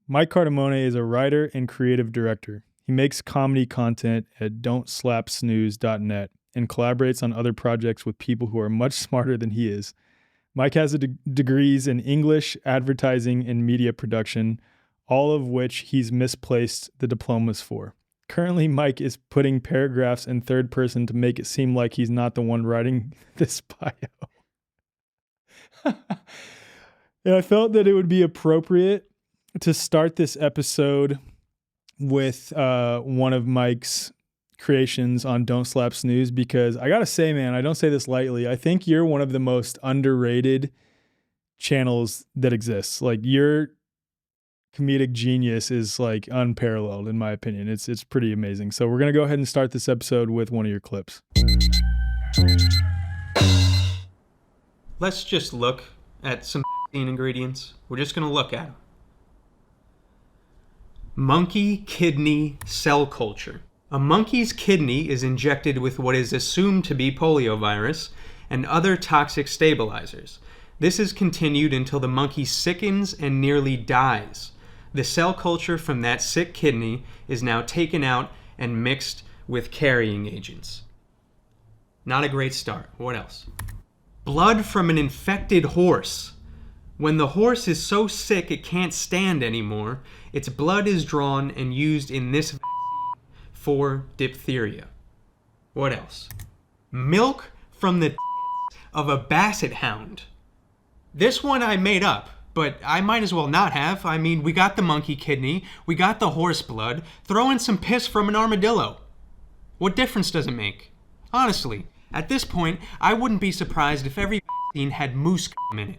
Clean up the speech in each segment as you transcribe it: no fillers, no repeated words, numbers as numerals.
Mike Cardamone is a writer and creative director. He makes comedy content at don'tslapsnooze.net and collaborates on other projects with people who are much smarter than he is. Mike has degrees in English, advertising, and media production, all of which he's misplaced the diplomas for. Currently, Mike is putting paragraphs in third person to make it seem like he's not the one writing this bio. And I felt that it would be appropriate to start this episode with one of Mike's creations on Don't Slap Snooze, because I gotta say, man, I don't say this lightly. I think you're one of the most underrated channels that exists. Like, your comedic genius is like unparalleled in my opinion. It's pretty amazing. So we're gonna go ahead and start this episode with one of your clips. Let's just look at some ingredients. We're just gonna look at them. Monkey kidney cell culture. A monkey's kidney is injected with what is assumed to be poliovirus and other toxic stabilizers. This is continued until the monkey sickens and nearly dies. The cell culture from that sick kidney is now taken out and mixed with carrying agents. Not a great start. What else? Blood from an infected horse. When the horse is so sick it can't stand anymore, its blood is drawn and used in this vaccine for diphtheria. What else? Milk from the of a basset hound. This one I made up, but I might as well not have. I mean, we got the monkey kidney, we got the horse blood, throw in some piss from an armadillo. What difference does it make? Honestly, at this point, I wouldn't be surprised if every vaccine had moose in it.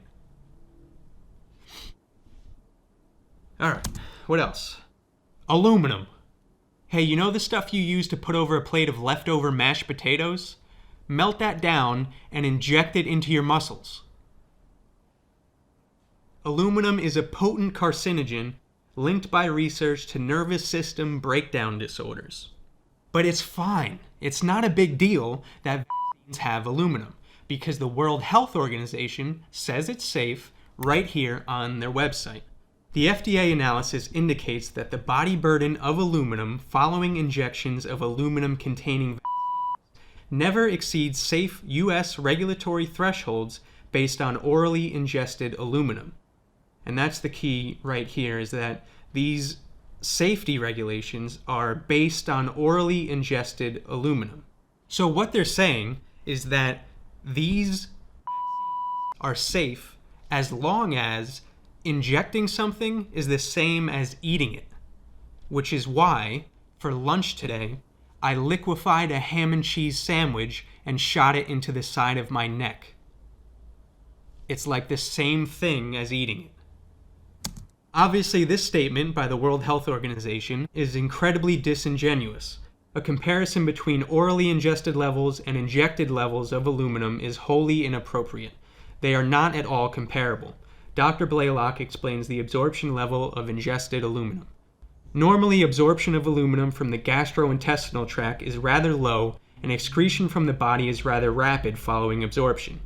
Alright, what else? Aluminum. Hey, you know the stuff you use to put over a plate of leftover mashed potatoes? Melt that down and inject it into your muscles. Aluminum is a potent carcinogen linked by research to nervous system breakdown disorders. But it's fine. It's not a big deal that vaccines have aluminum, because the World Health Organization says it's safe right here on their website. The FDA analysis indicates that the body burden of aluminum following injections of aluminum-containing vaccines never exceeds safe U.S. regulatory thresholds based on orally ingested aluminum. And that's the key right here, is that these safety regulations are based on orally ingested aluminum. So what they're saying is that these are safe as long as injecting something is the same as eating it, which is why, for lunch today, I liquefied a ham and cheese sandwich and shot it into the side of my neck. It's like the same thing as eating it. Obviously, this statement by the World Health Organization is incredibly disingenuous. A comparison between orally ingested levels and injected levels of aluminum is wholly inappropriate. They are not at all comparable. Dr. Blaylock explains the absorption level of ingested aluminum. Normally, absorption of aluminum from the gastrointestinal tract is rather low, and excretion from the body is rather rapid following absorption.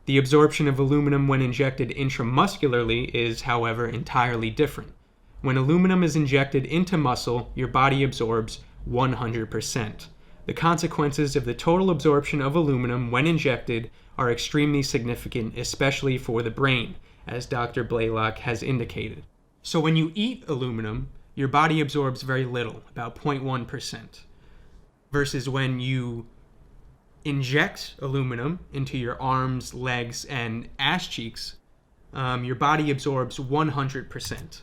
The absorption of aluminum when injected intramuscularly is, however, entirely different. When aluminum is injected into muscle, your body absorbs 100%. The consequences of the total absorption of aluminum when injected are extremely significant, especially for the brain, as Dr. Blaylock has indicated. So when you eat aluminum, your body absorbs very little, about 0.1%, versus when you inject aluminum into your arms, legs, and ass cheeks, your body absorbs 100%.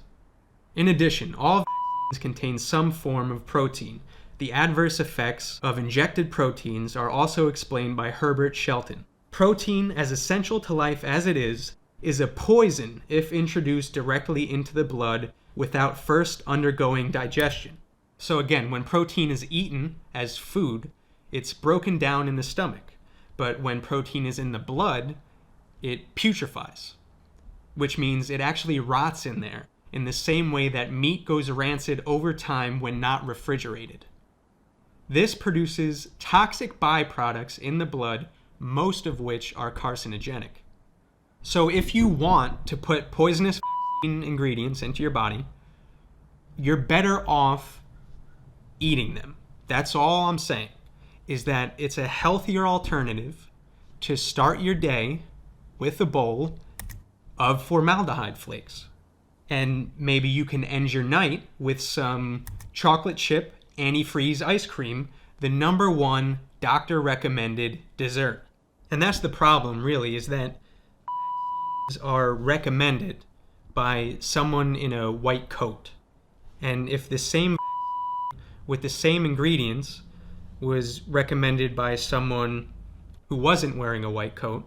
In addition, all vaccines contain some form of protein. The adverse effects of injected proteins are also explained by Herbert Shelton. Protein, as essential to life as it is a poison if introduced directly into the blood without first undergoing digestion. So again, when protein is eaten as food, it's broken down in the stomach. But when protein is in the blood, it putrefies, which means it actually rots in there, in the same way that meat goes rancid over time when not refrigerated. This produces toxic byproducts in the blood, most of which are carcinogenic. So if you want to put poisonous ingredients into your body, you're better off eating them. That's all I'm saying, is that it's a healthier alternative to start your day with a bowl of formaldehyde flakes. And maybe you can end your night with some chocolate chip antifreeze ice cream, the number one doctor recommended dessert. And that's the problem, really, is that are recommended by someone in a white coat. And if the same with the same ingredients was recommended by someone who wasn't wearing a white coat,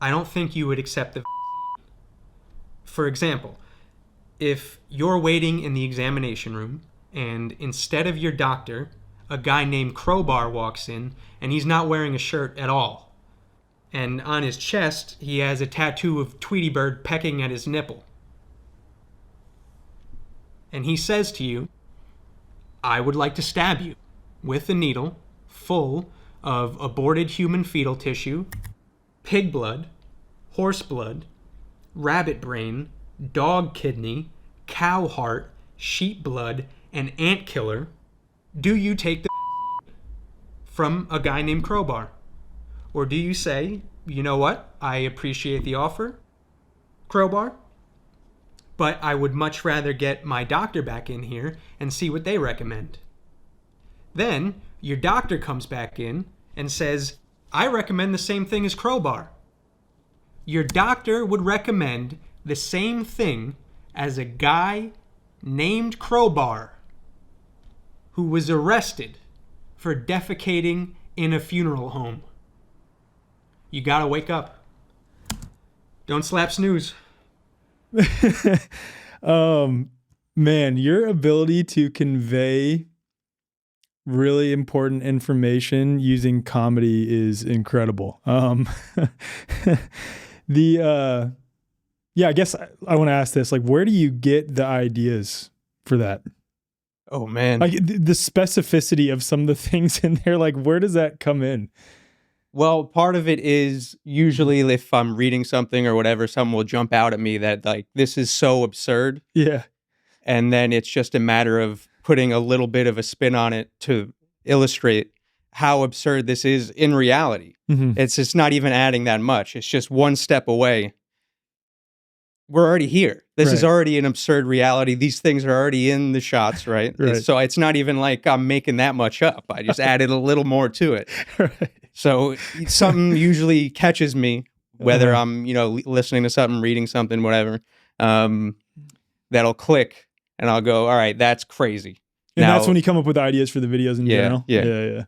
I don't think you would accept the. For example, if you're waiting in the examination room and instead of your doctor, a guy named Crowbar walks in and he's not wearing a shirt at all. And on his chest, he has a tattoo of Tweety Bird pecking at his nipple. And he says to you, I would like to stab you with a needle full of aborted human fetal tissue, pig blood, horse blood, rabbit brain, dog kidney, cow heart, sheep blood, and ant killer. Do you take the from a guy named Crowbar? Or do you say, you know what, I appreciate the offer, Crowbar, but I would much rather get my doctor back in here and see what they recommend? Then your doctor comes back in and says, I recommend the same thing as Crowbar. Your doctor would recommend the same thing as a guy named Crowbar who was arrested for defecating in a funeral home. You gotta wake up. Don't slap snooze. Man, your ability to convey really important information using comedy is incredible. Yeah, I guess I want to ask this, like, where do you get the ideas for that? Oh man. Like the specificity of some of the things in there, like where does that come in? Well, part of it is usually if I'm reading something or whatever, something will jump out at me that like, this is so absurd. Yeah. And then it's just a matter of putting a little bit of a spin on it to illustrate how absurd this is in reality. Mm-hmm. It's just not even adding that much. It's just one step away. We're already here. This is already an absurd reality. These things are already in the shots, right? So it's not even like I'm making that much up. I just added a little more to it. So something usually catches me, whether I'm, listening to something, reading something, whatever, that'll click and I'll go, all right, that's crazy. And that's when you come up with ideas for the videos in general? Yeah.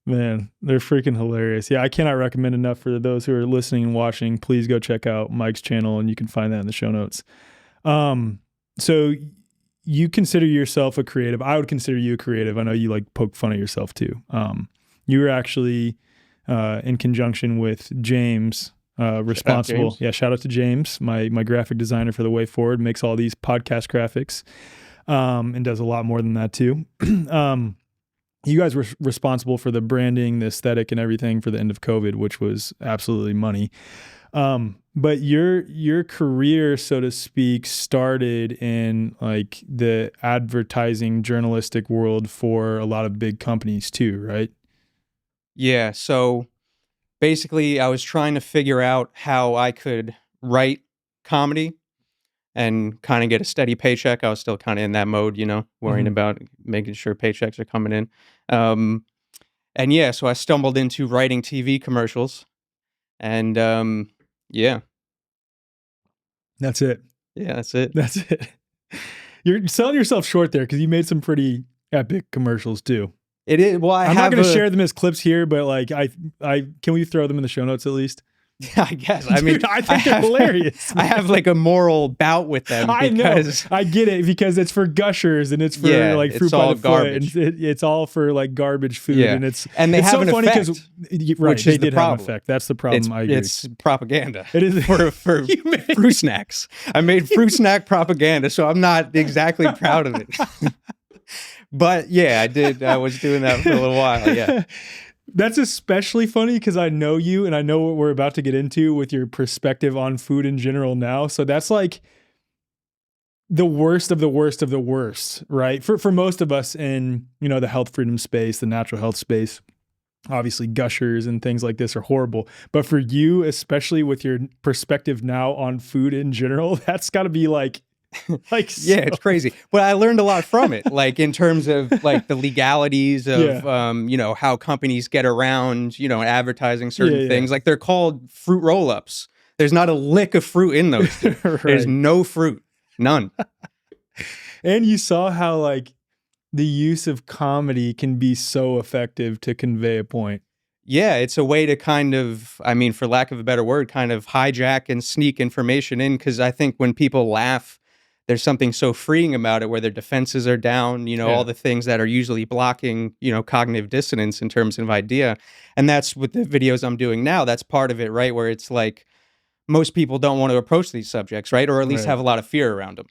Man, they're freaking hilarious. Yeah, I cannot recommend enough for those who are listening and watching. Please go check out Mike's channel, and you can find that in the show notes. So you consider yourself a creative. I would consider you a creative. I know you like poke fun at yourself too. You were actually in conjunction with James, responsible. James. Yeah, shout out to James, my graphic designer for The Way Forward, makes all these podcast graphics, and does a lot more than that too. You guys were responsible for the branding, the aesthetic, and everything for the end of COVID, which was absolutely money. But your career, so to speak, started in like the advertising journalistic world for a lot of big companies too, right? Yeah. So basically, I was trying to figure out how I could write comedy and kind of get a steady paycheck. I was still kind of in that mode, worrying about making sure paychecks are coming in. And yeah, so I stumbled into writing TV commercials, and yeah. That's it. Yeah, that's it. That's it. You're selling yourself short there because you made some pretty epic commercials too. It is. Well, I'm not going to share them as clips here, but like, I can we throw them in the show notes at least? Yeah, I guess. I mean, dude, I think they're hilarious. I have like a moral bout with them. I know. I get it because it's for gushers and it's for like fruit by the garbage. foot. And it's all for like garbage food. Yeah. And it's they it's have so an funny effect, right, they did have an effect. That's the problem. I agree. It's propaganda. It is for fruit snacks. I made fruit snack propaganda, so I'm not exactly proud of it. But yeah, I did. I was doing that for a little while. Yeah. That's especially funny because I know you and I know what we're about to get into with your perspective on food in general now. So that's like, the worst of the worst of the worst, right? For most of us in, the health freedom space, the natural health space, obviously gushers and things like this are horrible. But for you, especially with your perspective now on food in general, that's got to be like yeah, it's crazy. But I learned a lot from it, like in terms of like the legalities of, how companies get around, advertising certain things. Like they're called fruit roll-ups. There's not a lick of fruit in those. Right. There's no fruit, none. And you saw how like the use of comedy can be so effective to convey a point. Yeah, it's a way to kind of, for lack of a better word, kind of hijack and sneak information in. Because I think when people laugh, there's something so freeing about it where their defenses are down, all the things that are usually blocking, cognitive dissonance in terms of idea. And that's with the videos I'm doing now. That's part of it, right? Where it's like most people don't want to approach these subjects, right? Or at least have a lot of fear around them.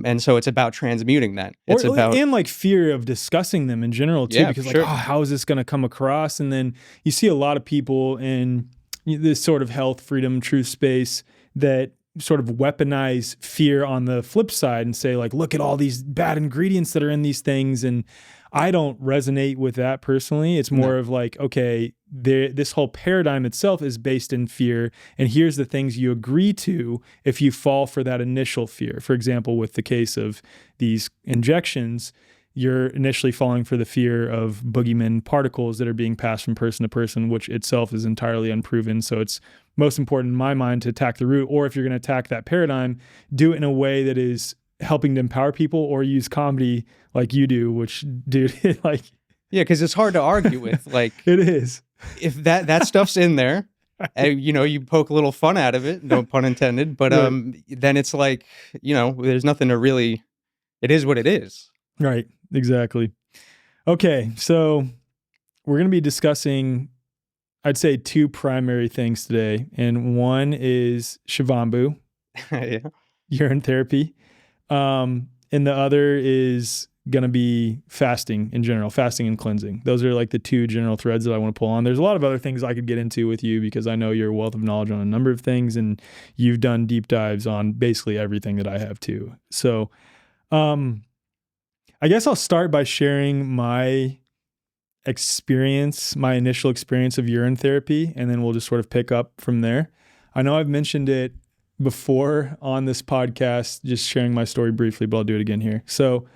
And so it's about transmuting that. It's about like fear of discussing them in general too, because how is this going to come across? And then you see a lot of people in this sort of health, freedom, truth space that sort of weaponize fear on the flip side and say like, look at all these bad ingredients that are in these things. And I don't resonate with that personally. It's more of like, okay, this whole paradigm itself is based in fear. And here's the things you agree to if you fall for that initial fear. For example, with the case of these injections, you're initially falling for the fear of boogeyman particles that are being passed from person to person, which itself is entirely unproven. So it's most important in my mind to attack the root, or if you're going to attack that paradigm, do it in a way that is helping to empower people, or use comedy like you do, which, dude, like... Yeah, because it's hard to argue with. Like it is. If that stuff's in there, and, you poke a little fun out of it, no pun intended, but then it's like, there's nothing to really... It is what it is. Right, exactly. Okay, so we're going to be discussing, I'd say, two primary things today. And one is Shivambu, urine therapy. And the other is going to be fasting in general, fasting and cleansing. Those are like the two general threads that I want to pull on. There's a lot of other things I could get into with you because I know you're a wealth of knowledge on a number of things and you've done deep dives on basically everything that I have too. So, I guess I'll start by sharing my experience, my initial experience of urine therapy, and then we'll just sort of pick up from there. I know I've mentioned it before on this podcast, just sharing my story briefly, but I'll do it again here. So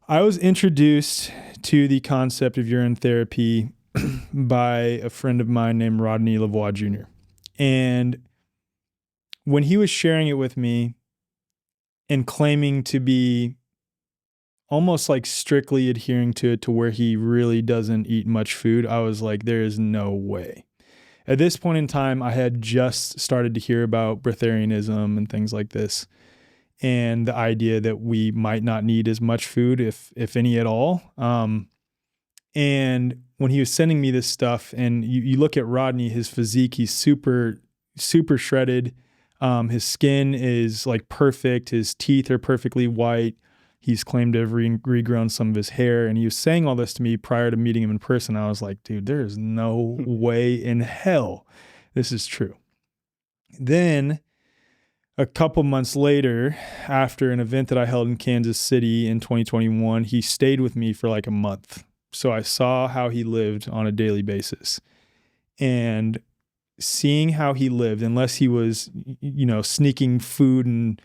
I was introduced to the concept of urine therapy by a friend of mine named Rodney Lavoie Jr. And when he was sharing it with me and claiming to be almost like strictly adhering to it to where he really doesn't eat much food, I was like, there is no way. At this point in time, I had just started to hear about Bretharianism and things like this, and the idea that we might not need as much food, if any at all. And when he was sending me this stuff, and you look at Rodney, his physique, he's super, super shredded. His skin is like perfect. His teeth are perfectly white. He's claimed to have regrown some of his hair, and he was saying all this to me prior to meeting him in person. I was like, dude, there is no way in hell this is true. Then a couple months later, after an event that I held in Kansas City in 2021, he stayed with me for like a month. So I saw how he lived on a daily basis. And seeing how he lived, unless he was, sneaking food and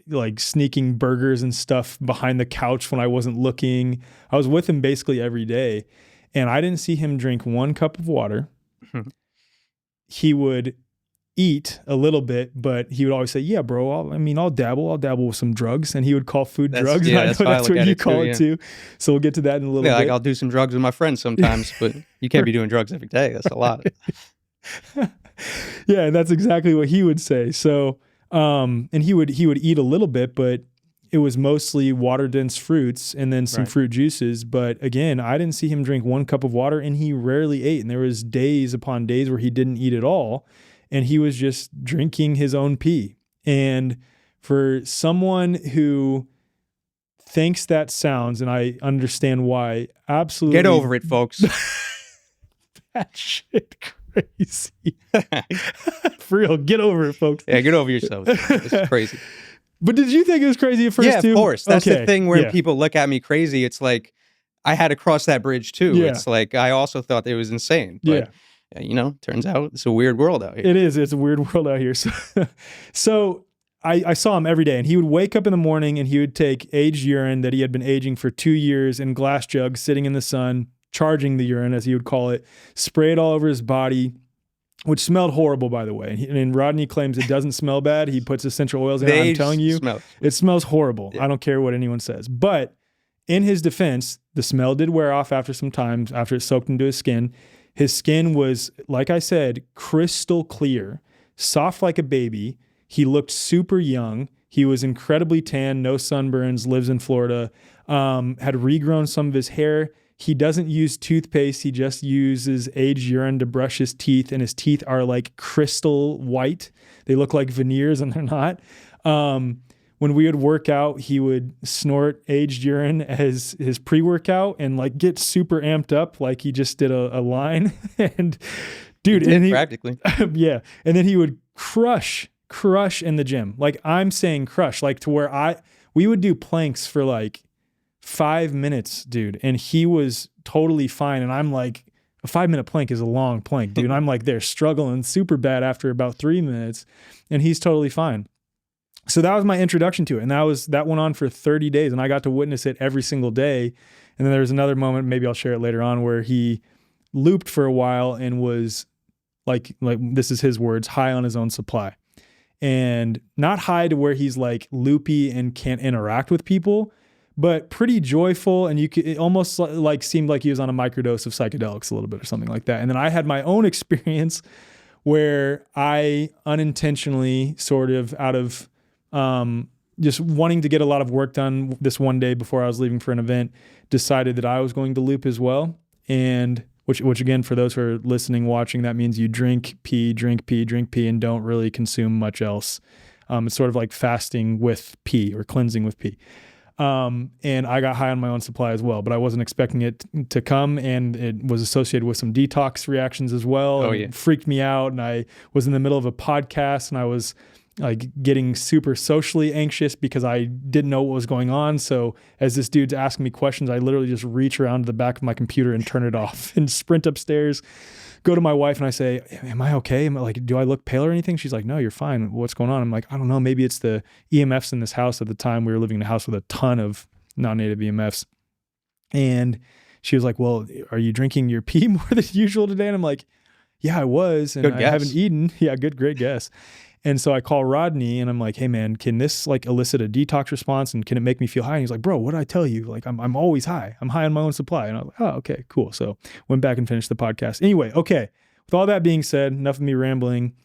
like sneaking burgers and stuff behind the couch when I wasn't looking. I was with him basically every day, and I didn't see him drink one cup of water. He would eat a little bit, but he would always say, yeah, bro, I'll dabble with some drugs. And he would call food drugs. Yeah, and I know that's what you call it too. So we'll get to that in a little bit. Like I'll do some drugs with my friends sometimes, but you can't be doing drugs every day. That's a lot. Yeah, and that's exactly what he would say. So, and he would eat a little bit, but it was mostly water-dense fruits and then some fruit juices. But again, I didn't see him drink one cup of water, and he rarely ate. And there was days upon days where he didn't eat at all, and he was just drinking his own pee. And for someone who thinks that sounds, and I understand why, absolutely... Get over it, folks. That shit crazy. For real, get over it, folks. Yeah, get over yourself. It's crazy. But did you think it was crazy at first too? Yeah, of course. That's the thing where Yeah. people look at me crazy. It's like, I had to cross that bridge too. Yeah. It's like, I also thought it was insane. But, turns out it's a weird world out here. It is. It's a weird world out here. So I saw him every day, and he would wake up in the morning and he would take aged urine that he had been aging for 2 years in glass jugs sitting in the sun, charging the urine, as he would call it, spray it all over his body, which smelled horrible, by the way. And Rodney claims it doesn't smell bad. He puts essential oils in it. I'm telling you, it smells horrible. Yeah. I don't care what anyone says. But in his defense, the smell did wear off after some time, after it soaked into his skin. His skin was, like I said, crystal clear, soft like a baby. He looked super young. He was incredibly tan, no sunburns, lives in Florida, had regrown some of his hair. He doesn't use toothpaste. He just uses aged urine to brush his teeth, and his teeth are like crystal white. They look like veneers, and they're not. When we would work out, he would snort aged urine as his pre-workout and like get super amped up like he just did a line. And dude, practically. Yeah. And then he would crush in the gym. Like I'm saying crush, like to where we would do planks for like 5 minutes, dude. And he was totally fine. And I'm like, a 5-minute plank is a long plank, dude. And I'm like, they're struggling super bad after about 3 minutes, and he's totally fine. So that was my introduction to it. And that went on for 30 days, and I got to witness it every single day. And then there was another moment, maybe I'll share it later on, where he looped for a while and was like this is his words, high on his own supply. And not high to where he's like loopy and can't interact with people, but pretty joyful. And it almost like seemed like he was on a microdose of psychedelics a little bit or something like that. And then I had my own experience where I unintentionally, sort of out of just wanting to get a lot of work done this one day before I was leaving for an event, decided that I was going to loop as well. And which again, for those who are listening, watching, that means you drink, pee, and don't really consume much else. It's sort of like fasting with pee or cleansing with pee. And I got high on my own supply as well, but I wasn't expecting it to come, and it was associated with some detox reactions as well. Oh, and it freaked me out, and I was in the middle of a podcast, and I was like getting super socially anxious because I didn't know what was going on. So as this dude's asking me questions, I literally just reach around to the back of my computer and turn it off and sprint upstairs, go to my wife, and I say, am I okay? Am I like, do I look pale or anything? She's like, no, you're fine. What's going on? I'm like, I don't know. Maybe it's the EMFs in this house. At the time, we were living in a house with a ton of non-native EMFs. And she was like, well, are you drinking your pee more than usual today? And I'm like, yeah, I was. And I haven't eaten. Yeah, great guess. And so I call Rodney and I'm like, hey man, can this like elicit a detox response, and can it make me feel high? And he's like, bro, what did I tell you? Like, I'm always high. I'm high on my own supply. And I was like, oh, okay, cool. So went back and finished the podcast. Anyway, okay. With all that being said, enough of me rambling.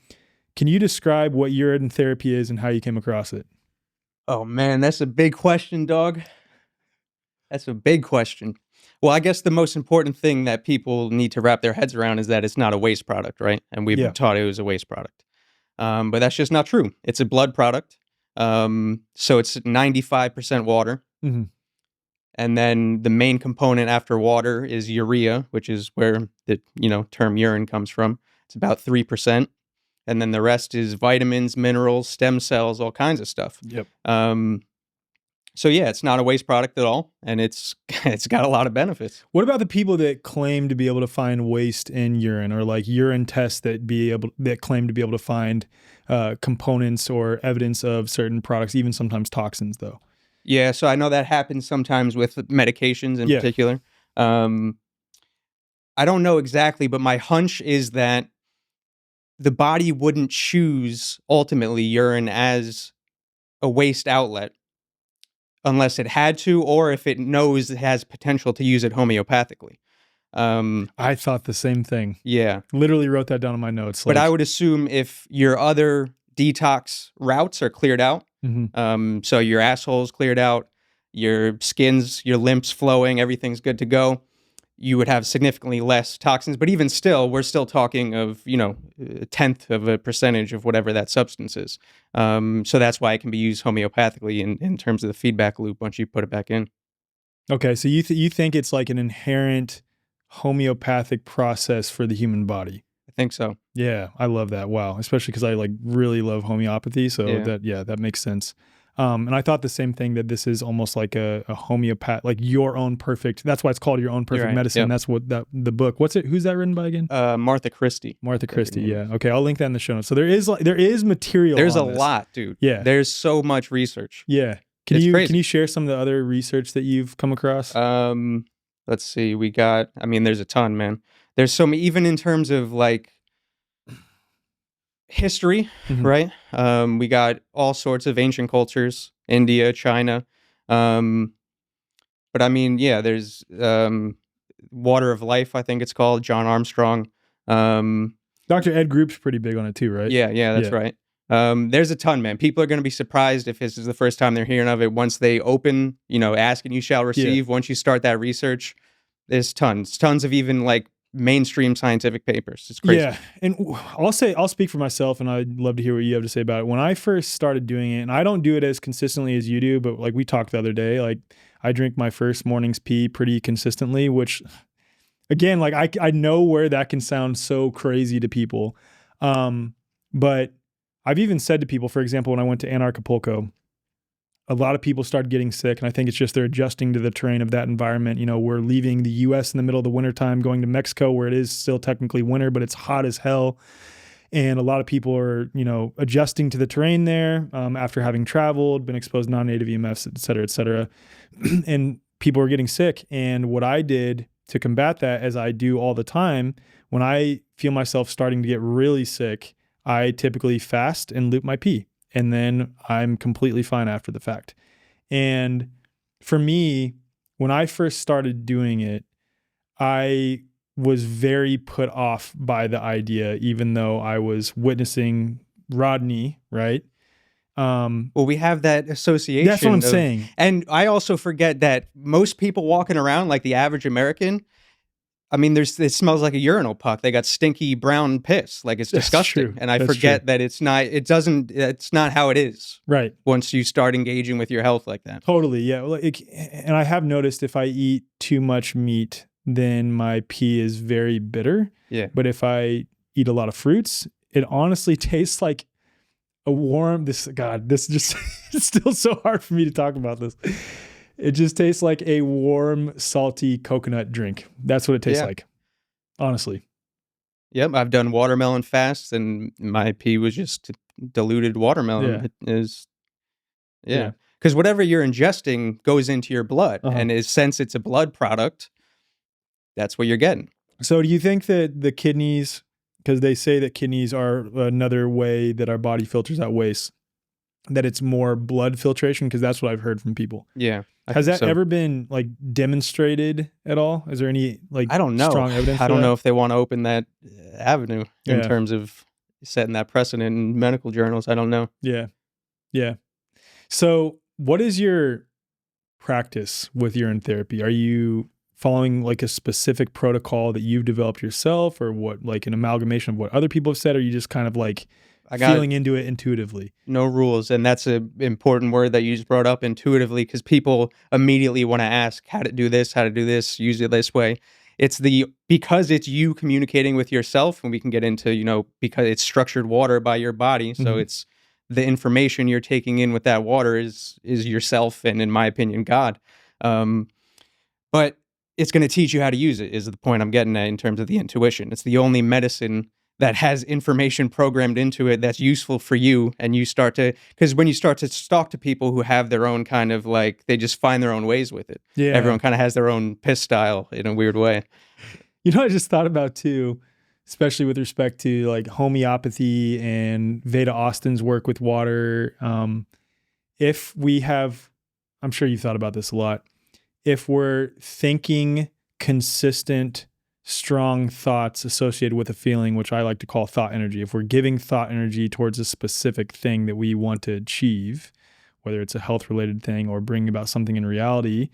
Can you describe what urine therapy is and how you came across it? Oh man, that's a big question, dog. That's a big question. Well, I guess the most important thing that people need to wrap their heads around is that it's not a waste product, right? And we've been taught it was a waste product. But that's just not true. It's a blood product. So it's 95% water. Mm-hmm. And then the main component after water is urea, which is where the term urine comes from. It's about 3%. And then the rest is vitamins, minerals, stem cells, all kinds of stuff. Yep. So yeah, it's not a waste product at all, and it's got a lot of benefits. What about the people that claim to be able to find waste in urine, or like urine tests that claim to be able to find components or evidence of certain products, even sometimes toxins, though? Yeah, so I know that happens sometimes with medications in particular. I don't know exactly, but my hunch is that the body wouldn't choose ultimately urine as a waste outlet unless it had to, or if it knows it has potential to use it homeopathically. I thought the same thing. Yeah. Literally wrote that down in my notes. But I would assume if your other detox routes are cleared out, so your asshole's cleared out, your skin's, your lymph's flowing, everything's good to go, you would have significantly less toxins. But even still, we're still talking of, a tenth of a percentage of whatever that substance is. So that's why it can be used homeopathically in terms of the feedback loop once you put it back in. Okay, so you think it's like an inherent homeopathic process for the human body? I think so. Yeah, I love that. Wow, especially because I like really love homeopathy. So that makes sense. And I thought the same thing, that this is almost like a homeopath, like your own perfect. That's why it's called Your Own Perfect Medicine. Yep. That's what the book. Who's that written by again? Martha Christie. Martha Christie. Yeah. Okay, I'll link that in the show notes. So there is material. There's a lot, dude. Yeah. There's so much research. Yeah. Can you share some of the other research that you've come across? Let's see. There's a ton, man. There's so many, even in terms of like history, right? We got all sorts of ancient cultures, India, China. But I mean, yeah, there's Water of Life, I think it's called, John Armstrong. Dr. Ed Group's pretty big on it too, right? Yeah, that's right. There's a ton, man. People are going to be surprised if this is the first time they're hearing of it. Once they open, ask and you shall receive. Once you start that research, there's tons of even like mainstream scientific papers. It's crazy. Yeah. And I'll speak for myself, and I'd love to hear what you have to say about it. When I first started doing it, and I don't do it as consistently as you do, but like we talked the other day, like I drink my first morning's pee pretty consistently, which again, like I know where that can sound so crazy to people. But I've even said to people, for example, when I went to Anarchapulco, a lot of people started getting sick, and I think it's just they're adjusting to the terrain of that environment. We're leaving the U.S. in the middle of the wintertime, going to Mexico where it is still technically winter, but it's hot as hell. And a lot of people are, adjusting to the terrain there after having traveled, been exposed to non-native EMFs, et cetera, et cetera. And people are getting sick. And what I did to combat that, as I do all the time, when I feel myself starting to get really sick, I typically fast and loop my pee. And then I'm completely fine after the fact. And for me, when I first started doing it, I was very put off by the idea, even though I was witnessing Rodney, right? Well, we have that association. That's what I'm saying. And I also forget that most people walking around, like the average American, I mean, it smells like a urinal puck. They got stinky brown piss. Like, it's disgusting. True. And I forget that it's not how it is. Right. Once you start engaging with your health like that. Totally. Yeah. Well, and I have noticed if I eat too much meat, then my pee is very bitter. Yeah. But if I eat a lot of fruits, it honestly tastes like a warm, this just, it's still so hard for me to talk about this. It just tastes like a warm, salty coconut drink. That's what it tastes like, honestly. Yep, I've done watermelon fasts, and my pee was just diluted watermelon. Yeah. Because whatever you're ingesting goes into your blood, and since it's a blood product, that's what you're getting. So do you think that the kidneys, because they say that kidneys are another way that our body filters out waste, that it's more blood filtration? Because that's what I've heard from people. Yeah. Has that ever been like demonstrated at all? Is there any I don't know. Strong evidence? I don't know if they want to open that avenue in terms of setting that precedent in medical journals. I don't know. Yeah. Yeah. So what is your practice with urine therapy? Are you following like a specific protocol that you've developed yourself, or what, like an amalgamation of what other people have said? Or are you just kind of like feeling into it intuitively? No rules. And that's an important word that you just brought up, intuitively, because people immediately want to ask how to do this, use it this way. Because it's you communicating with yourself, and we can get into, because it's structured water by your body. So it's the information you're taking in with that water is yourself, and in my opinion, God. But it's going to teach you how to use it, is the point I'm getting at in terms of the intuition. It's the only medicine that has information programmed into it that's useful for you. And because when you start to talk to people who have their own kind of like, they just find their own ways with it. Yeah. Everyone kind of has their own piss style in a weird way. I just thought about too, especially with respect to like homeopathy and Veda Austin's work with water. If we have, I'm sure you've thought about this a lot, if we're thinking consistent, strong thoughts associated with a feeling, which I like to call thought energy, if we're giving thought energy towards a specific thing that we want to achieve, whether it's a health-related thing or bringing about something in reality,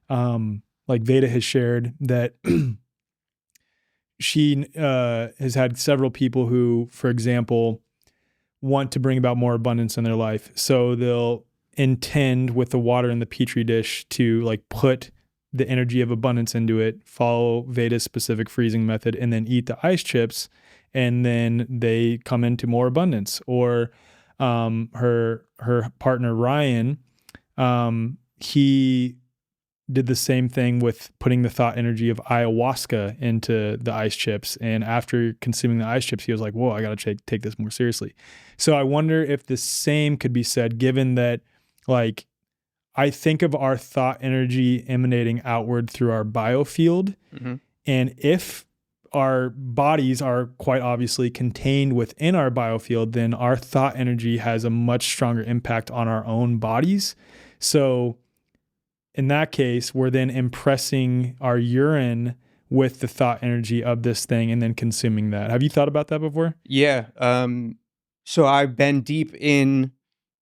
like Veda has shared that she has had several people who, for example, want to bring about more abundance in their life. So they'll intend with the water in the petri dish to like put the energy of abundance into it, follow Veda's specific freezing method, and then eat the ice chips, and then they come into more abundance. Or her partner Ryan, he did the same thing with putting the thought energy of ayahuasca into the ice chips. And after consuming the ice chips, he was like, whoa, I got to take this more seriously. So I wonder if the same could be said, given that, like, I think of our thought energy emanating outward through our biofield. Mm-hmm. And if our bodies are quite obviously contained within our biofield, then our thought energy has a much stronger impact on our own bodies. So in that case, we're then impressing our urine with the thought energy of this thing and then consuming that. Have you thought about that before? Yeah. So I've been deep in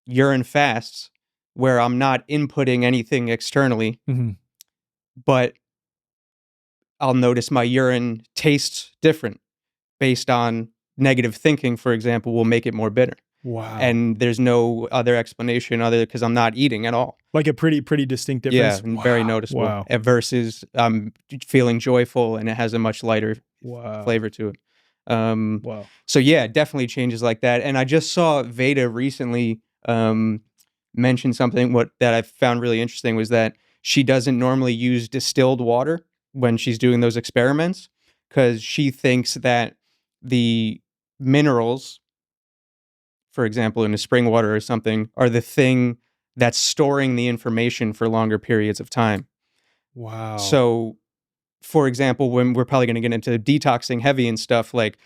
urine fasts where I'm not inputting anything externally, but I'll notice my urine tastes different based on negative thinking, for example, will make it more bitter. Wow. And there's no other explanation other because I'm not eating at all. Like a pretty distinct difference. Yeah, and very noticeable. Wow. Versus I'm feeling joyful and it has a much lighter flavor to it. Wow. So yeah, definitely changes like that. And I just saw Veda recently mention something that I found really interesting was that she doesn't normally use distilled water when she's doing those experiments because she thinks that the minerals, for example, in the spring water or something, are the thing that's storing the information for longer periods of time. Wow. So, for example, when we're probably going to get into detoxing heavy and stuff, like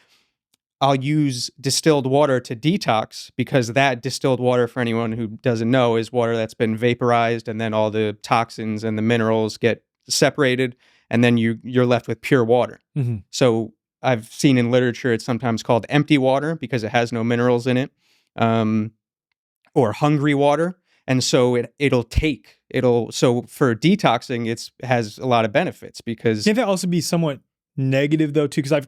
I'll use distilled water to detox because that distilled water, for anyone who doesn't know, is water that's been vaporized and then all the toxins and the minerals get separated and then you're left with pure water. Mm-hmm. So I've seen in literature it's sometimes called empty water because it has no minerals in it, or hungry water. And so so for detoxing, it has a lot of benefits because... Can't that also be somewhat negative though too? Because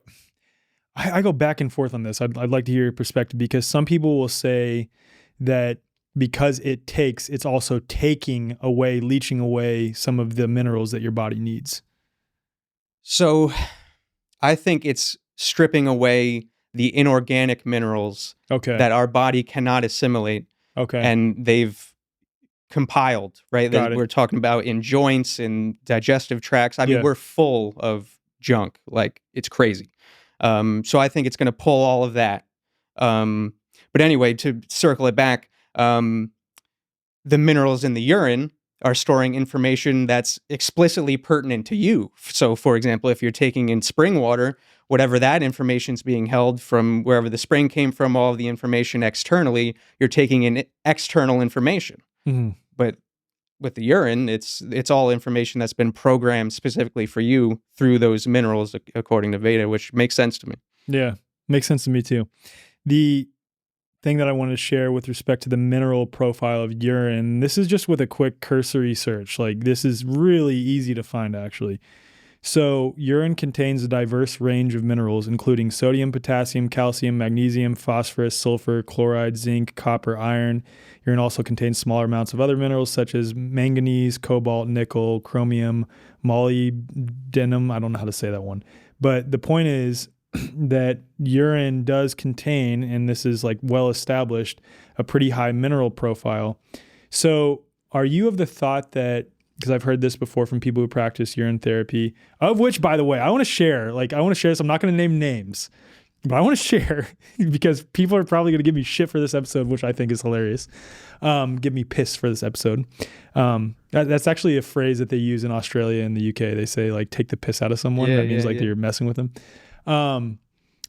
I go back and forth on this. I'd like to hear your perspective because some people will say that because it's also taking away, leaching away some of the minerals that your body needs. So I think it's stripping away the inorganic minerals that our body cannot assimilate. Okay. And they've compiled, right? Got it. We're talking about in joints and digestive tracts. I mean, we're full of junk. Like, it's crazy. So I think it's going to pull all of that. But anyway, to circle it back, the minerals in the urine are storing information that's explicitly pertinent to you. So, for example, if you're taking in spring water, whatever that information is being held from wherever the spring came from, all of the information externally, you're taking in external information. Mm-hmm. But with the urine, it's all information that's been programmed specifically for you through those minerals, according to Veda, which makes sense to me. Yeah, makes sense to me too. The thing that I want to share with respect to the mineral profile of urine, this is just with a quick cursory search. Like, this is really easy to find, actually. So urine contains a diverse range of minerals, including sodium, potassium, calcium, magnesium, phosphorus, sulfur, chloride, zinc, copper, iron. Urine also contains smaller amounts of other minerals such as manganese, cobalt, nickel, chromium, molybdenum. I don't know how to say that one. But the point is that urine does contain, and this is like well established, a pretty high mineral profile. So are you of the thought that, because I've heard this before from people who practice urine therapy, of which, by the way, I want to share this. I'm not going to name names, but I want to share because people are probably going to give me shit for this episode, which I think is hilarious. Give me piss for this episode. That's actually a phrase that they use in Australia and the UK. They say, like, take the piss out of someone. That means that you're messing with them.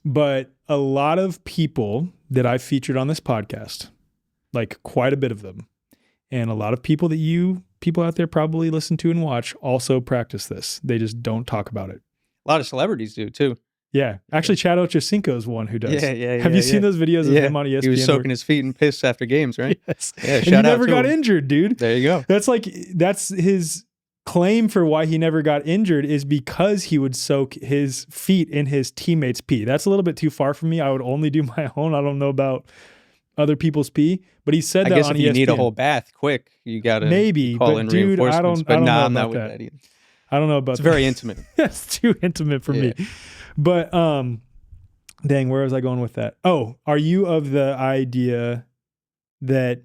But a lot of people that I've featured on this podcast, like quite a bit of them, and a lot of people that people out there probably listen to and watch also practice this. They just don't talk about it. A lot of celebrities do too. Yeah. Actually, Chad Ochocinco is one who does. Yeah. Have you seen those videos of him on ESPN? He was soaking his feet in piss after games, right? Yes. Yeah, and he never got injured, dude. There you go. That's his claim for why he never got injured is because he would soak his feet in his teammates' pee. That's a little bit too far for me. I would only do my own. I don't know about other people's pee, but he said that on ESPN. I guess if you need a whole bath quick, you got to call in dude, reinforcements. I don't know I'm about not with that. that either. I don't know about It's very intimate. That's too intimate for me. But dang, where was I going with that? Oh, are you of the idea that,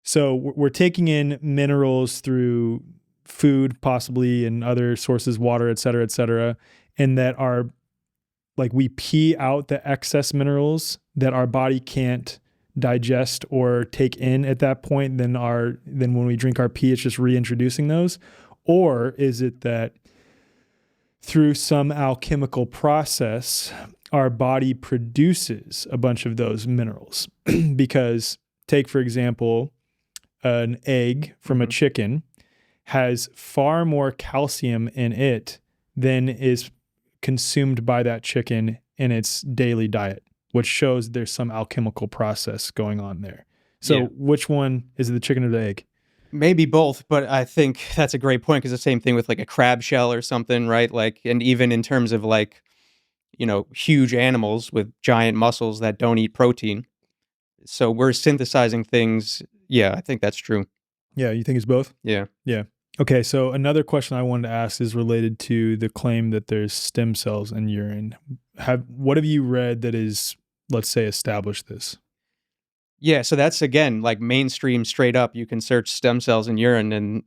so we're taking in minerals through food possibly and other sources, water, et cetera, and that our, like we pee out the excess minerals that our body can't digest or take in at that point, then when we drink our pee, it's just reintroducing those? Or is it that through some alchemical process, our body produces a bunch of those minerals? Because take, for example, an egg from a chicken has far more calcium in it than is consumed by that chicken in its daily diet, which shows there's some alchemical process going on there. So which one is it, the chicken or the egg? Maybe both, but I think that's a great point, because the same thing with like a crab shell or something, right? Like, and even in terms of like, you know, huge animals with giant muscles that don't eat protein. So we're synthesizing things. Yeah, I think that's true. Yeah, you think it's both? Yeah. Yeah. Okay, so another question I wanted to ask is related to the claim that there's stem cells in urine. What have you read that is, let's say, established this? Yeah, so that's, again, like mainstream, straight up. You can search stem cells in urine, and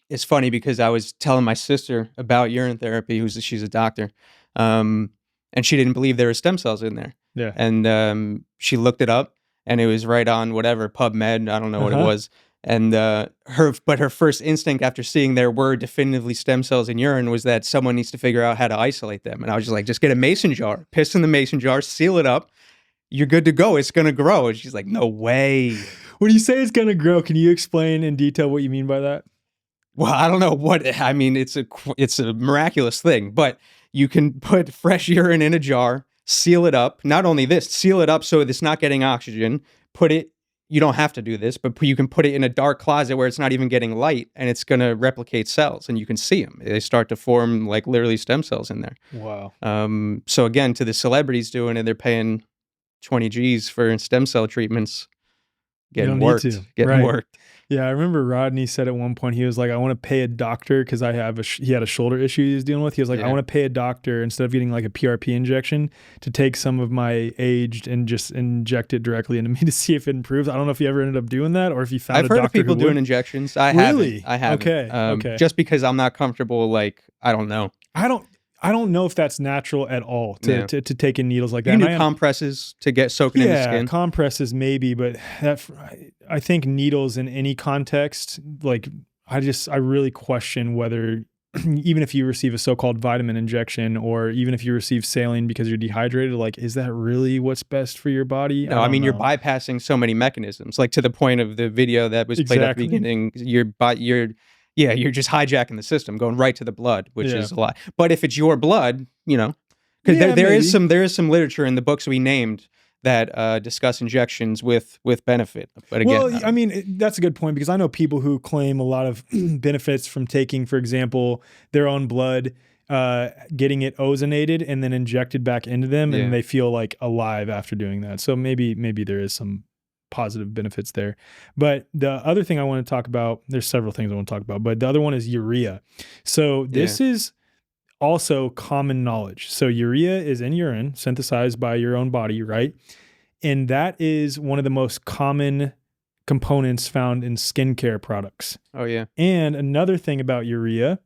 it's funny because I was telling my sister about urine therapy, she's a doctor, and she didn't believe there were stem cells in there. Yeah. And she looked it up, and it was right on whatever PubMed. I don't know what it was. And her first instinct after seeing there were definitively stem cells in urine was that someone needs to figure out how to isolate them. And I was just like, just get a mason jar, piss in the mason jar, seal it up. You're good to go. It's going to grow. And she's like, no way. When you say it's going to grow, can you explain in detail what you mean by that? Well, I don't know what, I mean, it's a miraculous thing, but you can put fresh urine in a jar, seal it up. Not only this, seal it up so it's not getting oxygen. You don't have to do this, but you can put it in a dark closet where it's not even getting light, and it's going to replicate cells, and you can see them. They start to form like literally stem cells in there. Wow. So again, to the celebrities doing it, they're paying 20 G's for stem cell treatments. Getting worked. Yeah, I remember Rodney said at one point, he was like, I want to pay a doctor because he had a shoulder issue he was dealing with. He was like, I want to pay a doctor instead of getting like a PRP injection to take some of my aged and just inject it directly into me to see if it improves. I don't know if you ever ended up doing that or if you found a doctor. I've heard of people doing injections. I haven't. Okay. Just because I'm not comfortable, like, I don't know. I don't know if that's natural at all to take in needles like that. You can do compresses to get soaking in the skin. Yeah, compresses maybe, but I think needles in any context, like I really question whether even if you receive a so-called vitamin injection or even if you receive saline because you're dehydrated, like is that really what's best for your body? No, I mean, you're bypassing so many mechanisms. Like to the point of the video that was played at the beginning, you're just hijacking the system, going right to the blood, which is a lot. But if it's your blood, you know, because there is some literature in the books we named that discuss injections with benefit. But again, I mean, that's a good point because I know people who claim a lot of benefits from taking, for example, their own blood, getting it ozonated and then injected back into them, and they feel like alive after doing that. So maybe there is some positive benefits there. But the other thing I want to talk about, there's several things I want to talk about, but the other one is urea. So this is also common knowledge. So urea is in urine, synthesized by your own body, right? And that is one of the most common components found in skincare products. Oh, yeah. And another thing about urea,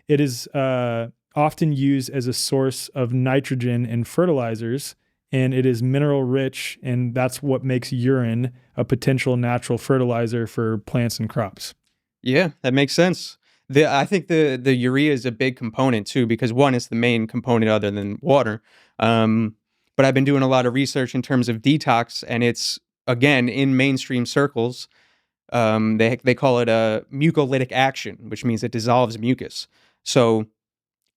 it is often used as a source of nitrogen in fertilizers, and it is mineral rich, and that's what makes urine a potential natural fertilizer for plants and crops. Yeah, that makes sense. I think the urea is a big component too, because one, it's the main component other than water. But I've been doing a lot of research in terms of detox, and it's, again, in mainstream circles, they call it a mucolytic action, which means it dissolves mucus. So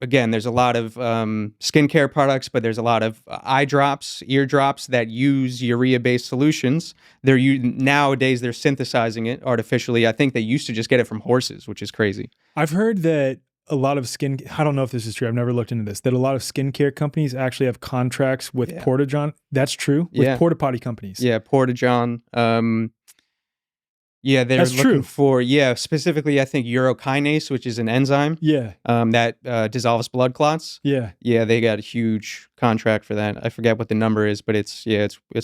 again, there's a lot of skincare products, but there's a lot of eye drops, ear drops that use urea-based solutions. Nowadays, they're synthesizing it artificially. I think they used to just get it from horses, which is crazy. I've heard that a lot of I don't know if this is true. I've never looked into this, that a lot of skincare companies actually have contracts with Porta-John. That's true? With porta potty companies. Yeah, Porta-John. Yeah, they're That's looking true. for, specifically, I think urokinase, which is an enzyme Yeah. that dissolves blood clots. Yeah. Yeah, they got a huge contract for that. I forget what the number is, but it's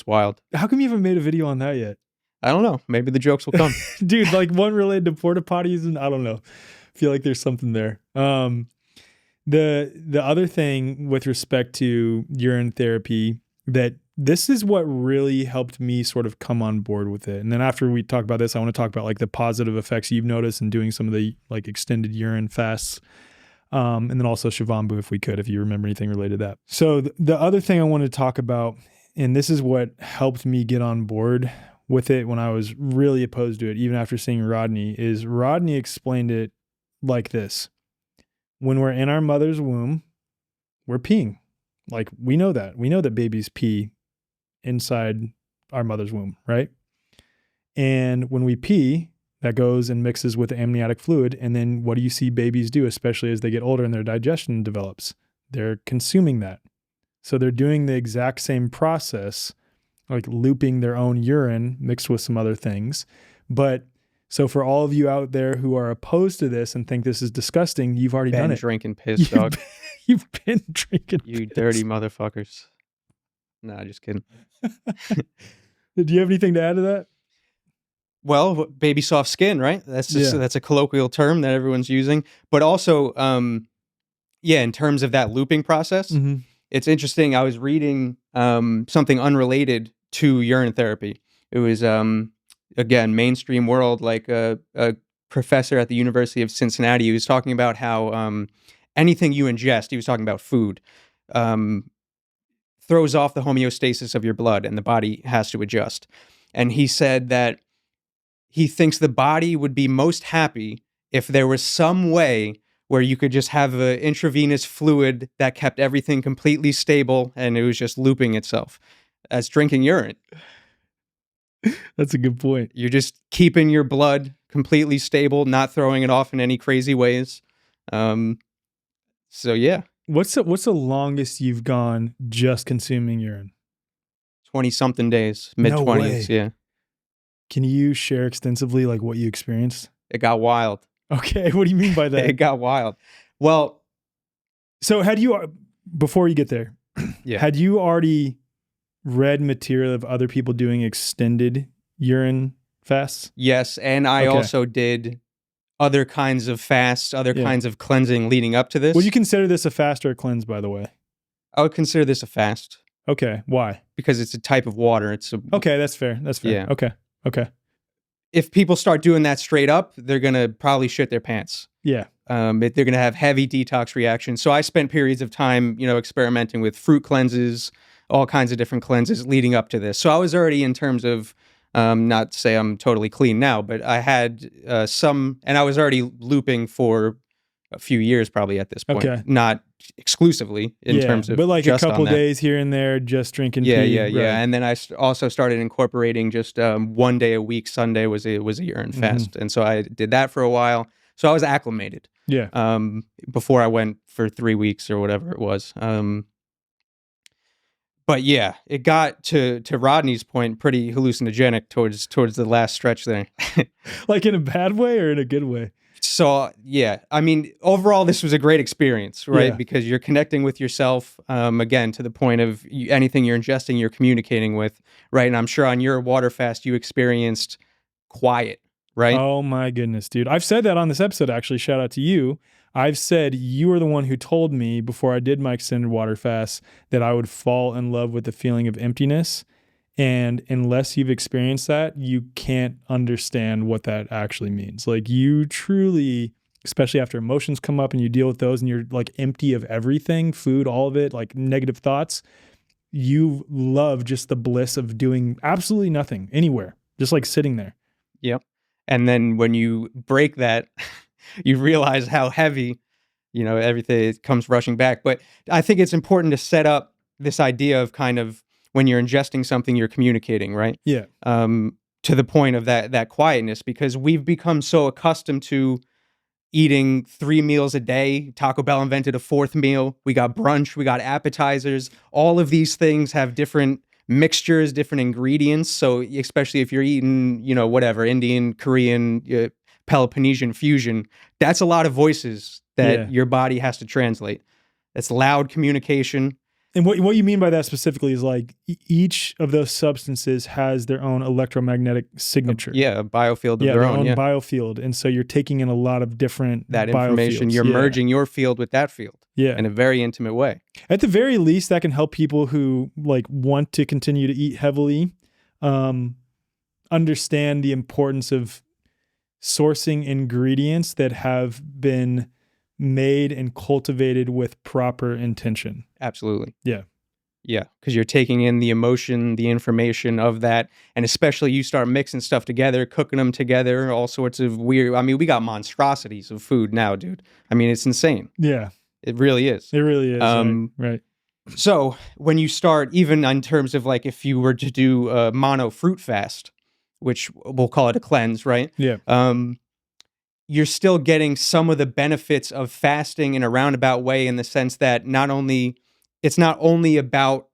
wild. How come you haven't made a video on that yet? I don't know. Maybe the jokes will come. Dude, like one related to porta potties, and I don't know. Feel like there's something there. The other thing with respect to urine therapy, that this is what really helped me sort of come on board with it. And then after we talk about this, I want to talk about like the positive effects you've noticed in doing some of the like extended urine fasts. And then also Shivambu, if you remember anything related to that. So the other thing I want to talk about, and this is what helped me get on board with it when I was really opposed to it, even after seeing Rodney, is Rodney explained it like this. When we're in our mother's womb, we're peeing. Like we know that. We know that babies pee inside our mother's womb, right? And when we pee, that goes and mixes with the amniotic fluid. And then what do you see babies do, especially as they get older and their digestion develops? They're consuming that. So they're doing the exact same process, like looping their own urine mixed with some other things. But so for all of you out there who are opposed to this and think this is disgusting, you've already done it. Drinking piss, dog. You've been drinking You piss. dirty motherfuckers. Nah, just kidding. Do you have anything to add to that? Well, baby soft skin, right? That's just that's a colloquial term that everyone's using. But also, in terms of that looping process, it's interesting. I was reading something unrelated to urine therapy. It was again, mainstream world, like a professor at the University of Cincinnati. He was talking about how anything you ingest, he was talking about food, throws off the homeostasis of your blood, and the body has to adjust. And he said that he thinks the body would be most happy if there was some way where you could just have an intravenous fluid that kept everything completely stable and it was just looping itself, as drinking urine. That's a good point. You're just keeping your blood completely stable, not throwing it off in any crazy ways. So yeah. What's the longest you've gone just consuming urine? 20-something days, mid-20s, yeah. Can you share extensively like what you experienced? It got wild. Okay, what do you mean by that? It got wild. Well, so before you get there, had you already read material of other people doing extended urine fasts? Yes, and I also did other kinds of fasts, other kinds of cleansing leading up to this. Would you consider this a fast or a cleanse, by the way? I would consider this a fast. Okay, why? Because it's a type of water. Okay, that's fair. That's fair. Yeah. Okay. If people start doing that straight up, they're going to probably shit their pants. Yeah. They're going to have heavy detox reactions. So I spent periods of time, experimenting with fruit cleanses, all kinds of different cleanses leading up to this. So I was already, in terms of, not to say I'm totally clean now, but I had some, and I was already looping for a few years probably at this point. Okay. Not exclusively in terms of, but like just a couple days here and there, just drinking pee. Yeah. And then I also started incorporating just 1 day a week. Sunday was a urine fast. And so I did that for a while. So I was acclimated. Yeah. Before I went for 3 weeks or whatever it was. But yeah, it got to Rodney's point pretty hallucinogenic towards the last stretch there. Like in a bad way or in a good way? So yeah, I mean, overall, this was a great experience, right? Yeah. Because you're connecting with yourself, again, to the point of anything you're ingesting, you're communicating with, right? And I'm sure on your water fast, you experienced quiet, right? Oh my goodness, dude. I've said that on this episode, actually. Shout out to you. I've said you were the one who told me before I did my extended water fast that I would fall in love with the feeling of emptiness. And unless you've experienced that, you can't understand what that actually means. Like you truly, especially after emotions come up and you deal with those and you're like empty of everything, food, all of it, like negative thoughts, you love just the bliss of doing absolutely nothing anywhere, just like sitting there. Yep. And then when you break that, you realize how heavy, everything comes rushing back. But I think it's important to set up this idea of kind of, when you're ingesting something, you're communicating, right? Yeah. To the point of that quietness, because we've become so accustomed to eating 3 meals a day. Taco Bell invented a 4th meal. We got brunch, we got appetizers. All of these things have different mixtures, different ingredients. So especially if you're eating, whatever, Indian, Korean, Peloponnesian fusion, that's a lot of voices that your body has to translate. It's loud communication. And what you mean by that specifically is like each of those substances has their own electromagnetic signature. A biofield of their own. Biofield. And so you're taking in a lot of different that information. biofields. You're merging your field with that field in a very intimate way. At the very least, that can help people who like want to continue to eat heavily understand the importance of sourcing ingredients that have been made and cultivated with proper intention. Absolutely. Yeah. Yeah, because you're taking in the emotion, the information of that, and especially you start mixing stuff together, cooking them together, all sorts of weird. I mean, we got monstrosities of food now, dude. I mean, it's insane. Yeah. It really is. It really is. Right. So when you start, even in terms of like if you were to do a mono fruit fast, which we'll call it a cleanse, right? Yeah. You're still getting some of the benefits of fasting in a roundabout way, in the sense that it's not only about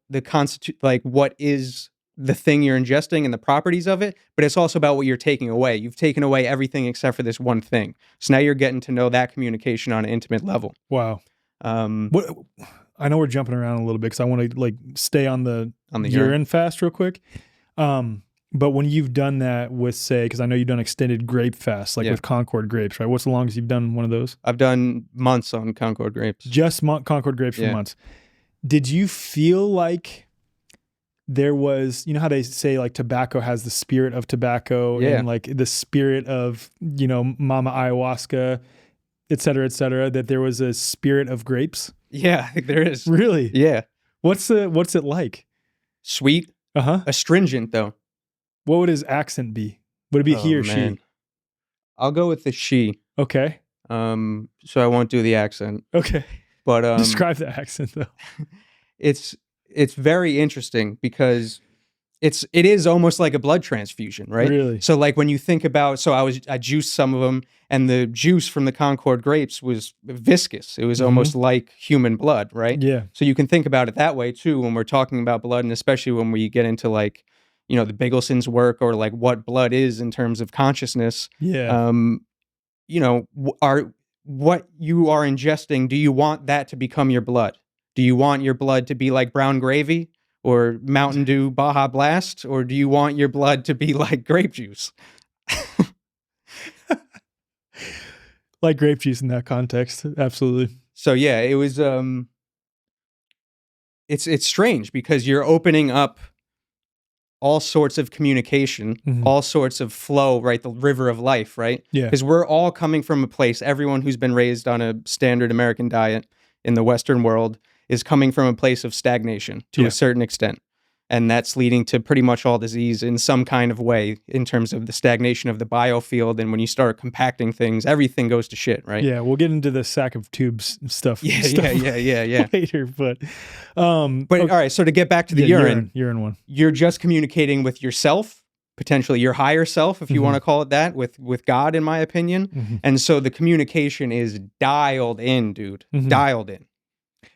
like what is the thing you're ingesting and the properties of it, but it's also about what you're taking away. You've taken away everything except for this one thing. So now you're getting to know that communication on an intimate level. Wow. I know we're jumping around a little bit because I want to like stay on the urine fast real quick. But when you've done that with, say, because I know you've done extended grape fast, like with Concord grapes, right? What's the longest you've done one of those? I've done months on Concord grapes. Just Concord grapes for months. Did you feel like there was, you know how they say like tobacco has the spirit of tobacco and like the spirit of, Mama Ayahuasca, et cetera, that there was a spirit of grapes? Yeah, I think there is. Really? Yeah. What's it like? Sweet. Astringent, though. What would his accent be? Would it be he or she? I'll go with the she. Okay. So I won't do the accent. Okay. But describe the accent though. It's very interesting because it is almost like a blood transfusion, right? Really? So like when you think about, I juiced some of them, and the juice from the Concord grapes was viscous. It was almost like human blood, right? Yeah. So you can think about it that way too when we're talking about blood, and especially when we get into like, the Bigelson's work, or like what blood is in terms of consciousness. Yeah. What you are ingesting, do you want that to become your blood? Do you want your blood to be like brown gravy or Mountain Dew Baja Blast, or do you want your blood to be like grape juice? Like grape juice in that context. Absolutely. So yeah, it was it's strange because you're opening up all sorts of communication, all sorts of flow, right? The river of life, right? Yeah. Because we're all coming from a place, everyone who's been raised on a standard American diet in the Western world is coming from a place of stagnation to a certain extent. And that's leading to pretty much all disease in some kind of way in terms of the stagnation of the biofield. And when you start compacting things, everything goes to shit, right? Yeah, we'll get into the sack of tubes stuff. Yeah. Later, but all right. So to get back to the urine one, you're just communicating with yourself, potentially your higher self, if you want to call it that, with God, in my opinion. And so the communication is dialed in, dude. Dialed in.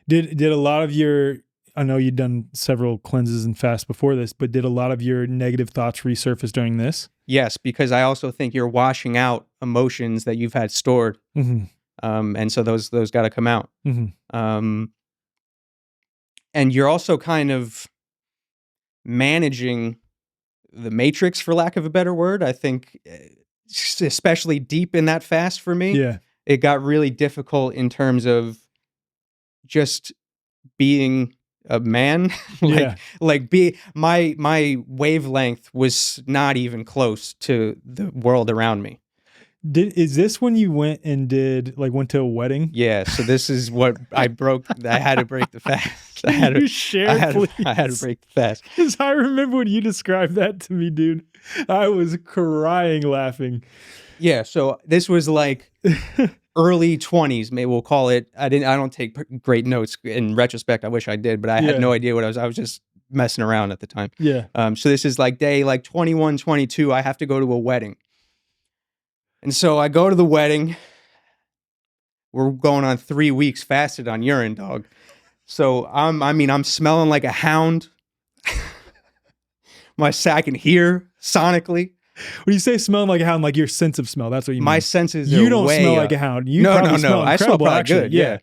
Did a lot of your, I know you'd done several cleanses and fasts before this, but did a lot of your negative thoughts resurface during this? Yes, because I also think you're washing out emotions that you've had stored. And so those got to come out. And you're also kind of managing the matrix, for lack of a better word. I think, especially deep in that fast for me, it got really difficult in terms of just being a man. My wavelength was not even close to the world around me. Is this when you went to a wedding? Yeah. So this is what I broke. I had to break the fast. I had to break the fast. Because I remember when you described that to me, dude. I was crying laughing. Yeah. So this was like early 20s, maybe we'll call it. I don't take great notes in retrospect. I wish I did, but I had no idea what I was just messing around at the time. Yeah. So this is like day 21, 22. I have to go to a wedding. And so I go to the wedding. We're going on 3 weeks fasted on urine, dog. So I'm smelling like a hound. I can hear sonically. When you say smelling like a hound, like your sense of smell, that's what you mean. My senses You are don't way smell up. like a hound. You No, probably no, smell no. I smell incredible, probably actually. good. Yeah.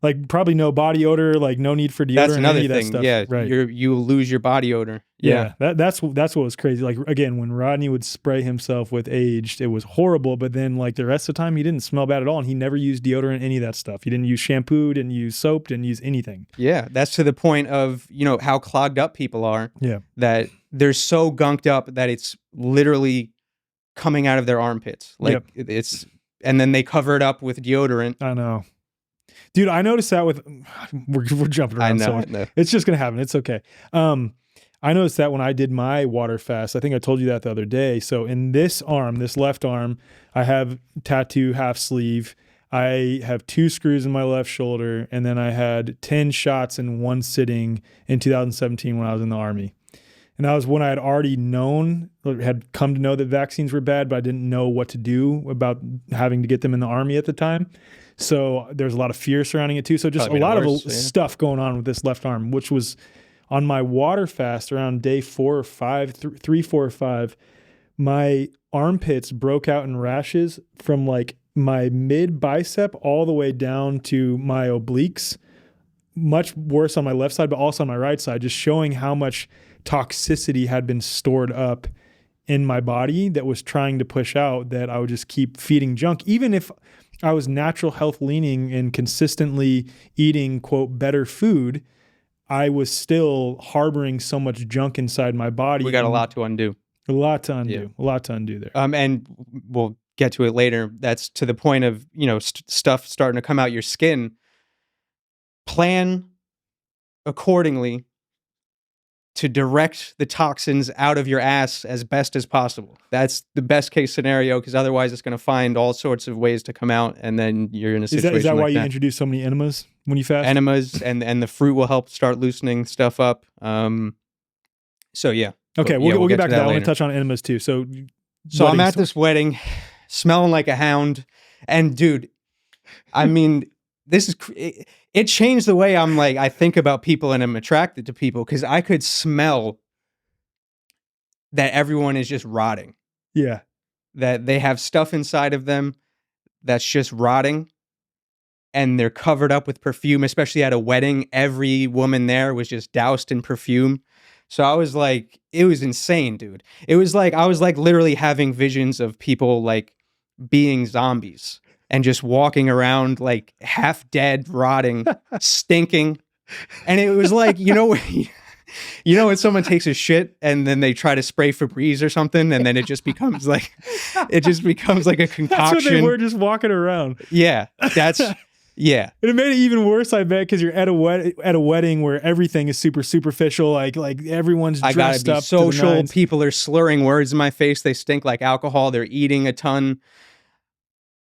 Like probably no body odor, like no need for deodorant. That's another any of that thing. stuff. Yeah, right. you lose your body odor. Yeah, that's what was crazy. Like again, when Rodney would spray himself with aged, it was horrible. But then like the rest of the time, he didn't smell bad at all, and he never used deodorant, any of that stuff. He didn't use shampoo, didn't use soap, didn't use anything. Yeah, that's to the point of how clogged up people are. Yeah, that they're so gunked up that it's literally coming out of their armpits. Like it's, and then they cover it up with deodorant. I know. Dude, I noticed that with we're jumping around so much. It's just gonna happen. It's okay. I noticed that when I did my water fast. I think I told you that the other day. So in this arm, this left arm, I have tattoo half sleeve. I have 2 screws in my left shoulder, and then I had 10 shots in one sitting in 2017 when I was in the Army. And that was when I had already known, or had come to know that vaccines were bad, but I didn't know what to do about having to get them in the Army at the time. So there's a lot of fear surrounding it too. So just a lot of stuff going on with this left arm, which was on my water fast around day 4 or 5, 3, 4 or 5, my armpits broke out in rashes from like my mid bicep all the way down to my obliques, much worse on my left side, but also on my right side, just showing how much toxicity had been stored up in my body that was trying to push out, that I would just keep feeding junk. Even if I was natural health leaning and consistently eating, quote, better food, I was still harboring so much junk inside my body. We got a lot to undo. A lot to undo. A lot to undo there. And we'll get to it later. That's to the point of, stuff starting to come out your skin. Plan accordingly to direct the toxins out of your ass as best as possible. That's the best case scenario, because otherwise it's going to find all sorts of ways to come out, and then you're in a situation Is that like why you introduce so many enemas when you fast? Enemas, and the fruit will help start loosening stuff up. So yeah. Okay, we'll get back to that. I want to touch on enemas too. So I'm at this wedding, smelling like a hound, and dude, I mean, this is it changed the way I think about people and I'm attracted to people, because I could smell that everyone is just rotting. Yeah. That they have stuff inside of them that's just rotting, and they're covered up with perfume, especially at a wedding. Every woman there was just doused in perfume. So I was like, it was insane, dude. It was like, I was like literally having visions of people like being zombies and just walking around like half dead, rotting, stinking. And it was like, when someone takes a shit and then they try to spray Febreze or something, and then it just becomes like a concoction. That's what they were, just walking around. Yeah, yeah. And it made it even worse, I bet, because you're at a wedding where everything is super superficial. Like everyone's dressed up. I gotta be social. People are slurring words in my face. They stink like alcohol. They're eating a ton.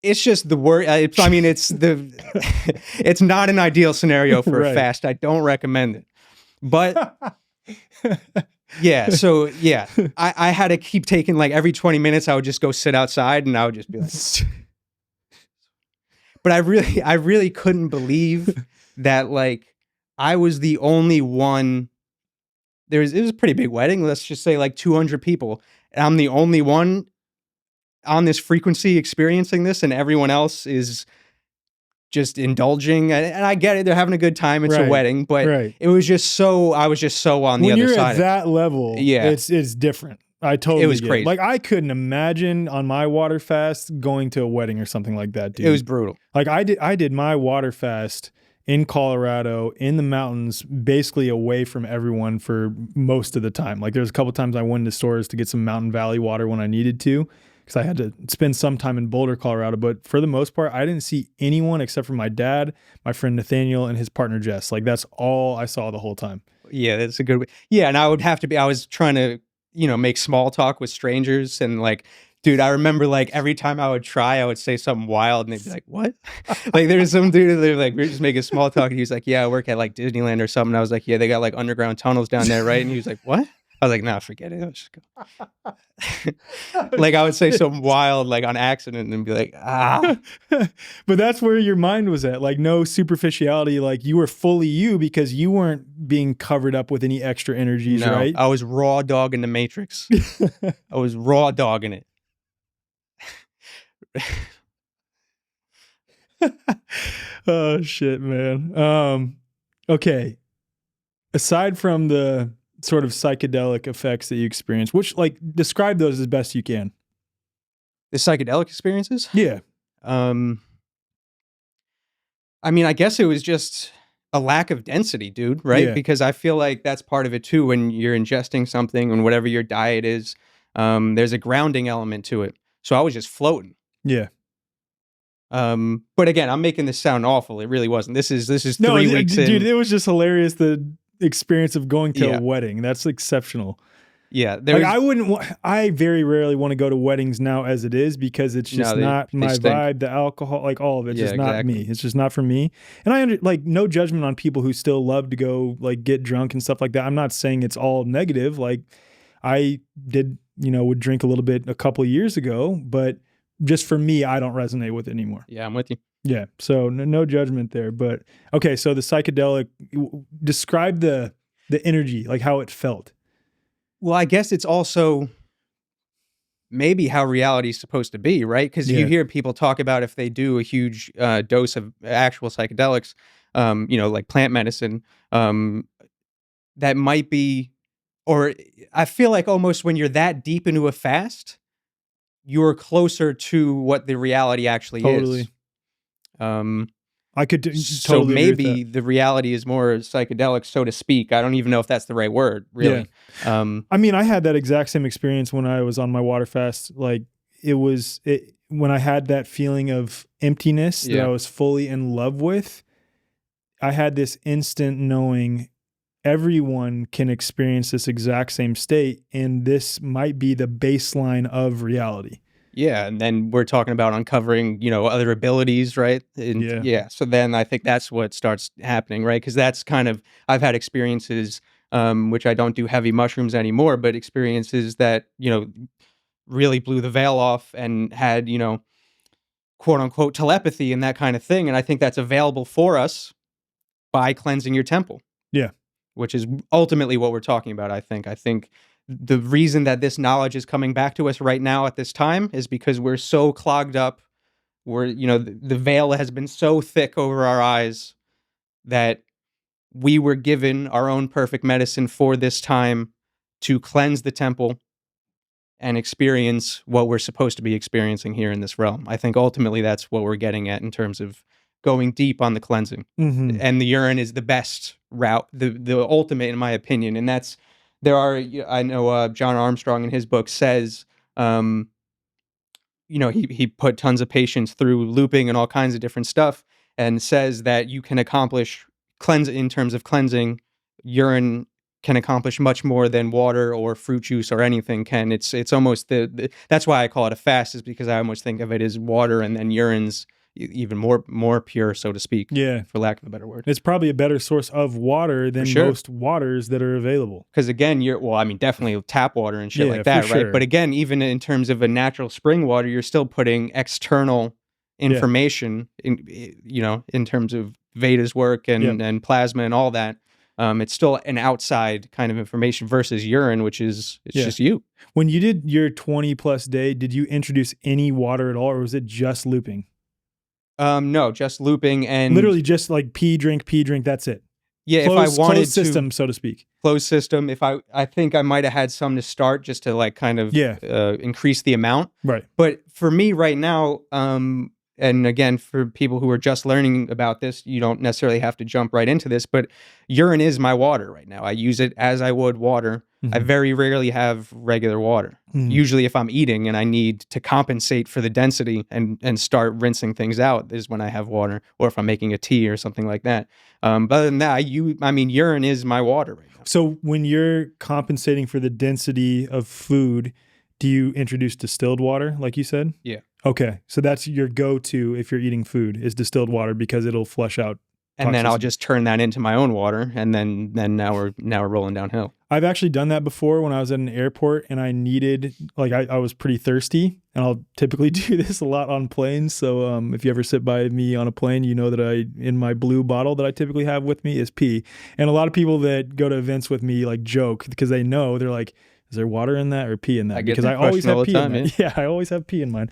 It's just the word. It's not an ideal scenario for a fast. I don't recommend it. But yeah, so yeah, I had to keep taking, like, every 20 minutes I would just go sit outside and I would just be like, but I really couldn't believe that, like, I was the only one. It was a pretty big wedding. Let's just say like 200 people. And I'm the only one on this frequency experiencing this, and everyone else is just indulging. And I get it. They're having a good time. It's a wedding, but it was just so, I was just so on the other side. When you're at that level, it's different. I totally It was crazy. Like, I couldn't imagine on my water fast going to a wedding or something like that, dude. It was brutal. Like, I did my water fast in Colorado, in the mountains, basically away from everyone for most of the time. Like, there's a couple times I went into stores to get some Mountain Valley water when I needed to, because I had to spend some time in Boulder, Colorado. But for the most part, I didn't see anyone except for my dad, my friend Nathaniel, and his partner Jess. Like, that's all I saw the whole time. Yeah, that's a good way. Yeah, and I was trying to, make small talk with strangers, and like, dude, I remember, like, every time I would try, I would say something wild, and they'd be like, what? Like, there's some dude, they're like, we were just making small talk, and he was like, yeah, I work at like Disneyland or something. I was like, yeah, they got like underground tunnels down there, right? And he was like, what? I was like, nah, forget it. Let's just go. Like I would say something wild, like on accident, and be like, ah. But that's where your mind was at. Like no superficiality. Like you were fully you because you weren't being covered up with any extra energies, No, right? I was raw dogging the Matrix. I was raw dogging it. Oh shit, man. Okay. Aside from the sort of psychedelic effects that you experience, which like describe those as best you can. The psychedelic experiences? Yeah. I mean, I guess it was just a lack of density, dude, right? Yeah. Because I feel like that's part of it too. When you're ingesting something and whatever your diet is, there's a grounding element to it. So I was just floating. Yeah. But again, I'm making this sound awful. It really wasn't. This is 3 weeks in. Dude, it was just hilarious. The experience of going to a wedding. That's exceptional. Yeah. Like I very rarely want to go to weddings now as it is because it's just not my vibe, the alcohol, like all of it's just not me. It's just not for me. And like no judgment on people who still love to go like get drunk and stuff like that. I'm not saying it's all negative. Like I did, would drink a little bit a couple of years ago, but just for me, I don't resonate with it anymore. Yeah, I'm with you. Yeah. So no judgment there, but okay. So the psychedelic, describe the energy, like how it felt. Well, I guess it's also maybe how reality is supposed to be, right? Because you hear people talk about if they do a huge dose of actual psychedelics, like plant medicine, that might be, or I feel like almost when you're that deep into a fast, you're closer to what the reality actually is. I could so totally maybe the reality is more psychedelic, so to speak. I don't even know if that's the right word, really. Yeah. I mean, I had that exact same experience when I was on my water fast. Like when I had that feeling of emptiness that I was fully in love with, I had this instant knowing everyone can experience this exact same state, and this might be the baseline of reality. Yeah, and then we're talking about uncovering, other abilities, right? And so then I think that's what starts happening, right? Because that's kind of, I've had experiences, which I don't do heavy mushrooms anymore, but experiences that, really blew the veil off and had, quote unquote telepathy and that kind of thing. And I think that's available for us by cleansing your temple. Yeah. Which is ultimately what we're talking about, I think. I think the reason that this knowledge is coming back to us right now at this time is because we're so clogged up. We're, the veil has been so thick over our eyes that we were given our own perfect medicine for this time to cleanse the temple and experience what we're supposed to be experiencing here in this realm. I think ultimately that's what we're getting at in terms of going deep on the cleansing. Mm-hmm. And the urine is the best route, the ultimate, in my opinion. And that's, I know John Armstrong in his book says, he put tons of patients through looping and all kinds of different stuff, and says that you can accomplish in terms of cleansing, urine can accomplish much more than water or fruit juice or anything can. It's almost that's why I call it a fast, is because I almost think of it as water and then urine's even more pure, so to speak. Yeah, for lack of a better word. It's probably a better source of water than most waters that are available. Because again, definitely tap water and shit like that, right? Sure. But again, even in terms of a natural spring water, you're still putting external information in terms of Veda's work and plasma and all that. It's still an outside kind of information versus urine, which is just you. When you did your 20+ day, did you introduce any water at all, or was it just looping? No, just looping and literally just like pee, drink, that's it. Yeah, if I wanted closed system, so to speak. Closed system. If I think I might have had some to start just to like kind of increase the amount. Right. But for me right now, and again, for people who are just learning about this, you don't necessarily have to jump right into this, but urine is my water right now. I use it as I would water. Mm-hmm. I very rarely have regular water. Mm-hmm. Usually if I'm eating and I need to compensate for the density and start rinsing things out is when I have water, or if I'm making a tea or something like that. But other than that, urine is my water right now. So when you're compensating for the density of food, do you introduce distilled water, like you said? Yeah. Okay. So that's your go-to if you're eating food is distilled water because it'll flush out. And then I'll just turn that into my own water, and then now we're rolling downhill. I've actually done that before when I was at an airport and I needed, like, I was pretty thirsty, and I'll typically do this a lot on planes. So if you ever sit by me on a plane, you know that in my blue bottle that I typically have with me is pee. And a lot of people that go to events with me like joke because they know, they're like, is there water in that or pee in that? Because I always have pee in mine. Yeah, I always have pee in mine.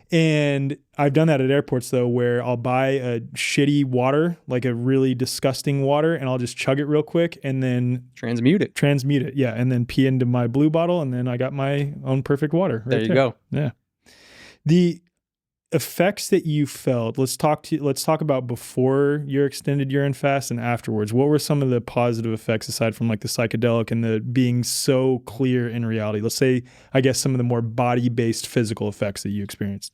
And I've done that at airports though, where I'll buy a shitty water, like a really disgusting water, and I'll just chug it real quick and then transmute it. Yeah. And then pee into my blue bottle. And then I got my own perfect water. There you go. Yeah. The effects that you felt, let's talk about before your extended urine fast and afterwards. What were some of the positive effects aside from like the psychedelic and the being so clear in reality? Let's say, I guess, some of the more body-based physical effects that you experienced.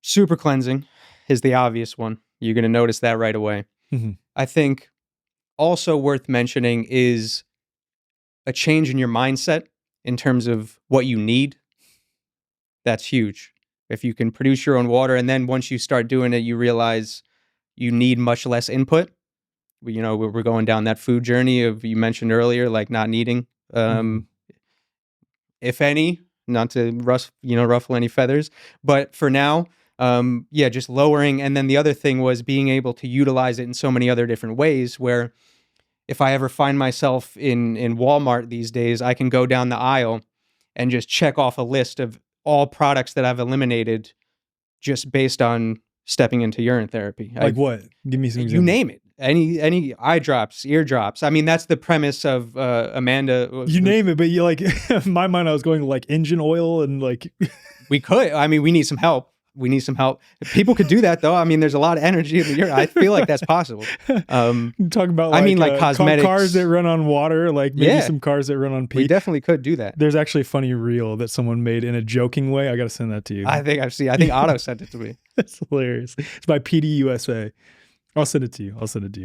Super cleansing is the obvious one. You're going to notice that right away. Mm-hmm. I think also worth mentioning is a change in your mindset in terms of what you need. That's huge. If you can produce your own water, and then once you start doing it, you realize you need much less input. You know, we're going down that food journey of, you mentioned earlier, like not needing, if any, not to ruffle any feathers. But for now, just lowering. And then the other thing was being able to utilize it in so many other different ways, where if I ever find myself in Walmart these days, I can go down the aisle and just check off a list of all products that I've eliminated just based on stepping into urine therapy. Like what? Give me some examples. You name it. Any eye drops, ear drops. I mean, that's the premise of Amanda. You name it, but you like, in my mind, I was going like engine oil and like. We could. I mean, we need some help. People could do that though. I mean, there's a lot of energy in the urine. I feel like that's possible. Talking about, like cosmetics, cars that run on water, like maybe some cars that run on pee. We definitely could do that. There's actually a funny reel that someone made in a joking way. I got to send that to you. I think I've seen. I think Otto sent it to me. That's hilarious. It's by PD USA. I'll send it to you.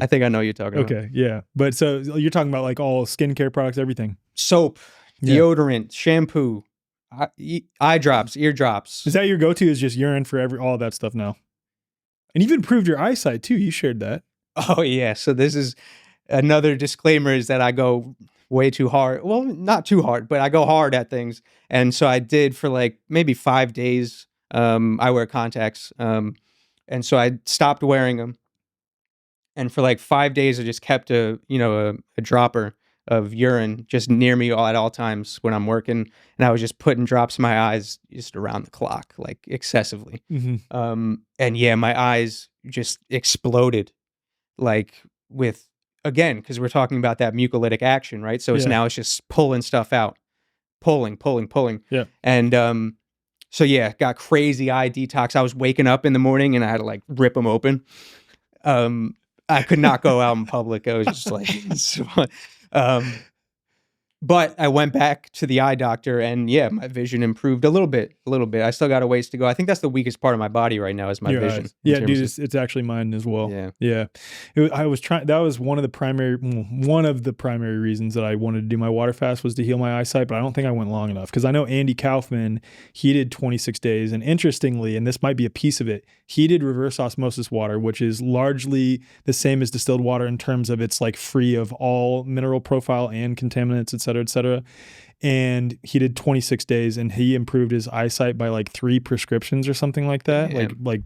I think I know what you're talking about. Okay, yeah. But so you're talking about like all skincare products, everything. Soap, deodorant, shampoo, eye drops, ear drops. Is that your go-to? Is just urine for all of that stuff now? And you've improved your eyesight too. You shared that. Oh yeah. So this is another disclaimer, is that I go way too hard. Well, not too hard, but I go hard at things. And so I did for like maybe 5 days. I wear contacts. And so I stopped wearing them. And for like 5 days, I just kept a dropper of urine just near me at all times when I'm working. And I was just putting drops in my eyes just around the clock, like excessively. Mm-hmm. And yeah, my eyes just exploded, like with, again, because we're talking about that mucolytic action, right? So now it's just pulling stuff out, pulling. Yeah. And so yeah, got crazy eye detox. I was waking up in the morning and I had to like rip them open. I could not go out in public. I was just like, but I went back to the eye doctor and yeah, my vision improved a little bit. I still got a ways to go. I think that's the weakest part of my body right now is my vision. Yeah, dude, it's actually mine as well. Yeah. That was one of the primary reasons that I wanted to do my water fast was to heal my eyesight, but I don't think I went long enough because I know Andy Kaufman, he did 26 days. And interestingly, and this might be a piece of it, he did reverse osmosis water, which is largely the same as distilled water in terms of it's like free of all mineral profile and contaminants, et cetera, and he did 26 days and he improved his eyesight by like 3 prescriptions or something like that. Yeah. Like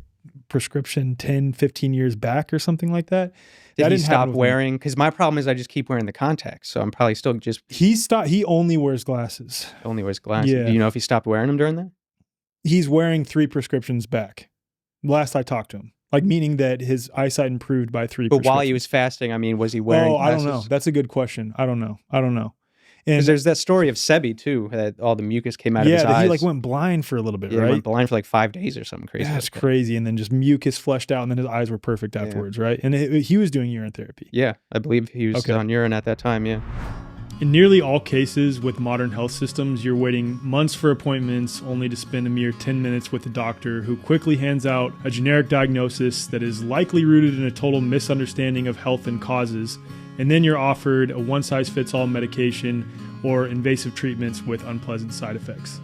prescription 10, 15 years back or something like that. Did he stop wearing? Because my problem is I just keep wearing the contacts, so I'm probably still just... He only wears glasses. Only wears glasses. Yeah. Do you know if he stopped wearing them during that? He's wearing 3 prescriptions back. Last I talked to him. Like, meaning that his eyesight improved by 3 prescriptions. But while he was fasting, I mean, was he wearing glasses? I don't know. That's a good question. I don't know. Because there's that story of Sebi, too, that all the mucus came out of his eyes. Yeah, he like went blind for a little bit, right? He went blind for like 5 days or something crazy. That's crazy. And then just mucus flushed out, and then his eyes were perfect afterwards, right? And he was doing urine therapy. Yeah, I believe he was on urine at that time, yeah. In nearly all cases with modern health systems, you're waiting months for appointments only to spend a mere 10 minutes with a doctor who quickly hands out a generic diagnosis that is likely rooted in a total misunderstanding of health and causes, and then you're offered a one-size-fits-all medication or invasive treatments with unpleasant side effects.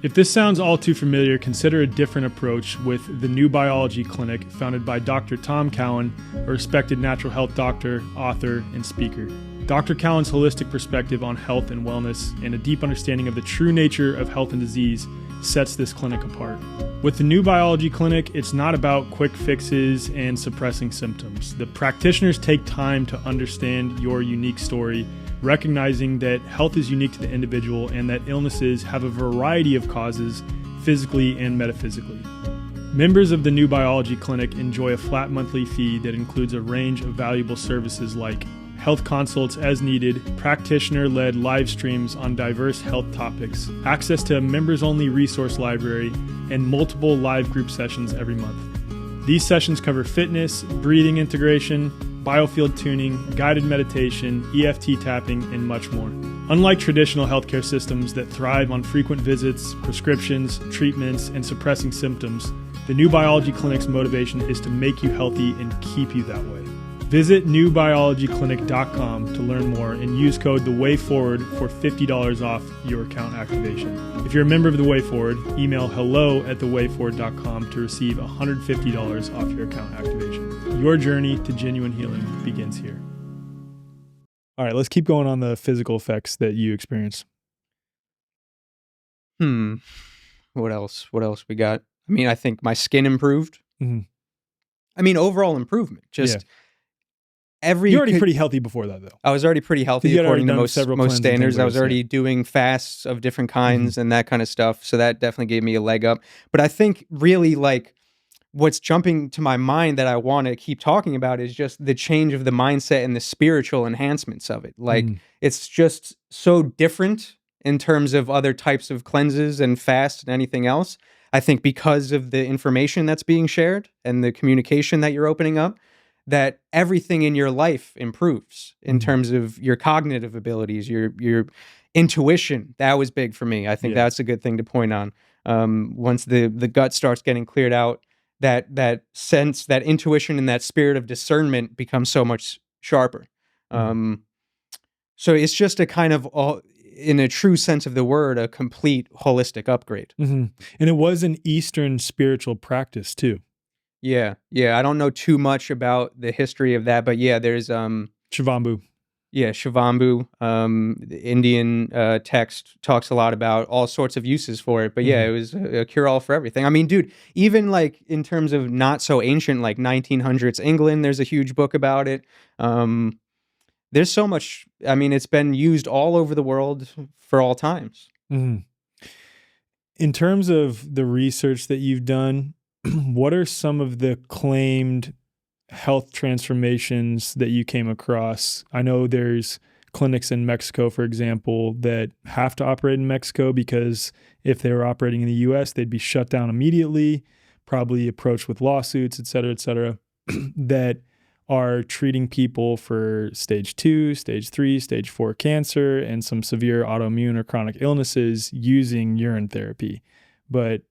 If this sounds all too familiar, consider a different approach with the New Biology Clinic, founded by Dr. Tom Cowan, a respected natural health doctor, author, and speaker. Dr. Callan's holistic perspective on health and wellness and a deep understanding of the true nature of health and disease sets this clinic apart. With the New Biology Clinic, it's not about quick fixes and suppressing symptoms. The practitioners take time to understand your unique story, recognizing that health is unique to the individual and that illnesses have a variety of causes, physically and metaphysically. Members of the New Biology Clinic enjoy a flat monthly fee that includes a range of valuable services like health consults as needed, practitioner-led live streams on diverse health topics, access to a members-only resource library, and multiple live group sessions every month. These sessions cover fitness, breathing integration, biofield tuning, guided meditation, EFT tapping, and much more. Unlike traditional healthcare systems that thrive on frequent visits, prescriptions, treatments, and suppressing symptoms, the New Biology Clinic's motivation is to make you healthy and keep you that way. Visit newbiologyclinic.com to learn more and use code THEWAYFORWARD for $50 off your account activation. If you're a member of The Way Forward, email hello@thewayforward.com to receive $150 off your account activation. Your journey to genuine healing begins here. All right, let's keep going on the physical effects that you experience. What else? What else we got? I mean, I think my skin improved. Mm-hmm. I mean, overall improvement. Just every. You're already pretty healthy before that, though. I was already pretty healthy according to most standards. I was already doing fasts of different kinds and that kind of stuff. So that definitely gave me a leg up. But I think really like what's jumping to my mind that I want to keep talking about is just the change of the mindset and the spiritual enhancements of it. Like it's just so different in terms of other types of cleanses and fasts and anything else. I think because of the information that's being shared and the communication that you're opening up, that everything in your life improves in terms of your cognitive abilities, your intuition. That was big for me. I think that's a good thing to point on. Once the gut starts getting cleared out, that sense, that intuition and that spirit of discernment becomes so much sharper. So it's just a kind of in a true sense of the word, a complete holistic upgrade. And it was an Eastern spiritual practice too. Yeah. I don't know too much about the history of that, but yeah, there's Shivambu. Yeah, Shivambu. The Indian text talks a lot about all sorts of uses for it, but yeah, it was a cure-all for everything. I mean, dude, even like in terms of not so ancient, like 1900s England, there's a huge book about it. There's so much. I mean, it's been used all over the world for all times. In terms of the research that you've done, what are some of the claimed health transformations that you came across? I know there's clinics in Mexico, for example, that have to operate in Mexico because if they were operating in the US, they'd be shut down immediately, probably approached with lawsuits, et cetera, that are treating people for stage 2, stage 3, stage 4 cancer and some severe autoimmune or chronic illnesses using urine therapy. But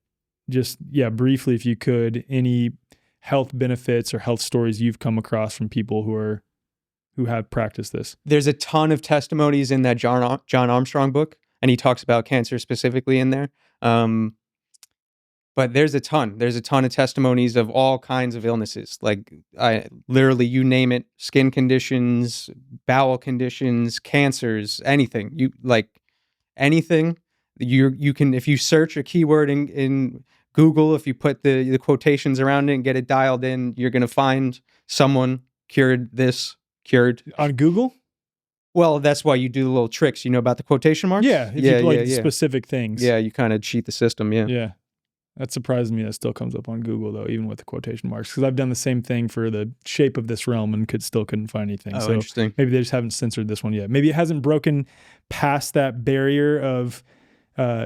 just, briefly, if you could, any health benefits or health stories you've come across from people who have practiced this. There's a ton of testimonies in that John Armstrong book, and he talks about cancer specifically in there. But there's a ton of testimonies of all kinds of illnesses. Like literally, you name it, skin conditions, bowel conditions, cancers, anything. Anything. You can, if you search a keyword in Google, if you put the quotations around it and get it dialed in, you're going to find someone cured on Google. Well, that's why you do the little tricks, about the quotation marks. Yeah. If you specific things. Yeah. You kind of cheat the system. Yeah. Yeah. That surprised me. That still comes up on Google though, even with the quotation marks, because I've done the same thing for the shape of this realm and couldn't find anything. Oh, so interesting. Maybe they just haven't censored this one yet. Maybe it hasn't broken past that barrier of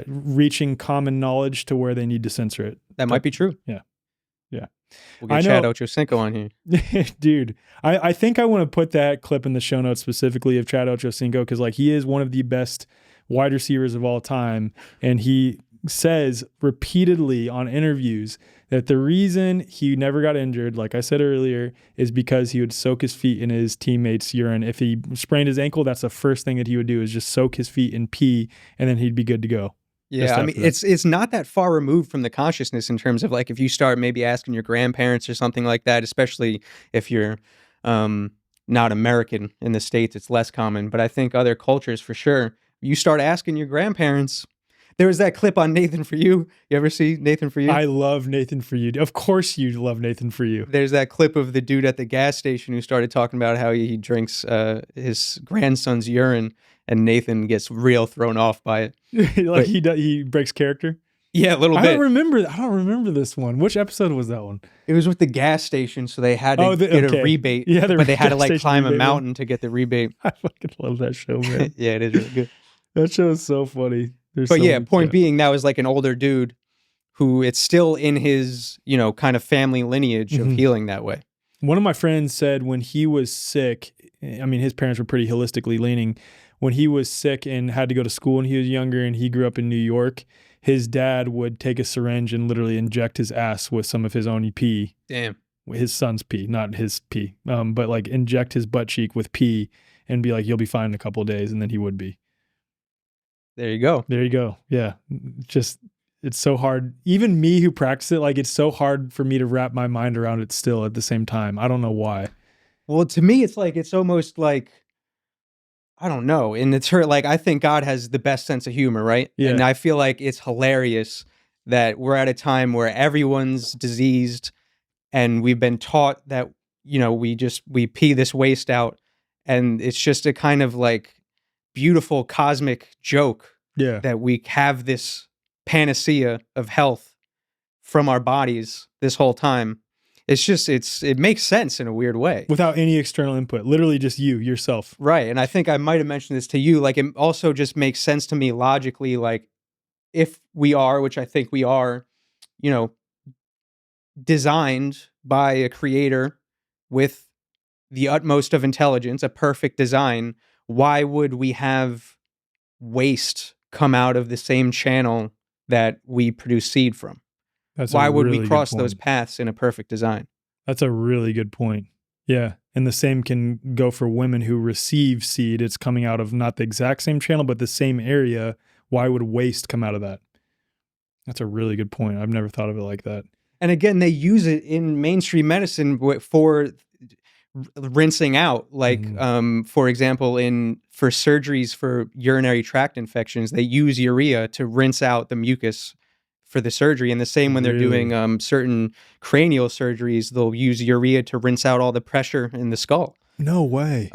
reaching common knowledge to where they need to censor it. That might be true. Yeah. We'll get Chad Ochocinco on here. Dude, I think I want to put that clip in the show notes specifically of Chad Ochocinco because he is one of the best wide receivers of all time. And he says repeatedly on interviews that the reason he never got injured, like I said earlier, is because he would soak his feet in his teammates' urine. If he sprained his ankle, that's the first thing that he would do is just soak his feet in pee, and then he'd be good to go. Yeah, I mean, it's not that far removed from the consciousness in terms of if you start maybe asking your grandparents or something like that, especially if you're not American. In the States, it's less common, but I think other cultures for sure. You start asking your grandparents. There was that clip on Nathan For You. You ever see Nathan For You? I love Nathan For You. Of course you love Nathan For You. There's that clip of the dude at the gas station who started talking about how he drinks his grandson's urine, and Nathan gets real thrown off by it. Like he breaks character. Yeah, a little bit. I don't remember this one. Which episode was that one? It was with the gas station, so they had to get a rebate. Yeah, but they had to like climb a mountain to get the rebate. I fucking love that show, man. Yeah, it is really good. That show is so funny. Point being, that was like an older dude who it's still in his, kind of family lineage of healing that way. One of my friends said when he was sick, I mean, his parents were pretty holistically leaning. When he was sick and had to go to school when he was younger and he grew up in New York, his dad would take a syringe and literally inject his ass with some of his own pee. Damn. His son's pee, not his pee. But like inject his butt cheek with pee and be like, you'll be fine in a couple of days. And then he would be. There you go. There you go. Yeah. It's so hard. Even me who practice it, like it's so hard for me to wrap my mind around it still at the same time. I don't know why. Well, to me, it's almost like, I don't know. And it's like, I think God has the best sense of humor, right? Yeah. And I feel like it's hilarious that we're at a time where everyone's diseased and we've been taught that, we pee this waste out, and it's just a kind of like beautiful cosmic joke that we have this panacea of health from our bodies this whole time. It's just, it makes sense in a weird way. Without any external input, literally just yourself. Right. And I think I might have mentioned this to you, like it also just makes sense to me logically, like if we are, which I think we are, designed by a creator with the utmost of intelligence, a perfect design, why would we have waste come out of the same channel that we produce seed from? Why would we cross those paths in a perfect design? That's a really good point. Yeah. And the same can go for women who receive seed. It's coming out of not the exact same channel, but the same area. Why would waste come out of that? That's a really good point. I've never thought of it like that. And again, they use it in mainstream medicine for rinsing out. Like, for example, for surgeries for urinary tract infections, they use urea to rinse out the mucus for the surgery. And the same when they're doing certain cranial surgeries, they'll use urea to rinse out all the pressure in the skull. No way.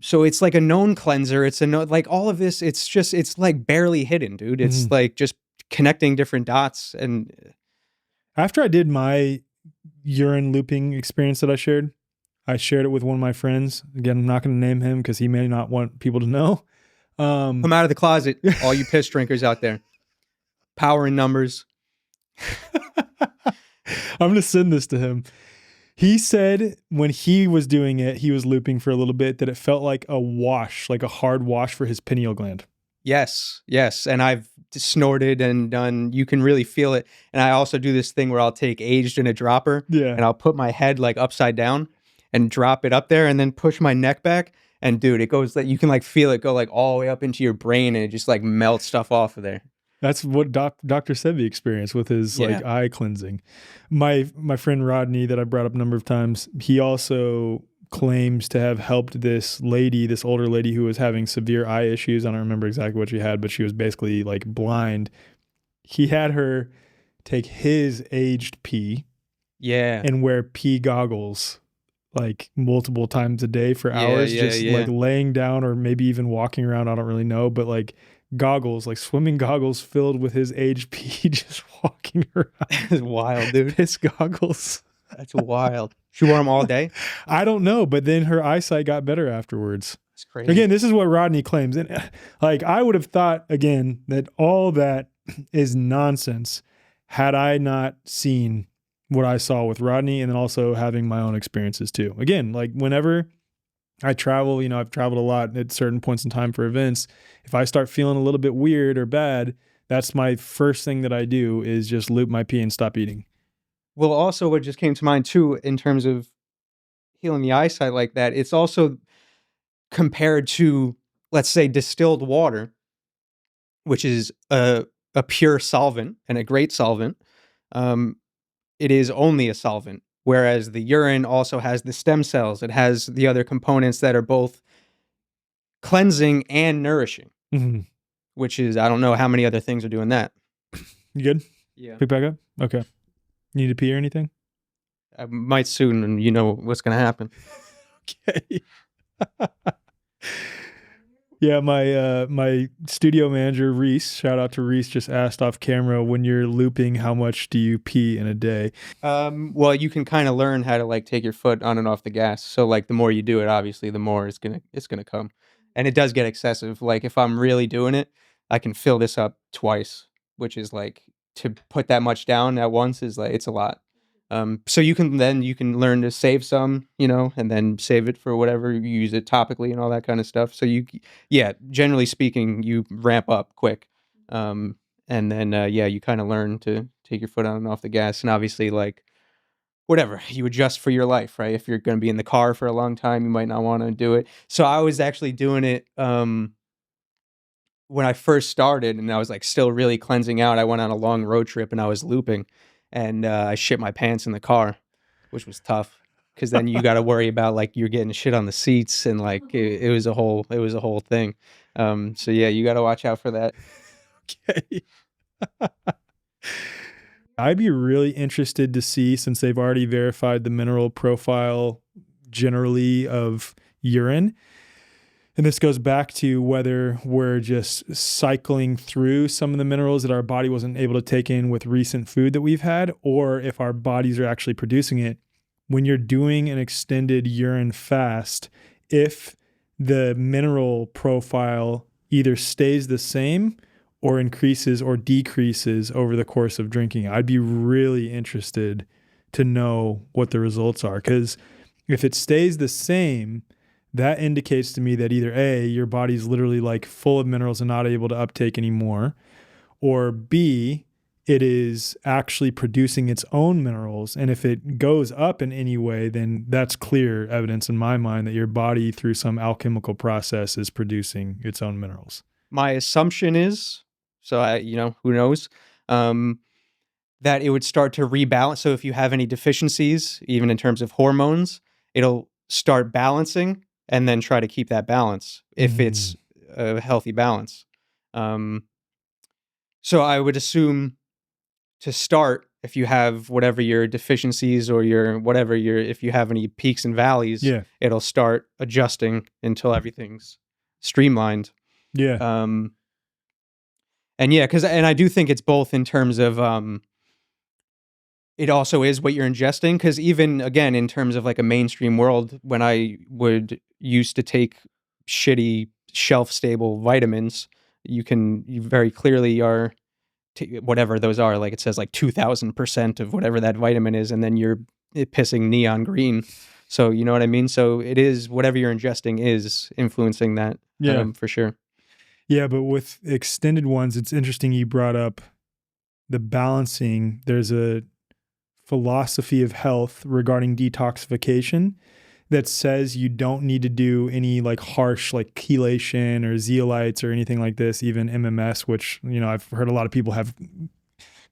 So it's like a known cleanser. It's like all of this. It's like barely hidden, dude. It's like just connecting different dots. And after I did my urine looping experience that I shared it with one of my friends. Again, I'm not going to name him because he may not want people to know. Come out of the closet, all you piss drinkers out there. Power in numbers. I'm going to send this to him. He said when he was doing it, he was looping for a little bit, that it felt like a wash, like a hard wash for his pineal gland. Yes. And I've snorted and done, you can really feel it. And I also do this thing where I'll take aged in a dropper and I'll put my head like upside down and drop it up there and then push my neck back. And dude, it goes like, you can like feel it go like all the way up into your brain, and it just like melts stuff off of there. That's what Dr. Sebi experienced with his like eye cleansing. My friend Rodney that I brought up a number of times, he also claims to have helped this older lady who was having severe eye issues. I don't remember exactly what she had, but she was basically like blind. He had her take his aged pee and wear pee goggles like multiple times a day for hours, like laying down or maybe even walking around. I don't really know, but like goggles, like swimming goggles filled with his aged pee, just walking around. That's wild, dude. Piss goggles. That's wild. She wore them all day? I don't know, but then her eyesight got better afterwards. That's crazy. Again, this is what Rodney claims. And like, I would have thought, again, that all that is nonsense had I not seen what I saw with Rodney, and then also having my own experiences too. Again, like whenever I travel, I've traveled a lot at certain points in time for events. If I start feeling a little bit weird or bad, that's my first thing that I do is just loop my pee and stop eating. Well, also what just came to mind too, in terms of healing the eyesight like that, it's also compared to, let's say, distilled water, which is a pure solvent and a great solvent. It is only a solvent. Whereas the urine also has the stem cells. It has the other components that are both cleansing and nourishing, which is, I don't know how many other things are doing that. You good? Yeah. Pick back up? Okay. Need to pee or anything? I might soon, and you know what's going to happen. Okay. Yeah, my studio manager, Reese, shout out to Reese, just asked off camera, when you're looping, how much do you pee in a day? Well, you can kind of learn how to like take your foot on and off the gas. So like the more you do it, obviously, the more it's gonna come. And it does get excessive. Like if I'm really doing it, I can fill this up twice, which is like, to put that much down at once is like, it's a lot. So you can learn to save some, you know, and then save it for whatever you use it topically and all that kind of stuff. So generally speaking, you ramp up quick. And then, you kind of learn to take your foot on and off the gas. And obviously, like, whatever, you adjust for your life, right? If you're going to be in the car for a long time, you might not want to do it. So I was actually doing it when I first started, and I was like still really cleansing out. I went on a long road trip and I was looping, and I shit my pants in the car, which was tough. Because then you got to worry about like you're getting shit on the seats, and like it was a whole thing. So yeah, you got to watch out for that. Okay. I'd be really interested to see, since they've already verified the mineral profile generally of urine, and this goes back to whether we're just cycling through some of the minerals that our body wasn't able to take in with recent food that we've had, or if our bodies are actually producing it. When you're doing an extended urine fast, if the mineral profile either stays the same or increases or decreases over the course of drinking, I'd be really interested to know what the results are. Because if it stays the same, that indicates to me that either A, your body's literally like full of minerals and not able to uptake anymore, or B, it is actually producing its own minerals. And if it goes up in any way, then that's clear evidence in my mind that your body, through some alchemical process, is producing its own minerals. My assumption is, who knows, that it would start to rebalance. So if you have any deficiencies, even in terms of hormones, it'll start balancing and then try to keep that balance if it's a healthy balance. So I would assume to start, if you have whatever your deficiencies or if you have any peaks and valleys, it'll start adjusting until everything's streamlined. Yeah. And I do think it's both in terms of, it also is what you're ingesting. Cause even again, in terms of like a mainstream world, when I would used to take shitty shelf stable vitamins, you very clearly are whatever those are, like it says like 2000% of whatever that vitamin is, and then you're pissing neon green. So you know what I mean? So it is, whatever you're ingesting is influencing that. For sure. Yeah, but with extended ones, it's interesting you brought up the balancing. There's a philosophy of health regarding detoxification that says you don't need to do any like harsh like chelation or zeolites or anything like this, even MMS, which, you know, I've heard a lot of people have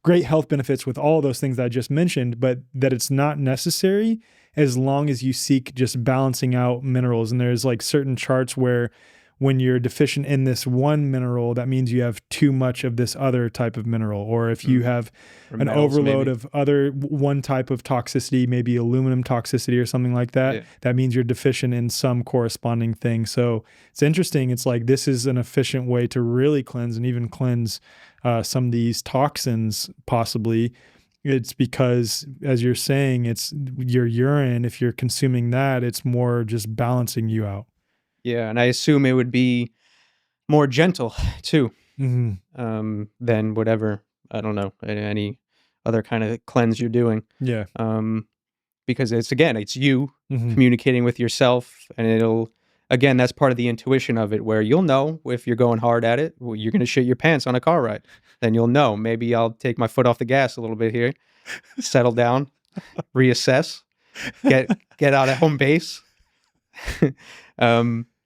great health benefits with all those things that I just mentioned, but that it's not necessary as long as you seek just balancing out minerals. And there's like certain charts where when you're deficient in this one mineral, that means you have too much of this other type of mineral. Or if you have an overload of other one type of toxicity, maybe aluminum toxicity or something like that, that means you're deficient in some corresponding thing. So it's interesting. It's like, this is an efficient way to really cleanse and even cleanse some of these toxins possibly. It's because, as you're saying, it's your urine. If you're consuming that, it's more just balancing you out. Yeah, and I assume it would be more gentle too, than whatever, I don't know, any other kind of cleanse you're doing. Yeah. Because it's you communicating with yourself, and again, that's part of the intuition of it, where you'll know if you're going hard at it, well, you're going to shit your pants on a car ride. Then you'll know, maybe I'll take my foot off the gas a little bit here, settle down, reassess, get out at home base.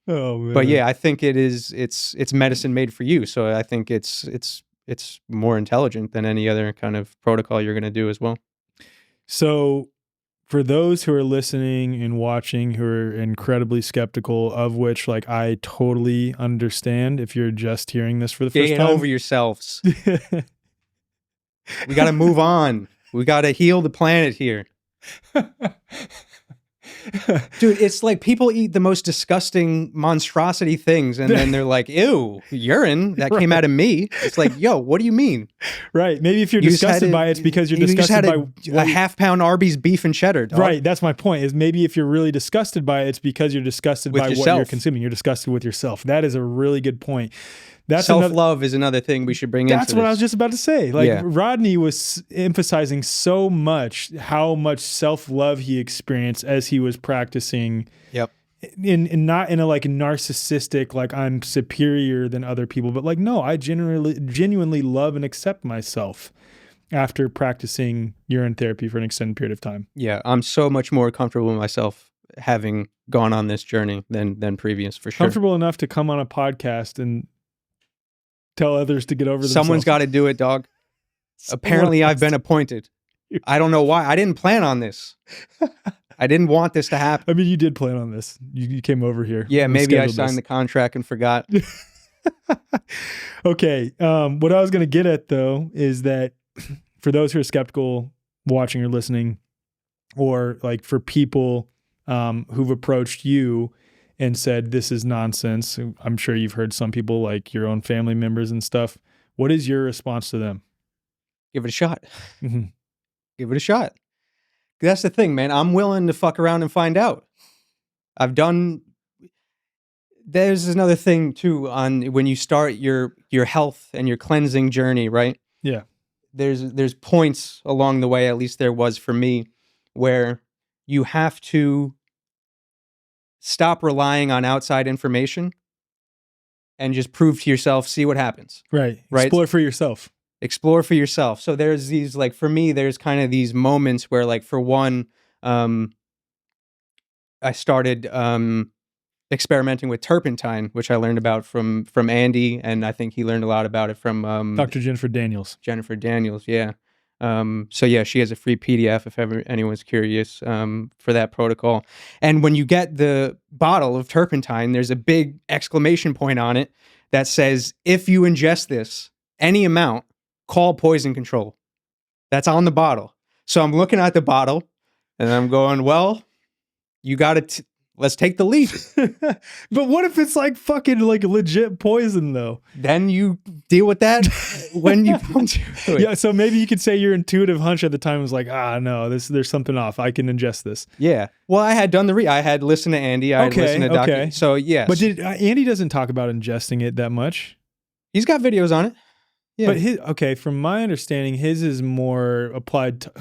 Oh man. But yeah, I think it's medicine made for you. So I think it's more intelligent than any other kind of protocol you're going to do as well. So for those who are listening and watching who are incredibly skeptical, of which like I totally understand if you're just hearing this for the first Get time. over yourselves. We got to move on. We got to heal the planet here. Dude, it's like people eat the most disgusting monstrosity things and then they're like, ew, urine that came out of me. It's like, yo, what do you mean? Right. Maybe if you're disgusted by it, it's because you're disgusted by a half-pound Arby's beef and cheddar, dog. Right. That's my point, is maybe if you're really disgusted by it, it's because you're disgusted by what you're consuming. You're disgusted with yourself. That is a really good point. That's self-love is another thing we should bring into this. That's what I was just about to say. Like Rodney was emphasizing so much how much self-love he experienced as he was practicing. Yep. In not in a like narcissistic, like I'm superior than other people, but like, no, I genuinely love and accept myself after practicing urine therapy for an extended period of time. Yeah, I'm so much more comfortable with myself having gone on this journey than previous, for sure. Comfortable enough to come on a podcast and tell others to get over themselves. Someone's got to do it, dog. Apparently, I've been appointed. I don't know why. I didn't plan on this. I didn't want this to happen. I mean, you did plan on this. You came over here. Yeah, maybe I signed the contract and forgot. Okay. What I was going to get at, though, is that for those who are skeptical watching or listening, or like for people who've approached you and said, this is nonsense. I'm sure you've heard some people, like your own family members and stuff. What is your response to them? Give it a shot. Mm-hmm. Give it a shot. That's the thing, man. I'm willing to fuck around and find out. There's another thing too on when you start your health and your cleansing journey, right? Yeah. There's points along the way, at least there was for me, where you have to stop relying on outside information and just prove to yourself, see what happens. Right. Explore for yourself. Explore for yourself. So there's these, like, for me, there's kind of these moments where, like, for one, I started experimenting with turpentine, which I learned about from Andy, and I think he learned a lot about it from Dr. Jennifer Daniels. Yeah. So yeah, she has a free PDF if ever anyone's curious for that protocol. And when you get the bottle of turpentine, there's a big exclamation point on it that says, if you ingest this, any amount, call poison control. That's on the bottle. So I'm looking at the bottle and I'm going, well, you got to, let's take the leap. But what if it's like fucking like legit poison though? Then you deal with that when you come to it. Yeah, so maybe you could say your intuitive hunch at the time was like, no, there's something off. I can ingest this. Yeah. Well, I had done I had listened to Andy. I had listened to Dr. Okay. So yes. But Andy doesn't talk about ingesting it that much. He's got videos on it. Yeah. But from my understanding, his is more applied to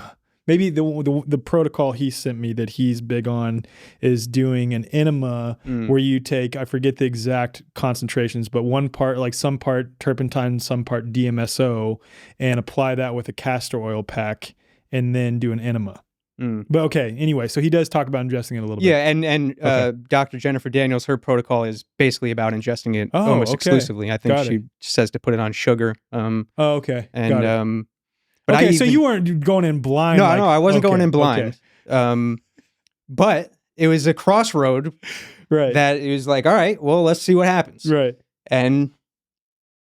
maybe the protocol he sent me that he's big on is doing an enema where you take, I forget the exact concentrations, but one part, like some part turpentine, some part DMSO, and apply that with a castor oil pack and then do an enema. But okay, anyway, so he does talk about ingesting it a little bit. Yeah, and Dr. Jennifer Daniels, her protocol is basically about ingesting it almost exclusively. I think she says to put it on sugar. Okay. And but so you weren't going in blind. No, I wasn't going in blind. Okay. But it was a crossroad, right? That it was like, all right, well, let's see what happens, right? And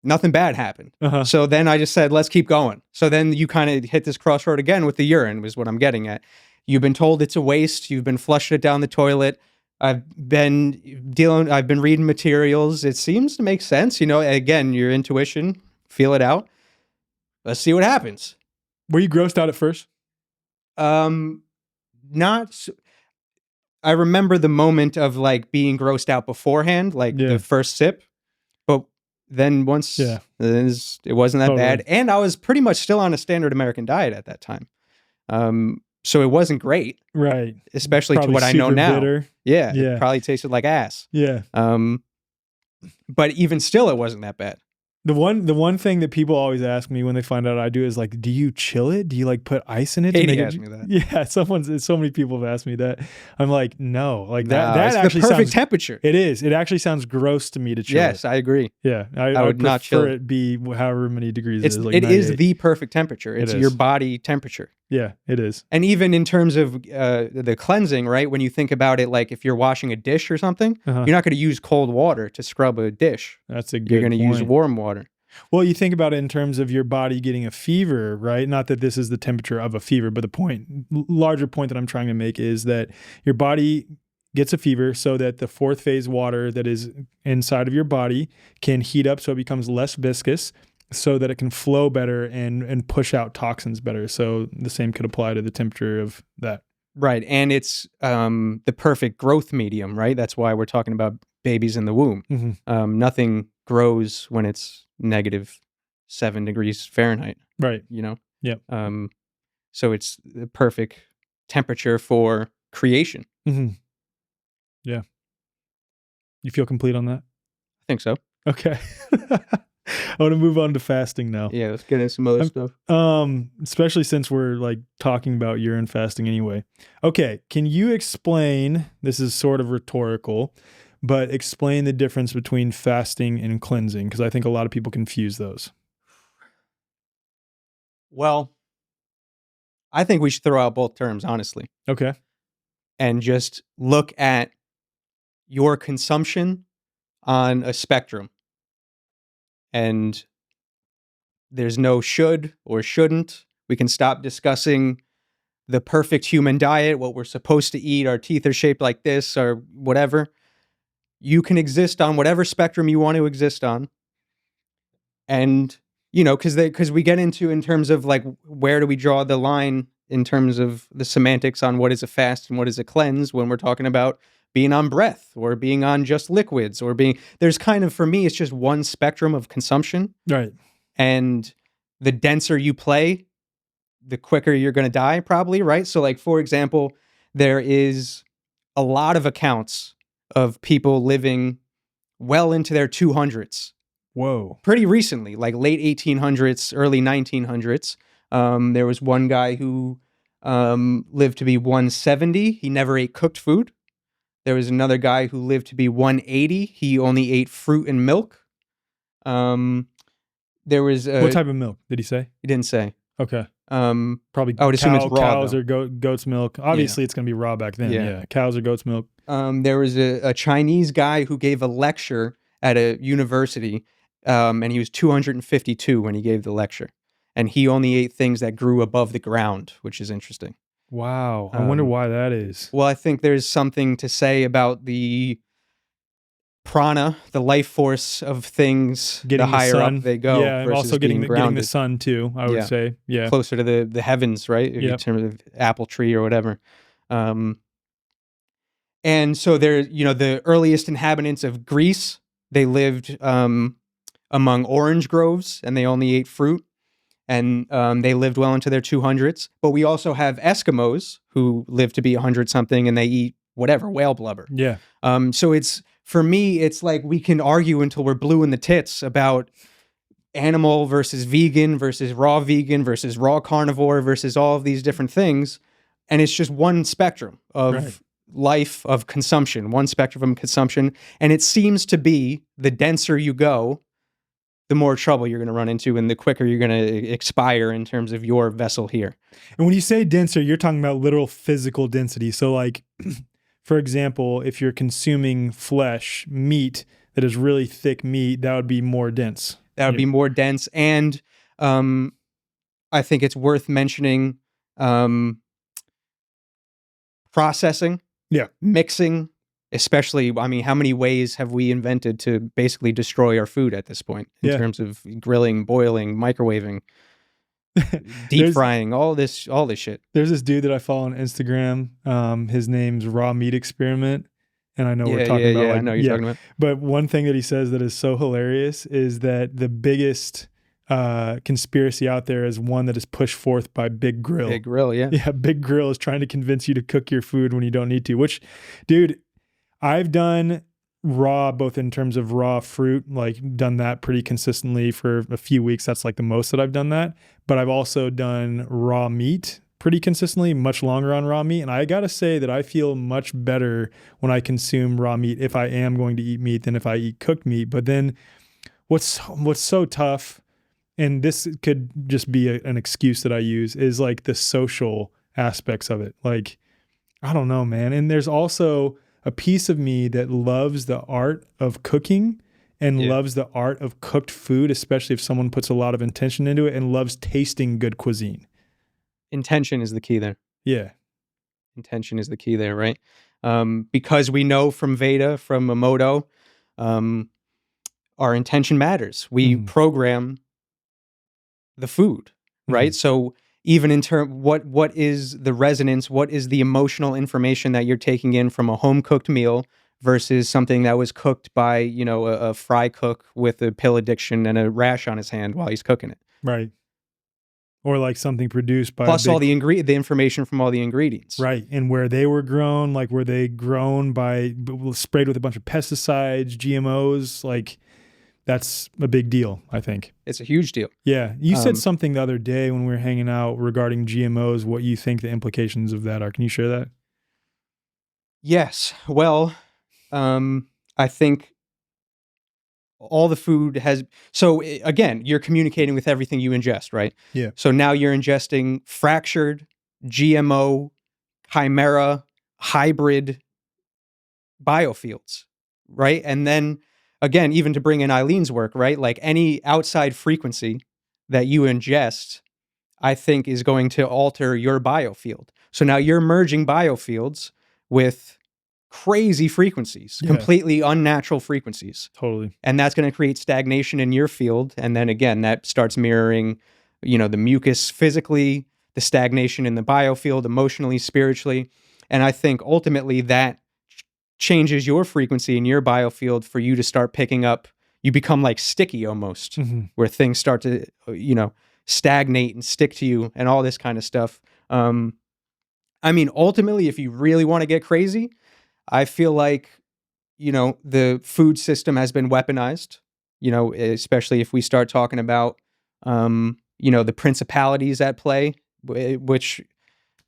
nothing bad happened. So then I just said, let's keep going. So then you kind of hit this crossroad again with the urine, was what I'm getting at. You've been told it's a waste. You've been flushing it down the toilet. I've been reading materials. It seems to make sense. You know, again, your intuition, feel it out. Let's see what happens. Were you grossed out at first? Not. I remember the moment of like being grossed out beforehand, like the first sip. But then once it wasn't that bad. And I was pretty much still on a standard American diet at that time. So it wasn't great. Right. Especially probably to what I know now. Bitter. Yeah. It probably tasted like ass. Yeah. But even still, it wasn't that bad. The one thing that people always ask me when they find out I do is like, do you chill it? Do you like put ice in it? Katie asked me that. Yeah, so many people have asked me that. I'm like, no, like that actually the perfect sounds, temperature. It is. It actually sounds gross to me to chill. Yes, I agree. Yeah, I would not chill it be however many degrees it is. Like it is the perfect temperature. It's your body temperature. Yeah, it is. And even in terms of the cleansing, right? When you think about it, like if you're washing a dish or something, you're not going to use cold water to scrub a dish. That's a good You're going to point. use warm water. Well, you think about it in terms of your body getting a fever, right? Not that this is the temperature of a fever, but the larger point that I'm trying to make is that your body gets a fever so that the fourth phase water that is inside of your body can heat up so it becomes less viscous so that it can flow better and push out toxins better. So the same could apply to the temperature of that. Right. And it's the perfect growth medium, right? That's why we're talking about babies in the womb. Mm-hmm. Nothing grows when it's -7 degrees Fahrenheit. Right. You know? Yep. So it's the perfect temperature for creation. Mm-hmm. Yeah. You feel complete on that? I think so. Okay. I want to move on to fasting now. Yeah, let's get into some other stuff. Especially since we're like talking about urine fasting anyway. Okay, can you explain, this is sort of rhetorical, but explain the difference between fasting and cleansing, because I think a lot of people confuse those. Well, I think we should throw out both terms, honestly. Okay. And just look at your consumption on a spectrum. And there's no should or shouldn't. We can stop discussing the perfect human diet, what we're supposed to eat, our teeth are shaped like this, or whatever. You can exist on whatever spectrum you want to exist on. And, you know, because we get into in terms of like, where do we draw the line in terms of the semantics on what is a fast and what is a cleanse when we're talking about being on breath or being on just liquids or there's kind of, for me, it's just one spectrum of consumption. Right. And the denser you play, the quicker you're going to die, probably, right? So, like, for example, there is a lot of accounts of people living well into their 200s. Whoa. Pretty recently, like late 1800s, early 1900s. There was one guy who lived to be 170. He never ate cooked food. There was another guy who lived to be 180. He only ate fruit and milk. There was what type of milk did he say? He didn't say. Okay. Probably. I would assume it's raw. Cows though. or goat's milk. Obviously, it's going to be raw back then. Yeah. Cows or goat's milk. There was a Chinese guy who gave a lecture at a university, and he was 252 when he gave the lecture, and he only ate things that grew above the ground, which is interesting. Wow. I wonder why that is. Well, I think there's something to say about the prana, the life force of things, getting the higher up they go. Yeah, and also getting the sun too, I would say. Yeah. Closer to the heavens, right? In terms of apple tree or whatever. And so there, the earliest inhabitants of Greece, they lived among orange groves and they only ate fruit. And they lived well into their 200s. But we also have Eskimos who live to be 100 something and they eat whatever, whale blubber. Yeah. So for me, it's like we can argue until we're blue in the tits about animal versus raw carnivore versus all of these different things. And it's just one spectrum of life, of consumption, one spectrum of consumption. And it seems to be the denser you go, the more trouble you're going to run into and the quicker you're going to expire in terms of your vessel here. And when you say denser, you're talking about literal physical density. So like, for example, if you're consuming meat that is really thick meat, that would be more dense. That would be more dense. And I think it's worth mentioning processing, mixing, especially, I mean, how many ways have we invented to basically destroy our food at this point in terms of grilling, boiling, microwaving, deep frying, all this shit. There's this dude that I follow on Instagram. His name's Raw Meat Experiment. And I know we're talking about. I know you're talking about. But one thing that he says that is so hilarious is that the biggest conspiracy out there is one that is pushed forth by Big Grill. Big Grill, yeah. Yeah, Big Grill is trying to convince you to cook your food when you don't need to, which, dude, I've done raw, both in terms of raw fruit, like done that pretty consistently for a few weeks. That's like the most that I've done that. But I've also done raw meat pretty consistently, much longer on raw meat. And I got to say that I feel much better when I consume raw meat if I am going to eat meat than if I eat cooked meat. But then what's so tough and this could just be an excuse that I use, is like the social aspects of it. Like, I don't know, man. And there's also a piece of me that loves the art of cooking and loves the art of cooked food, especially if someone puts a lot of intention into it, and loves tasting good cuisine. Intention is the key there. Yeah. Intention is the key there, right? Because we know from Veda, from Emoto, our intention matters. We program the food, right? So even in what is the resonance, what is the emotional information that you're taking in from a home cooked meal versus something that was cooked by, a fry cook with a pill addiction and a rash on his hand while he's cooking it. Right. Or like something produced by plus all the information from all the ingredients. Right. And where they were grown, like were they grown by sprayed with a bunch of pesticides, GMOs, like that's a big deal, I think. It's a huge deal. Yeah. You said something the other day when we were hanging out regarding GMOs, what you think the implications of that are. Can you share that? Yes. Well, I think all the food has, so again, you're communicating with everything you ingest, right? Yeah. So now you're ingesting fractured, GMO, chimera, hybrid biofields, right? And then again, even to bring in Eileen's work, right? Like any outside frequency that you ingest, I think is going to alter your biofield. So now you're merging biofields with crazy frequencies, completely unnatural frequencies. Totally. And that's going to create stagnation in your field. And then again, that starts mirroring, the mucus physically, the stagnation in the biofield, emotionally, spiritually. And I think ultimately that changes your frequency in your biofield for you to start picking up. You become like sticky almost, where things start to, stagnate and stick to you and all this kind of stuff. Ultimately, if you really want to get crazy, I feel like, the food system has been weaponized, especially if we start talking about, the principalities at play, which,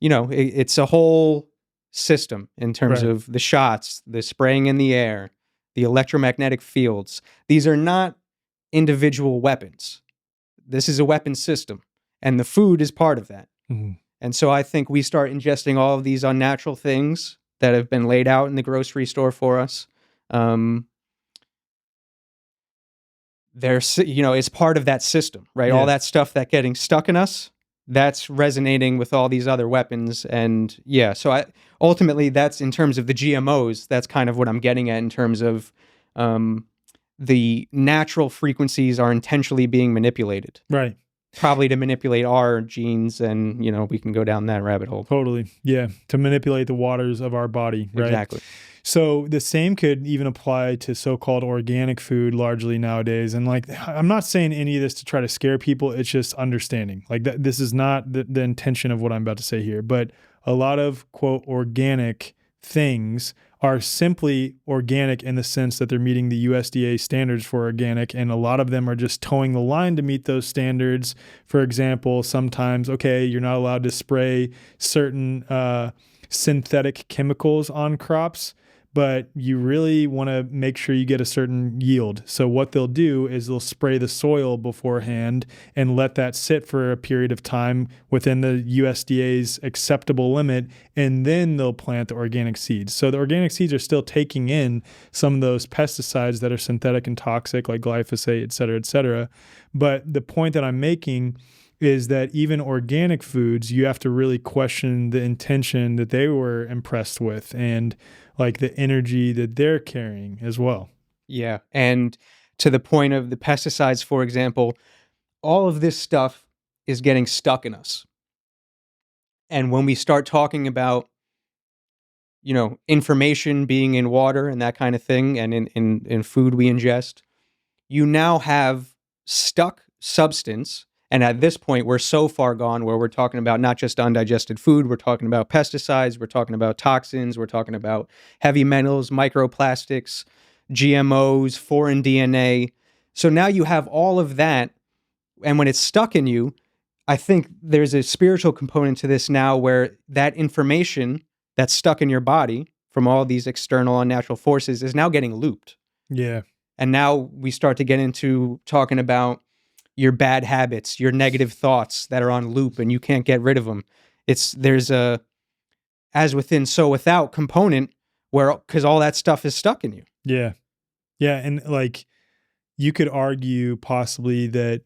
it's a whole system in terms of the shots, the spraying in the air, the electromagnetic fields. These are not individual weapons. This is a weapon system, and the food is part of that. And so I think we start ingesting all of these unnatural things that have been laid out in the grocery store for us. It's part of that system, right? All that stuff that getting stuck in us, that's resonating with all these other weapons. And so ultimately that's in terms of the GMOs, that's kind of what I'm getting at in terms of the natural frequencies are intentionally being manipulated. Right. Probably to manipulate our genes, and we can go down that rabbit hole. Totally. Yeah. To manipulate the waters of our body. Right? Exactly. So the same could even apply to so-called organic food largely nowadays. And like, I'm not saying any of this to try to scare people. It's just understanding. Like this is not the intention of what I'm about to say here, but a lot of quote organic things are simply organic in the sense that they're meeting the USDA standards for organic, and a lot of them are just towing the line to meet those standards. For example, sometimes, you're not allowed to spray certain synthetic chemicals on crops, but you really want to make sure you get a certain yield. So what they'll do is they'll spray the soil beforehand and let that sit for a period of time within the USDA's acceptable limit, and then they'll plant the organic seeds. So the organic seeds are still taking in some of those pesticides that are synthetic and toxic, like glyphosate, et cetera, et cetera. But the point that I'm making is that even organic foods, you have to really question the intention that they were impressed with and like the energy that they're carrying as well. Yeah. And to the point of the pesticides, for example, all of this stuff is getting stuck in us. And when we start talking about, information being in water and that kind of thing, and in food we ingest, you now have stuck substance. And at this point, we're so far gone where we're talking about not just undigested food, we're talking about pesticides, we're talking about toxins, we're talking about heavy metals, microplastics, GMOs, foreign DNA. So now you have all of that. And when it's stuck in you, I think there's a spiritual component to this now where that information that's stuck in your body from all these external unnatural forces is now getting looped. Yeah. And now we start to get into talking about your bad habits, your negative thoughts that are on loop and you can't get rid of them. There's a as within, so without component where, because all that stuff is stuck in you. Yeah. Yeah. And like, you could argue possibly that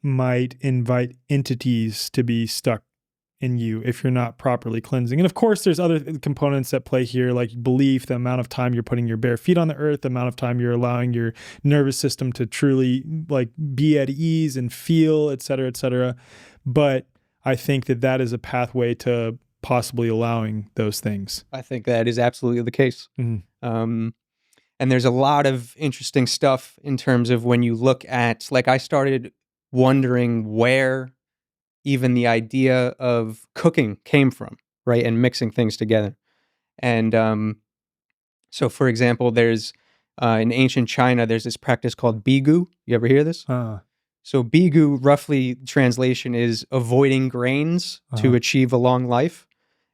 might invite entities to be stuck in you if you're not properly cleansing. And of course, there's other components that play here, like belief, the amount of time you're putting your bare feet on the earth, the amount of time you're allowing your nervous system to truly like be at ease and feel, et cetera, et cetera. But I think that is a pathway to possibly allowing those things. I think that is absolutely the case. Mm-hmm. And there's a lot of interesting stuff in terms of when you look at, like, I started wondering where even the idea of cooking came from, right? And mixing things together. And so, for example, there's in ancient China, there's this practice called bigu. You ever hear this? So bigu, roughly translation is avoiding grains to achieve a long life.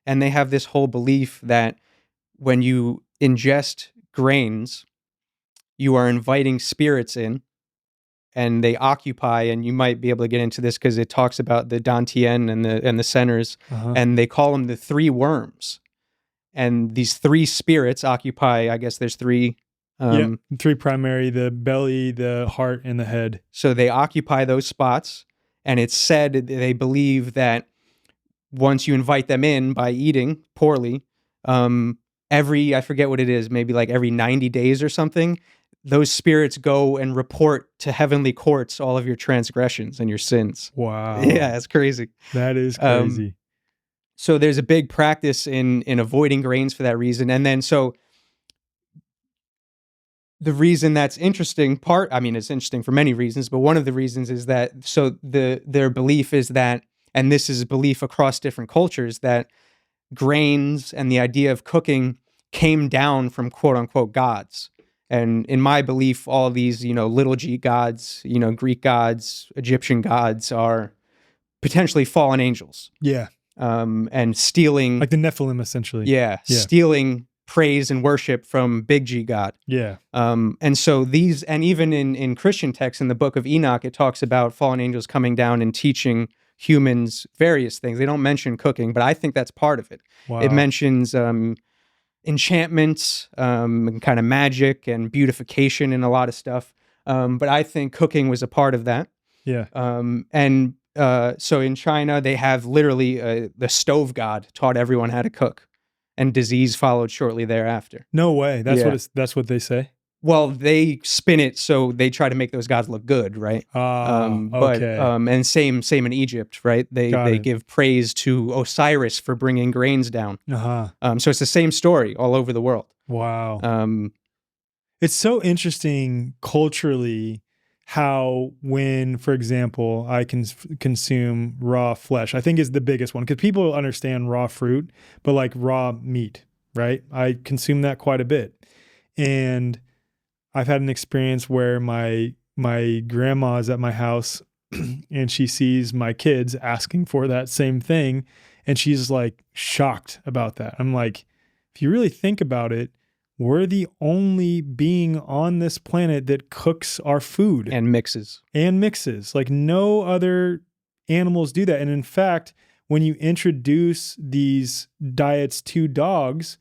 And they have this whole belief that when you ingest grains, you are inviting spirits in, and they occupy, and you might be able to get into this because it talks about the Dantian and the centers, and they call them the three worms. And these three spirits occupy, I guess there's three. Three primary, the belly, the heart, and the head. So they occupy those spots, and it's said, they believe that once you invite them in by eating poorly, I forget what it is, maybe like every 90 days or something, those spirits go and report to heavenly courts all of your transgressions and your sins. Wow. Yeah, that's crazy. That is crazy. So there's a big practice in avoiding grains for that reason. And then so the reason that's interesting it's interesting for many reasons, but one of the reasons is that, so their belief is that, and this is a belief across different cultures, that grains and the idea of cooking came down from quote unquote gods. And in my belief, all these, little g gods, Greek gods, Egyptian gods are potentially fallen angels. Yeah. And stealing. Like the Nephilim, essentially. Yeah. Stealing praise and worship from big G God. Yeah. And so these, and even in Christian texts, in the book of Enoch, it talks about fallen angels coming down and teaching humans various things. They don't mention cooking, but I think that's part of it. Wow. It mentions enchantments, kind of magic and beautification and a lot of stuff. But I think cooking was a part of that. Yeah. So in China, they have literally the stove god taught everyone how to cook, and disease followed shortly thereafter. No way. That's what they say. Well, they spin it so they try to make those gods look good, right? Okay. And same in Egypt, right? They give praise to Osiris for bringing grains down. So it's the same story all over the world. Wow. It's so interesting culturally how when, for example, I can consume raw flesh, I think is the biggest one, because people understand raw fruit, but like raw meat, right? I consume that quite a bit. And I've had an experience where my grandma is at my house and she sees my kids asking for that same thing, and she's like shocked about that. I'm like, if you really think about it, we're the only being on this planet that cooks our food. And mixes. Like no other animals do that. And in fact, when you introduce these diets to dogs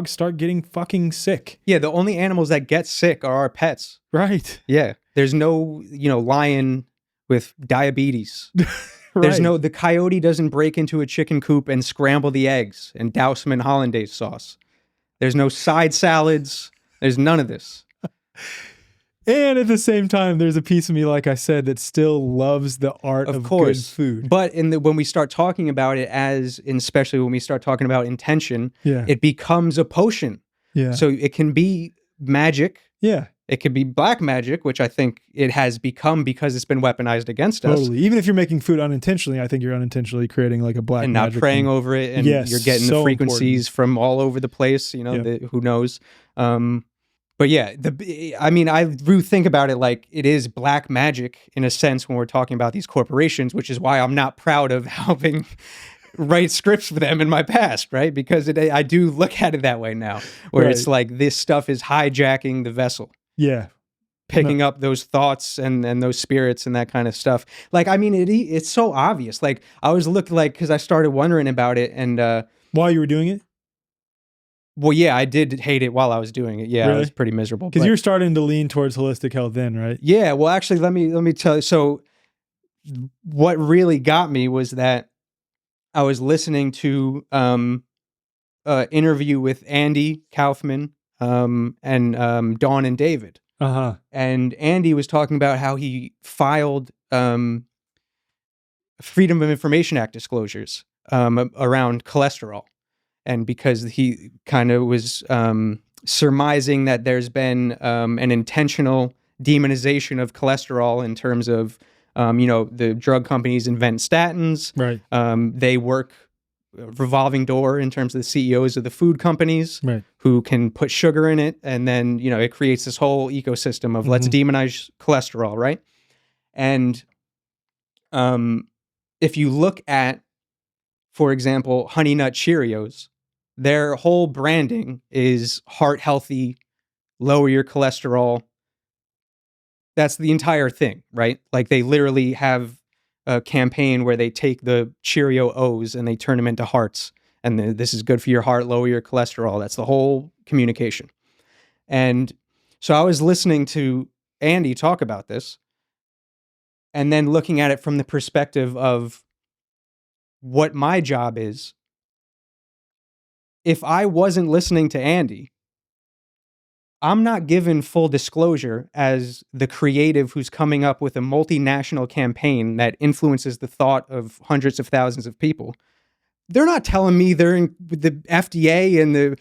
start getting fucking sick. Yeah, the only animals that get sick are our pets. Right. Yeah. There's no, lion with diabetes. Right. The coyote doesn't break into a chicken coop and scramble the eggs and douse them in hollandaise sauce. There's no side salads. There's none of this. And at the same time, there's a piece of me, like I said, that still loves the art of good food. But when we start talking about it especially when we start talking about intention, it becomes a potion. Yeah. So it can be magic. Yeah. It could be black magic, which I think it has become because it's been weaponized against us. Totally. Even if you're making food unintentionally, I think you're unintentionally creating like a black and magic. And not praying over it, and you're getting the frequencies from all over the place, who knows. But yeah, I do think about it like it is black magic in a sense when we're talking about these corporations, which is why I'm not proud of helping write scripts for them in my past, right? Because I do look at it that way now, where it's like this stuff is hijacking the vessel. Yeah. picking up those thoughts and those spirits and that kind of stuff. Like, I mean, it's so obvious. Like, I was looking, like, because I started wondering about it, and while you were doing it. Well, yeah, I did hate it while I was doing it. Yeah, really? I was pretty miserable. Because you were starting to lean towards holistic health then, right? Yeah. Well, actually, let me tell you. So, what really got me was that I was listening to interview with Andy Kaufman and Dawn and David. And Andy was talking about how he filed Freedom of Information Act disclosures around cholesterol. And because he kind of was surmising that there's been an intentional demonization of cholesterol in terms of, the drug companies invent statins. Right. They work revolving door in terms of the CEOs of the food companies, right, who can put sugar in it. And then, it creates this whole ecosystem of let's demonize cholesterol, right? And if you look at, for example, Honey Nut Cheerios, their whole branding is heart healthy, lower your cholesterol. That's the entire thing, right? Like, they literally have a campaign where they take the Cheerio O's and they turn them into hearts. And this is good for your heart, lower your cholesterol. That's the whole communication. And so I was listening to Andy talk about this and then looking at it from the perspective of what my job is. If I wasn't listening to Andy, I'm not given full disclosure as the creative who's coming up with a multinational campaign that influences the thought of hundreds of thousands of people. They're not telling me they're in the FDA and the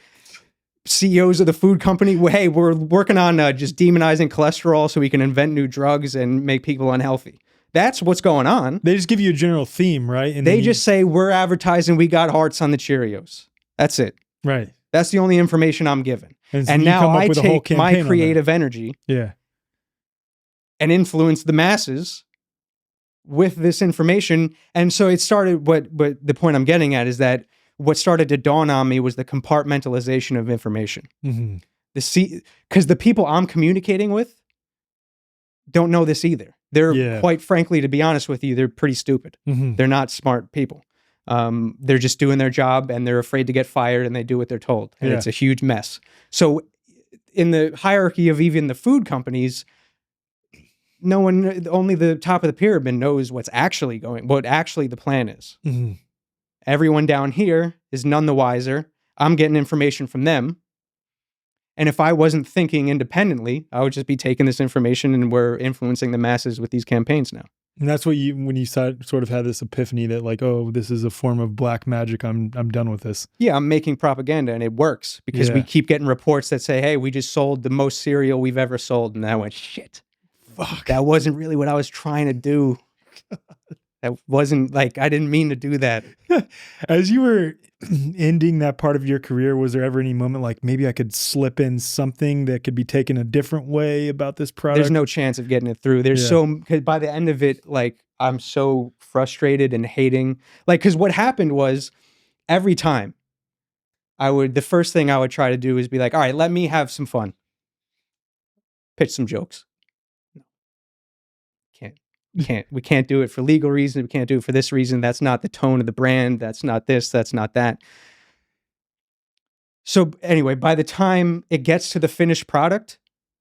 CEOs of the food company, hey, we're working on just demonizing cholesterol so we can invent new drugs and make people unhealthy. That's what's going on. They just give you a general theme, right? And they just say, we're advertising, we got hearts on the Cheerios. That's it. Right. That's the only information I'm given. And, so and now I take my creative energy and influence the masses with this information. And so it started, but the point I'm getting at is that what started to dawn on me was the compartmentalization of information. Because the people I'm communicating with don't know this either. They're quite frankly, to be honest with you, they're pretty stupid. They're not smart people. They're just doing their job and they're afraid to get fired and they do what they're told. And it's a huge mess. So in the hierarchy of even the food companies, only the top of the pyramid knows what actually the plan is. Everyone down here is none the wiser. I'm getting information from them. And if I wasn't thinking independently, I would just be taking this information and we're influencing the masses with these campaigns now. And that's what when you sort of had this epiphany that like, oh, this is a form of black magic. I'm done with this. Yeah, I'm making propaganda and it works because we keep getting reports that say, hey, we just sold the most cereal we've ever sold. And I went, shit, fuck, that wasn't really what I was trying to do. That wasn't like, I didn't mean to do that. As you were ending that part of your career, was there ever any moment like maybe I could slip in something that could be taken a different way about this product? There's no chance of getting it through. There's because by the end of it, like, I'm so frustrated and hating, like, because what happened was every time the first thing I would try to do is be like, all right, let me have some fun. Pitch some jokes. We can't do it for legal reasons. We can't do it for this reason. That's not the tone of the brand. That's not this. That's not that. So anyway, by the time it gets to the finished product,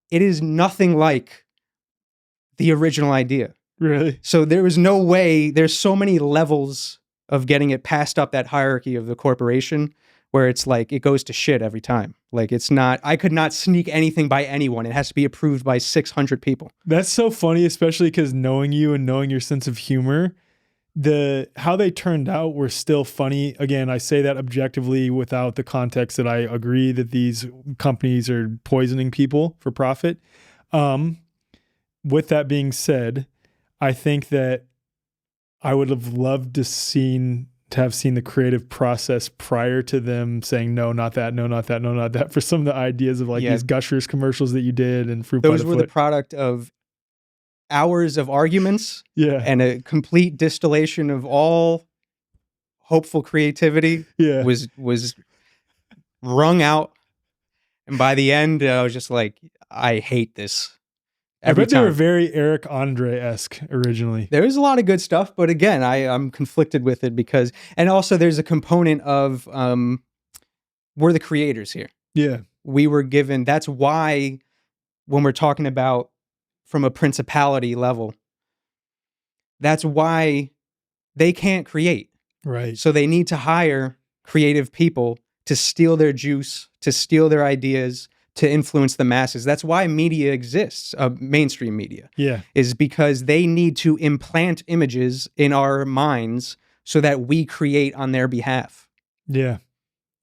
it is nothing like the original idea. Really? So there was no way. There's so many levels of getting it passed up that hierarchy of the corporation where it's like, it goes to shit every time. Like, it's not, I could not sneak anything by anyone. It has to be approved by 600 people. That's so funny, especially because knowing you and knowing your sense of humor, how they turned out were still funny. Again, I say that objectively without the context that I agree that these companies are poisoning people for profit. With that being said, I think that I would have loved to have seen the creative process prior to them saying, no, not that, no, not that, no, not that, for some of the ideas of like these Gushers commercials that you did and Fruit by the Foot. Those were the product of hours of arguments and a complete distillation of all hopeful creativity was wrung out. And by the end, I was just like, I hate this. I bet they were very Eric Andre-esque originally. There was a lot of good stuff, but again, I'm conflicted with it because, and also there's a component of we're the creators here. Yeah. We were given, that's why when we're talking about from a principality level, that's why they can't create. Right. So they need to hire creative people to steal their juice, to steal their ideas, to influence the masses. That's why media exists, mainstream media. Yeah. Is because they need to implant images in our minds so that we create on their behalf. Yeah.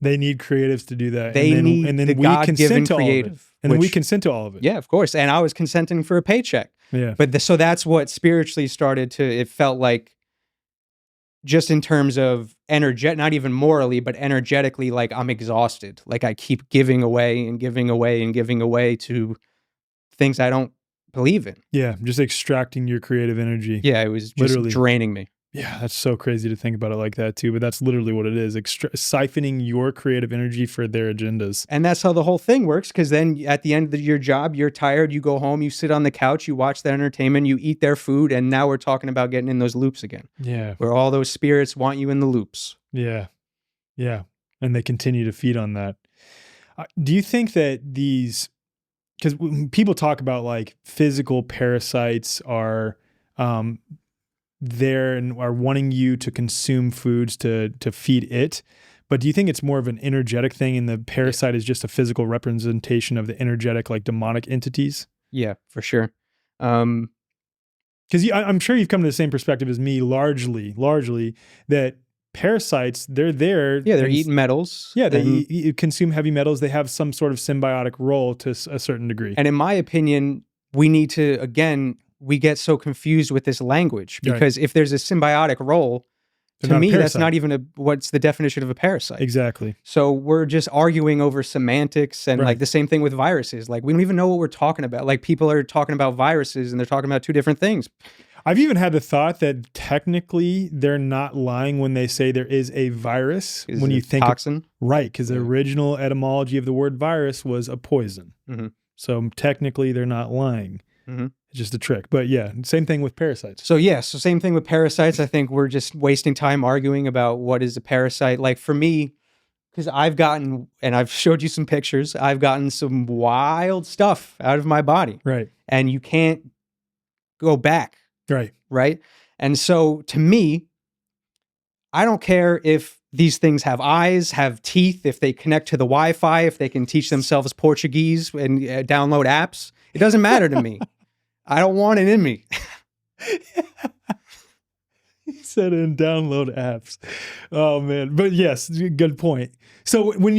They need creatives to do that. They need the God-given creative. And then we consent to all of it. Yeah, of course. And I was consenting for a paycheck. Yeah. But so that's what spiritually started to, it felt like, just in terms of not even morally, but energetically, like I'm exhausted. Like I keep giving away and giving away and giving away to things I don't believe in. Yeah, just extracting your creative energy. Yeah, it was just literally draining me. Yeah, that's so crazy to think about it like that too, but that's literally what it is, siphoning your creative energy for their agendas. And that's how the whole thing works, because then at the end of your job, you're tired, you go home, you sit on the couch, you watch their entertainment, you eat their food, and now we're talking about getting in those loops again. Yeah. Where all those spirits want you in the loops. Yeah. Yeah. And they continue to feed on that. Do you think that these, because people talk about like physical parasites are there and are wanting you to consume foods to feed it, but do you think it's more of an energetic thing and the parasite is just a physical representation of the energetic, like demonic entities? Yeah, for sure. Because I'm sure you've come to the same perspective as me, largely that parasites, they're there. Yeah, they're eating metals. Yeah, they consume heavy metals. They have some sort of symbiotic role to a certain degree. And in my opinion, we need to, again, we get so confused with this language because if there's a symbiotic role, to me, that's not even what's the definition of a parasite. Exactly. So we're just arguing over semantics and like the same thing with viruses. Like we don't even know what we're talking about. Like people are talking about viruses and they're talking about two different things. I've even had the thought that technically they're not lying when they say there is a virus. When you think toxin, right? Because the original etymology of the word virus was a poison. Mm-hmm. So technically, they're not lying. Mm-hmm. It's just a trick. But yeah, same thing with parasites. So same thing with parasites. I think we're just wasting time arguing about what is a parasite. Like for me, because I've gotten, and I've showed you some pictures, I've gotten some wild stuff out of my body. Right. And you can't go back. Right. Right. And so to me, I don't care if these things have eyes, have teeth, if they connect to the Wi-Fi, if they can teach themselves Portuguese and download apps. It doesn't matter to me. I don't want it in me. He said and download apps. Oh man. But yes, good point. So when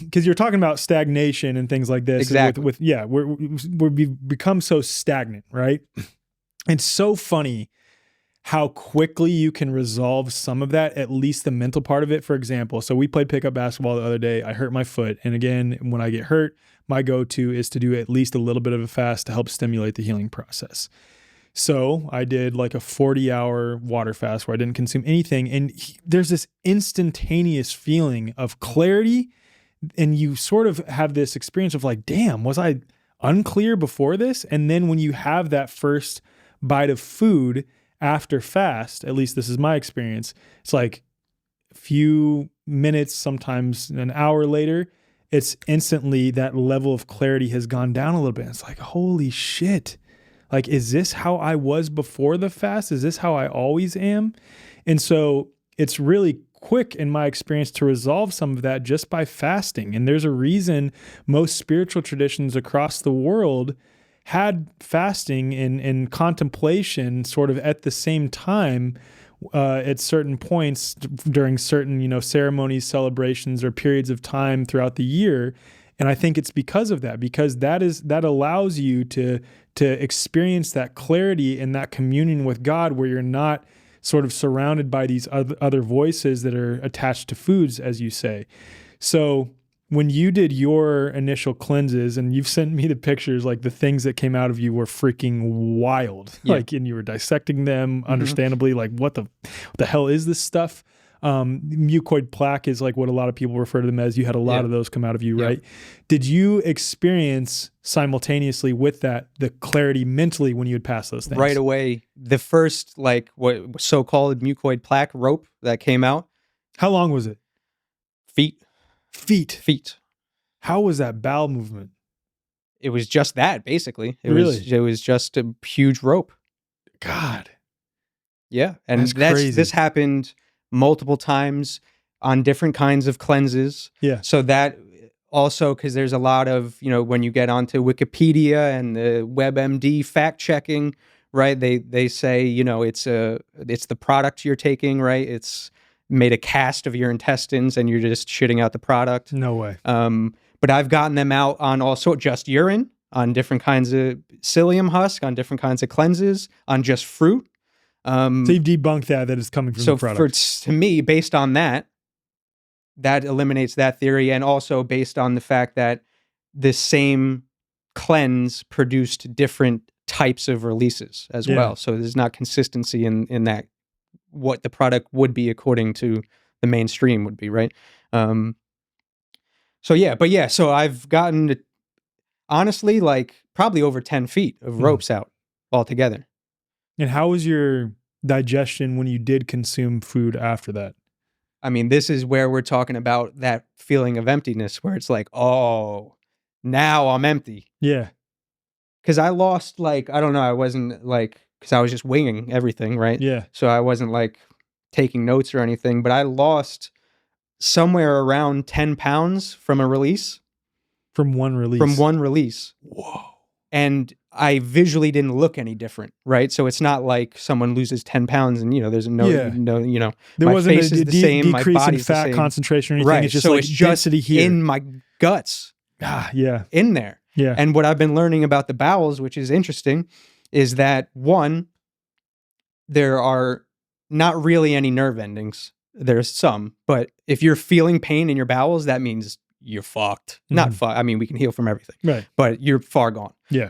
because you're talking about stagnation and things like this. Exactly. We've become so stagnant, right? It's so funny how quickly you can resolve some of that, at least the mental part of it. For example, so we played pickup basketball the other day. I hurt my foot. And again, when I get hurt, my go-to is to do at least a little bit of a fast to help stimulate the healing process. So I did like a 40-hour water fast where I didn't consume anything. And there's this instantaneous feeling of clarity. And you sort of have this experience of like, damn, was I unclear before this? And then when you have that first bite of food after fast, at least this is my experience, it's like a few minutes, sometimes an hour later, it's instantly that level of clarity has gone down a little bit. It's like, holy shit. Like, is this how I was before the fast? Is this how I always am? And so it's really quick in my experience to resolve some of that just by fasting. And there's a reason most spiritual traditions across the world had fasting and contemplation sort of at the same time at certain points during certain, ceremonies, celebrations, or periods of time throughout the year. And I think it's because of that, because that allows you to experience that clarity and that communion with God where you're not sort of surrounded by these other voices that are attached to foods, as you say. So when you did your initial cleanses, and you've sent me the pictures, like the things that came out of you were freaking wild. Yeah. Like, and you were dissecting them, understandably, like what the hell is this stuff? Mucoid plaque is like what a lot of people refer to them as. You had a lot of those come out of you, Yeah. right? Did you experience simultaneously with that the clarity mentally when you would pass those things? Right away, the first like what so-called mucoid plaque rope that came out. How long was it? Feet. How was that bowel movement? It was just that, basically. It Really? was just a huge rope. God. Yeah. And That's crazy. this happened multiple times on different kinds of cleanses. Yeah. So that also, because there's a lot of, when you get onto Wikipedia and the WebMD fact checking, right? They say, it's the product you're taking, right? It's made a cast of your intestines and you're just shitting out the product. No way. But I've gotten them out on also just urine, on different kinds of psyllium husk, on different kinds of cleanses, on just fruit. So you've debunked that it's coming from the product. To me, based on that eliminates that theory, and also based on the fact that this same cleanse produced different types of releases as well. So there's not consistency in that, what the product would be according to the mainstream would be, right? So I've gotten, honestly, like probably over 10 feet of ropes out altogether. And how was your digestion when you did consume food after that? I mean, this is where we're talking about that feeling of emptiness where it's like, oh, now I'm empty. Yeah. Because I lost, like, I don't know, I wasn't like, because I was just winging everything, right? Yeah. So I wasn't like taking notes or anything, but I lost somewhere around 10 pounds from a release. From one release. Whoa. And I visually didn't look any different, right? So it's not like someone loses 10 pounds and, there's there my wasn't face is the same, my decrease in body's the fat same. concentration or anything. Right. It's just so like it's just density here. in my guts. Yeah. In there. Yeah. And what I've been learning about the bowels, which is interesting, is that one, there are not really any nerve endings. There's some, but if you're feeling pain in your bowels, that means you're fucked. Not fucked. I mean, we can heal from everything, right? But you're far gone. Yeah.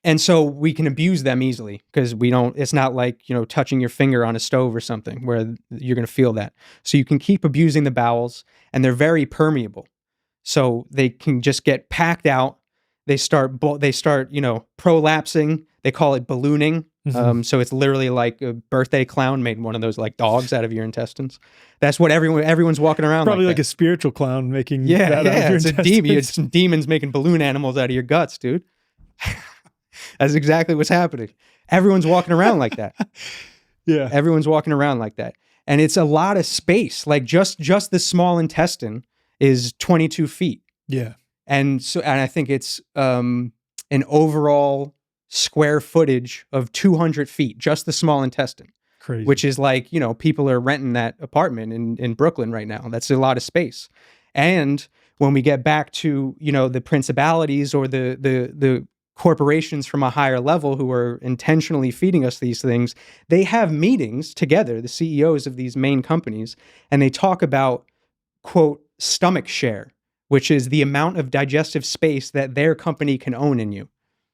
And so we can abuse them easily because it's not like, touching your finger on a stove or something where you're going to feel that. So you can keep abusing the bowels, and they're very permeable. So they can just get packed out. They start prolapsing. They call it ballooning. So it's literally like a birthday clown made one of those like dogs out of your intestines. That's what everyone's walking around. Probably like a spiritual clown making that out of your intestines. A demon. It's some demons making balloon animals out of your guts, dude. That's exactly what's happening. Everyone's walking around like that. Yeah. Everyone's walking around like that. And it's a lot of space. Like just the small intestine is 22 feet. Yeah. And I think it's an overall square footage of 200 feet, just the small intestine. Crazy. Which is like, people are renting that apartment in Brooklyn right now. That's a lot of space. And when we get back to, the principalities or the corporations from a higher level who are intentionally feeding us these things, they have meetings together, the CEOs of these main companies, and they talk about, quote, stomach share, which is the amount of digestive space that their company can own in you.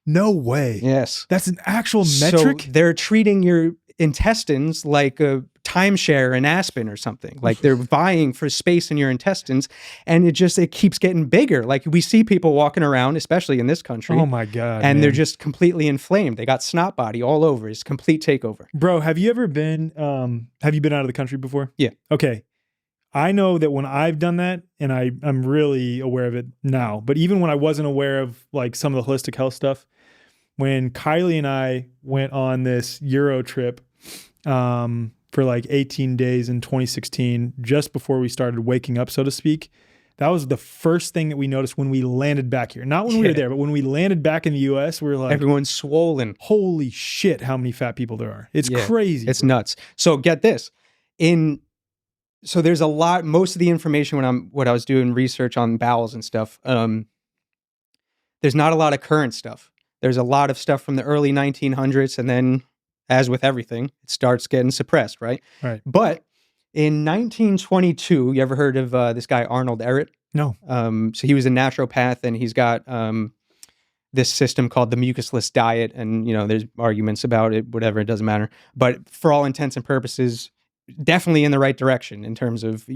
No way. Yes. That's an actual metric? So they're treating your intestines like a timeshare in Aspen or something. Like they're vying for space in your intestines, and it keeps getting bigger. Like we see people walking around, especially in this country. Oh my God. And they're just completely inflamed. They got snot body all over. It's complete takeover. Bro, have you been out of the country before? Yeah. Okay. I know that when I've done that, and I'm really aware of it now, but even when I wasn't aware of like some of the holistic health stuff, when Kylie and I went on this Euro trip for like 18 days in 2016, just before we started waking up, so to speak, that was the first thing that we noticed when we landed back here. Not when we were there, but when we landed back in the US, we were like, everyone's swollen. Holy shit, how many fat people there are. It's crazy. It's nuts. So get this. So there's a lot, most of the information when I was doing research on bowels and stuff, there's not a lot of current stuff. There's a lot of stuff from the early 1900s, and then, as with everything, it starts getting suppressed, right? Right. But in 1922, you ever heard of this guy Arnold Ehret? No. So he was a naturopath, and he's got this system called the mucusless diet, and there's arguments about it, whatever, it doesn't matter. But for all intents and purposes, definitely in the right direction in terms of,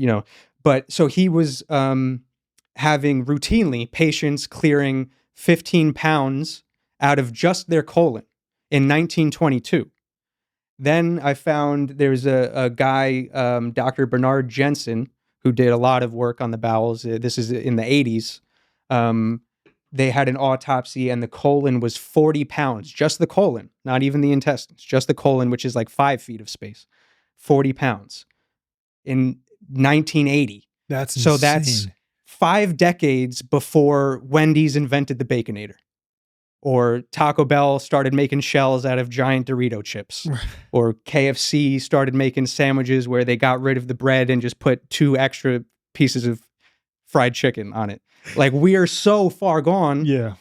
but so he was having routinely patients clearing 15 pounds out of just their colon in 1922. Then I found there's a guy, Dr. Bernard Jensen, who did a lot of work on the bowels. This is in the 80s. They had an autopsy and the colon was 40 pounds, just the colon, not even the intestines, just the colon, which is like 5 feet of space, 40 pounds in 1980. That's so insane. That's 5 decades before Wendy's invented the Baconator, or Taco Bell started making shells out of giant Dorito chips, or KFC started making sandwiches where they got rid of the bread and just put 2 extra pieces of fried chicken on it. Like, we are so far gone. Yeah.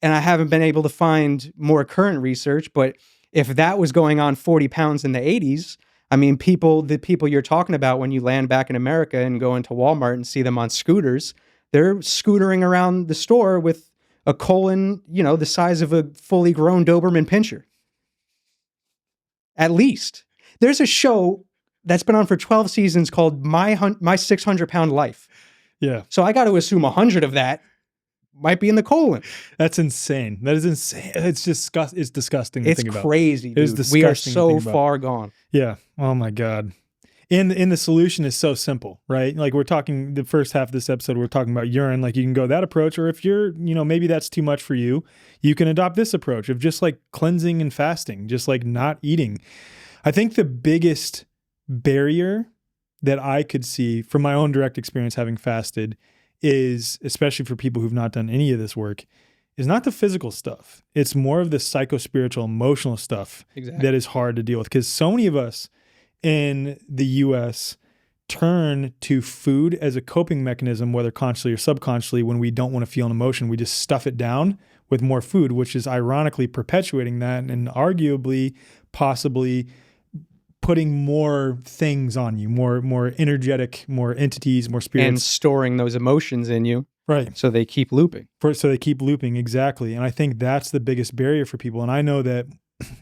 And I haven't been able to find more current research, but if that was going on 40 pounds in the 80s, I mean, the people you're talking about when you land back in America and go into Walmart and see them on scooters, they're scootering around the store with a colon, the size of a fully grown Doberman Pinscher. At least. There's a show that's been on for 12 seasons called My 600-Pound Life. Yeah. So I got to assume 100 of that might be in the colon. That's insane. That is insane. It's just it's disgusting to think about. It's crazy, dude. It is disgusting. We are so far gone. Yeah. Oh my God. And the solution is so simple, right? Like, we're talking the first half of this episode, we're talking about urine. Like, you can go that approach, or if you're, maybe that's too much for you, you can adopt this approach of just like cleansing and fasting, just like not eating. I think the biggest barrier that I could see from my own direct experience having fasted is, especially for people who've not done any of this work, is not the physical stuff. It's more of the psychospiritual, emotional stuff that is hard to deal with. Because so many of us in the US turn to food as a coping mechanism, whether consciously or subconsciously. When we don't want to feel an emotion, we just stuff it down with more food, which is ironically perpetuating that and arguably, possibly putting more things on you, more energetic, more entities, more spirits. And storing those emotions in you. Right. So they keep looping. So they keep looping, exactly. And I think that's the biggest barrier for people. And I know that,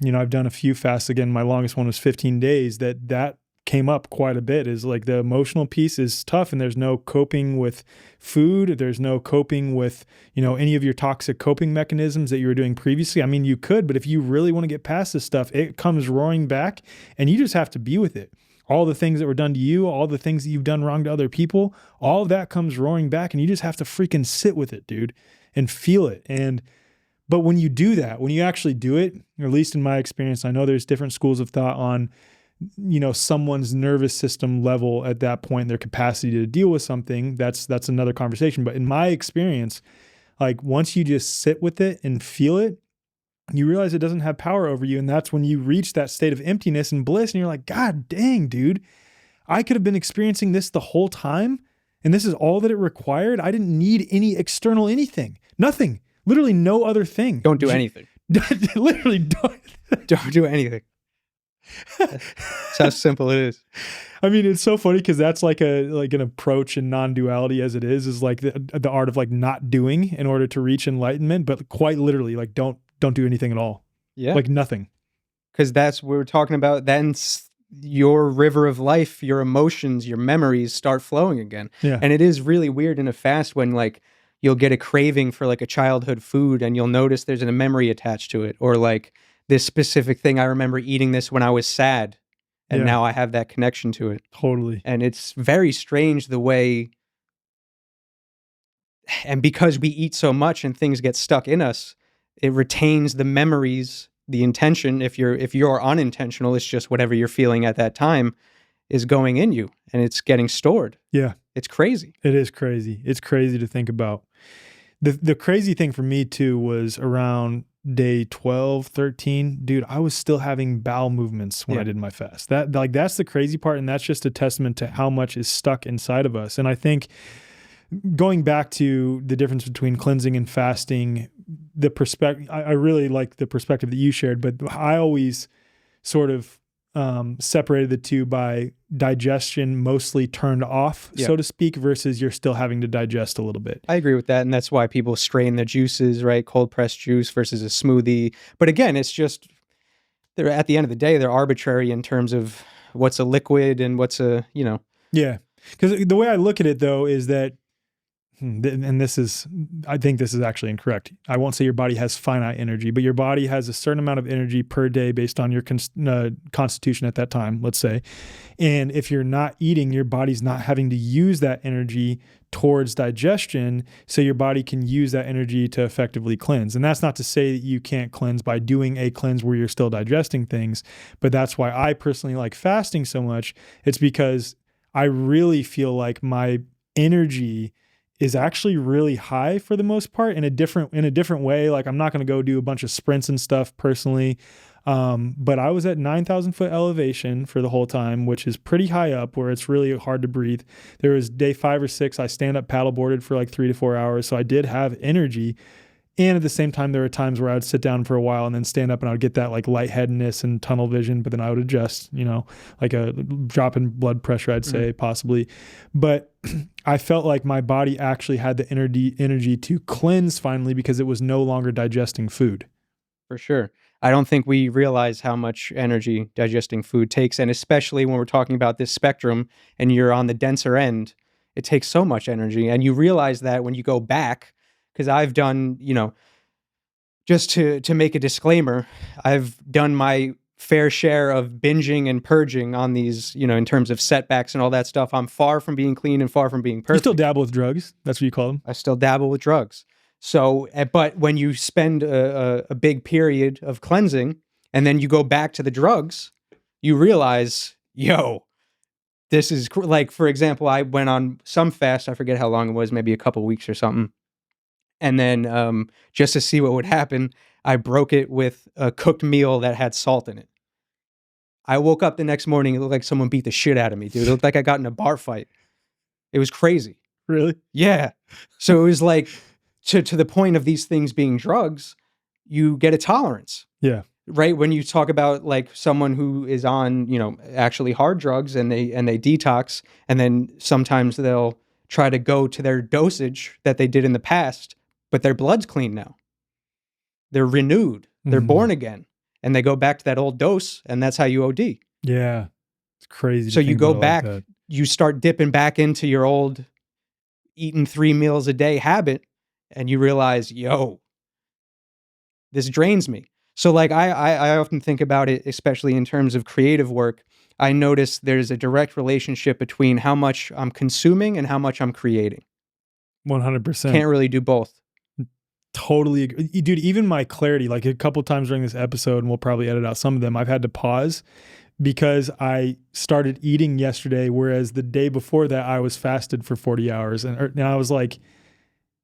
I've done a few fasts. Again, my longest one was 15 days. That came up quite a bit, is like the emotional piece is tough, and there's no coping with food. There's no coping with, any of your toxic coping mechanisms that you were doing previously. I mean, you could, but if you really want to get past this stuff, it comes roaring back, and you just have to be with it. All the things that were done to you, all the things that you've done wrong to other people, all of that comes roaring back, and you just have to freaking sit with it, dude, and feel it. But when you do that, when you actually do it, or at least in my experience, I know there's different schools of thought on, someone's nervous system level at that point, their capacity to deal with something. That's another conversation. But in my experience, like, once you just sit with it and feel it, you realize it doesn't have power over you. And that's when you reach that state of emptiness and bliss. And you're like, God dang, dude, I could have been experiencing this the whole time. And this is all that it required. I didn't need any external anything, nothing, literally no other thing. Don't do anything. Literally don't do anything. That's how simple it is. I mean, it's so funny because that's like an approach in non-duality as it is like the art of like not doing in order to reach enlightenment, but quite literally, like, don't do anything at all. Yeah. Like nothing. Because that's what we're talking about. Then your river of life, your emotions, your memories start flowing again. Yeah. And it is really weird in a fast when, like, you'll get a craving for like a childhood food and you'll notice there's a memory attached to it, or like this specific thing, I remember eating this when I was sad, and now I have that connection to it. Totally. And it's very strange the way, and because we eat so much and things get stuck in us, it retains the memories, the intention. If you're unintentional, it's just whatever you're feeling at that time is going in you, and it's getting stored. Yeah. It's crazy. It is crazy. It's crazy to think about. The crazy thing for me too was around day 12, 13, dude, I was still having bowel movements when I did my fast. That's the crazy part. And that's just a testament to how much is stuck inside of us. And I think going back to the difference between cleansing and fasting, the perspective, I really like the perspective that you shared, but I always sort of separated the two by digestion mostly turned off, so to speak, versus you're still having to digest a little bit. I agree with that. And that's why people strain their juices, right? Cold pressed juice versus a smoothie. But again, it's just, at the end of the day, they're arbitrary in terms of what's a liquid and what's a, Yeah. Because the way I look at it, though, is that, and I think this is actually incorrect. I won't say your body has finite energy, but your body has a certain amount of energy per day based on your constitution at that time, let's say. And if you're not eating, your body's not having to use that energy towards digestion, so your body can use that energy to effectively cleanse. And that's not to say that you can't cleanse by doing a cleanse where you're still digesting things, but that's why I personally like fasting so much. It's because I really feel like my energy is actually really high for the most part in a different way. Like, I'm not going to go do a bunch of sprints and stuff personally. But I was at 9,000 foot elevation for the whole time, which is pretty high up where it's really hard to breathe. There was day 5 or 6, I stand up paddleboarded for like 3 to 4 hours. So I did have energy. And at the same time, there were times where I would sit down for a while and then stand up and I would get that like lightheadedness and tunnel vision, but then I would adjust, like a drop in blood pressure, I'd say possibly. But I felt like my body actually had the energy to cleanse finally because it was no longer digesting food. For sure. I don't think we realize how much energy digesting food takes. And especially when we're talking about this spectrum and you're on the denser end, it takes so much energy. And you realize that when you go back, because I've done, just to make a disclaimer, I've done my fair share of binging and purging on these, in terms of setbacks and all that stuff. I'm far from being clean and far from being perfect. You still dabble with drugs. That's what you call them. I still dabble with drugs. So, but when you spend a big period of cleansing and then you go back to the drugs, you realize, this is like, for example, I went on some fast. I forget how long it was, maybe a couple weeks or something. And then just to see what would happen, I broke it with a cooked meal that had salt in it. I woke up the next morning, it looked like someone beat the shit out of me, dude. It looked like I got in a bar fight. It was crazy. Really? Yeah. So it was like, to the point of these things being drugs, you get a tolerance. Yeah. Right? When you talk about like someone who is on, actually hard drugs and they detox, and then sometimes they'll try to go to their dosage that they did in the past, but their blood's clean now. They're renewed. They're born again. And they go back to that old dose, and that's how you OD. Yeah. It's crazy. So you go back, you start dipping back into your old eating 3 meals a day habit, and you realize, this drains me. So like I often think about it, especially in terms of creative work. I notice there's a direct relationship between how much I'm consuming and how much I'm creating. 100%. Can't really do both. Totally agree. Dude, even my clarity, like a couple times during this episode, and we'll probably edit out some of them, I've had to pause because I started eating yesterday, whereas the day before that I was fasted for 40 hours. And I was like,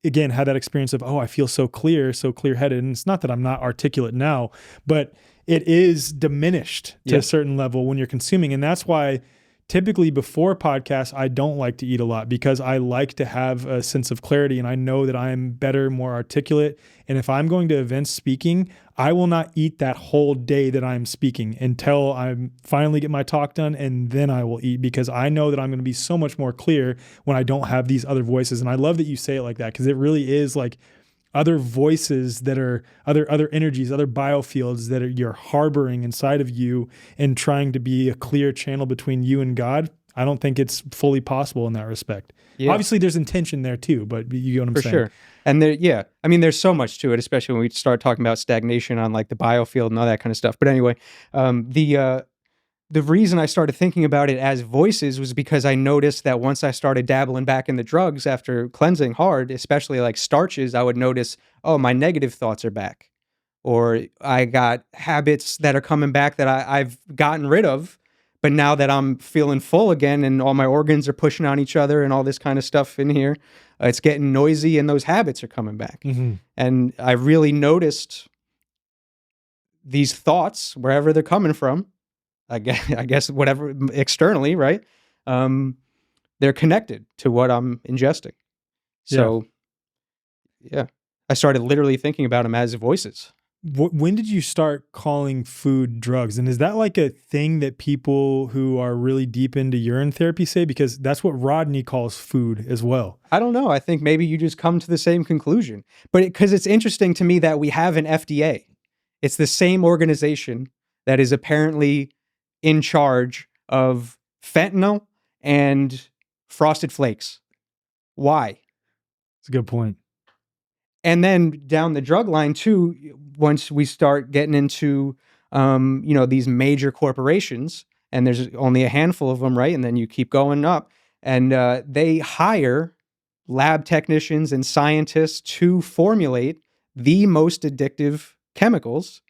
again, had that experience of, I feel so clear-headed. And it's not that I'm not articulate now, but it is diminished to a certain level when you're consuming. And that's why typically before podcasts, I don't like to eat a lot because I like to have a sense of clarity and I know that I'm better, more articulate. And if I'm going to events speaking, I will not eat that whole day that I'm speaking until I finally get my talk done, and then I will eat because I know that I'm going to be so much more clear when I don't have these other voices. And I love that you say it like that because it really is like other voices that are other energies, other biofields that you're harboring inside of you and trying to be a clear channel between you and God. I don't think it's fully possible in that respect. Yeah. Obviously there's intention there too, but you know what I'm saying? For sure. And there's so much to it, especially when we start talking about stagnation on like the biofield and all that kind of stuff. But anyway, the reason I started thinking about it as voices was because I noticed that once I started dabbling back in the drugs after cleansing hard, especially like starches, I would notice, my negative thoughts are back. Or I got habits that are coming back that I've gotten rid of, but now that I'm feeling full again and all my organs are pushing on each other and all this kind of stuff in here, it's getting noisy and those habits are coming back. Mm-hmm. And I really noticed these thoughts, wherever they're coming from, I guess whatever externally, right? They're connected to what I'm ingesting. So, I started literally thinking about them as voices. When did you start calling food drugs? And is that like a thing that people who are really deep into urine therapy say? Because that's what Rodney calls food as well. I don't know. I think maybe you just come to the same conclusion. But because it's interesting to me that we have an FDA. It's the same organization that is apparently in charge of fentanyl and Frosted Flakes. Why? It's a good point. And then down the drug line too, once we start getting into, these major corporations, and there's only a handful of them, right? And then you keep going up, and they hire lab technicians and scientists to formulate the most addictive chemicals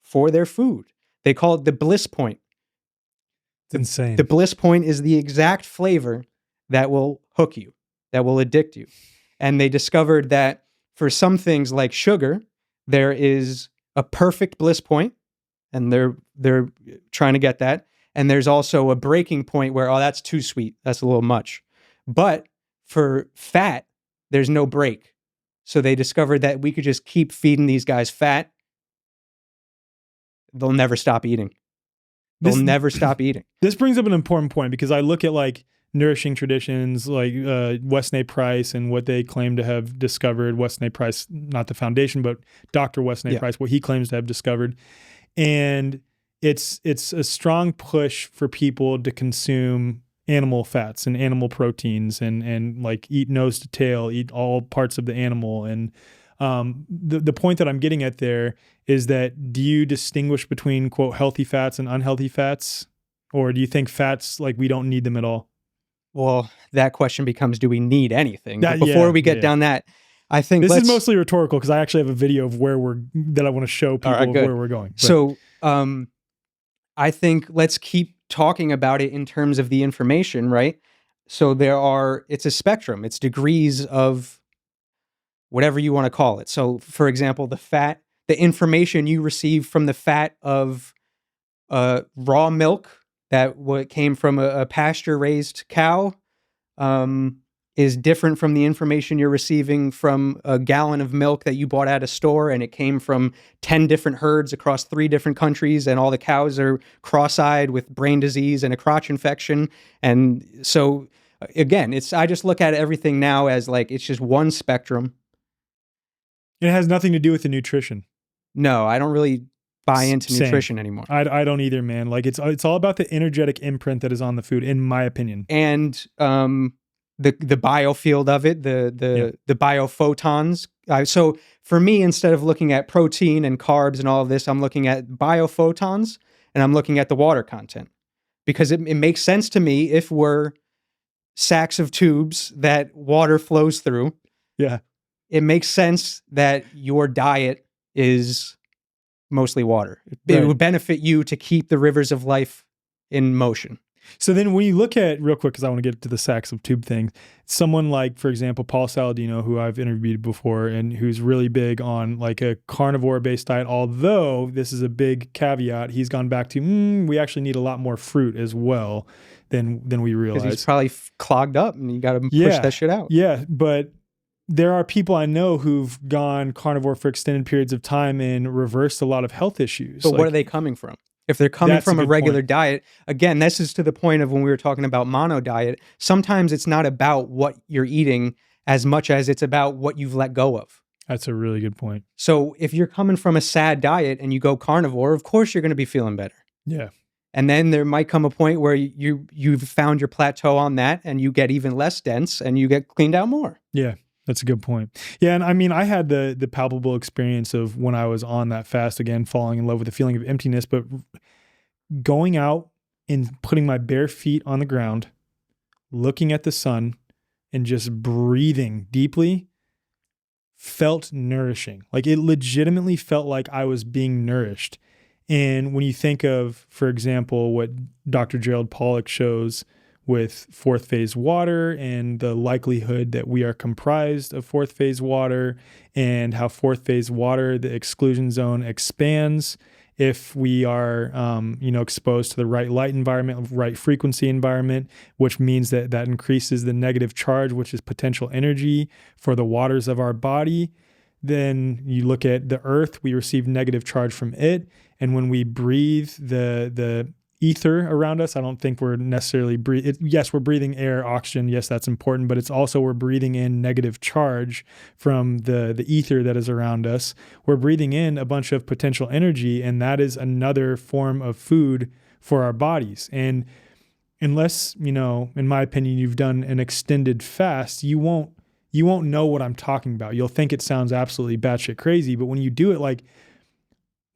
for their food. They call it the bliss point. It's insane. The bliss point is the exact flavor that will hook you, that will addict you. And they discovered that for some things like sugar, there is a perfect bliss point, and they're trying to get that. And there's also a breaking point where, oh, that's too sweet. That's a little much. But for fat, there's no break. So they discovered that we could just keep feeding these guys fat. They'll never stop eating. They'll never stop eating. This brings up an important point, because I look at like nourishing traditions like Weston A. Price and what they claim to have discovered. Weston A. Price, not the foundation, but Dr. Weston A. Price, what he claims to have discovered. And it's a strong push for people to consume animal fats and animal proteins and like eat nose to tail, eat all parts of the animal. And the point that I'm getting at there is that, do you distinguish between, quote, healthy fats and unhealthy fats? Or do you think fats, like, we don't need them at all? Well, that question becomes, do we need anything? But before we get down that, I think this is mostly rhetorical, because I actually have a video of that I want to show people of where we're going. But. So I think let's keep talking about it in terms of the information, right? So it's a spectrum. It's degrees of whatever you want to call it. So for example, the information you receive from the fat of raw milk that came from a pasture-raised cow is different from the information you're receiving from a gallon of milk that you bought at a store, and it came from 10 different herds across 3 different countries, and all the cows are cross-eyed with brain disease and a crotch infection. And so again, I just look at everything now as like, it's just one spectrum. It has nothing to do with the nutrition. No, I don't really buy into nutrition anymore. I don't either, man. Like, it's all about the energetic imprint that is on the food, in my opinion. And the biofield of it, the biophotons. So for me, instead of looking at protein and carbs and all of this, I'm looking at biophotons, and I'm looking at the water content, because it makes sense to me if we're sacks of tubes that water flows through. Yeah. It makes sense that your diet is mostly water. It would benefit you to keep the rivers of life in motion. So then when you look at, real quick, because I want to get to the sacks of tube thing, someone like, for example, Paul Saladino, who I've interviewed before and who's really big on like a carnivore-based diet, although this is a big caveat, he's gone back to, we actually need a lot more fruit as well than we realize. Because he's probably clogged up and you got to push that shit out. Yeah, but there are people I know who've gone carnivore for extended periods of time and reversed a lot of health issues. But where are they coming from? If they're coming from a regular diet, again, this is to the point of when we were talking about mono diet, sometimes it's not about what you're eating as much as it's about what you've let go of. That's a really good point. So if you're coming from a sad diet and you go carnivore, of course you're going to be feeling better. Yeah. And then there might come a point where you've found your plateau on that and you get even less dense and you get cleaned out more. Yeah. That's a good point. Yeah, and I mean, I had the palpable experience of when I was on that fast, again, falling in love with the feeling of emptiness, but going out and putting my bare feet on the ground, looking at the sun, and just breathing deeply felt nourishing. Like, it legitimately felt like I was being nourished. And when you think of, for example, what Dr. Gerald Pollack shows with fourth phase water and the likelihood that we are comprised of fourth phase water, and how fourth phase water, the exclusion zone expands if we are, exposed to the right light environment, right frequency environment, which means that increases the negative charge, which is potential energy for the waters of our body. Then you look at the earth, we receive negative charge from it. And when we breathe the ether around us, I don't think we're necessarily yes, we're breathing air, oxygen. Yes, that's important, but it's also we're breathing in negative charge from the ether that is around us. We're breathing in a bunch of potential energy, and that is another form of food for our bodies. And unless, in my opinion, you've done an extended fast, you won't know what I'm talking about. You'll think it sounds absolutely batshit crazy, but when you do it, like,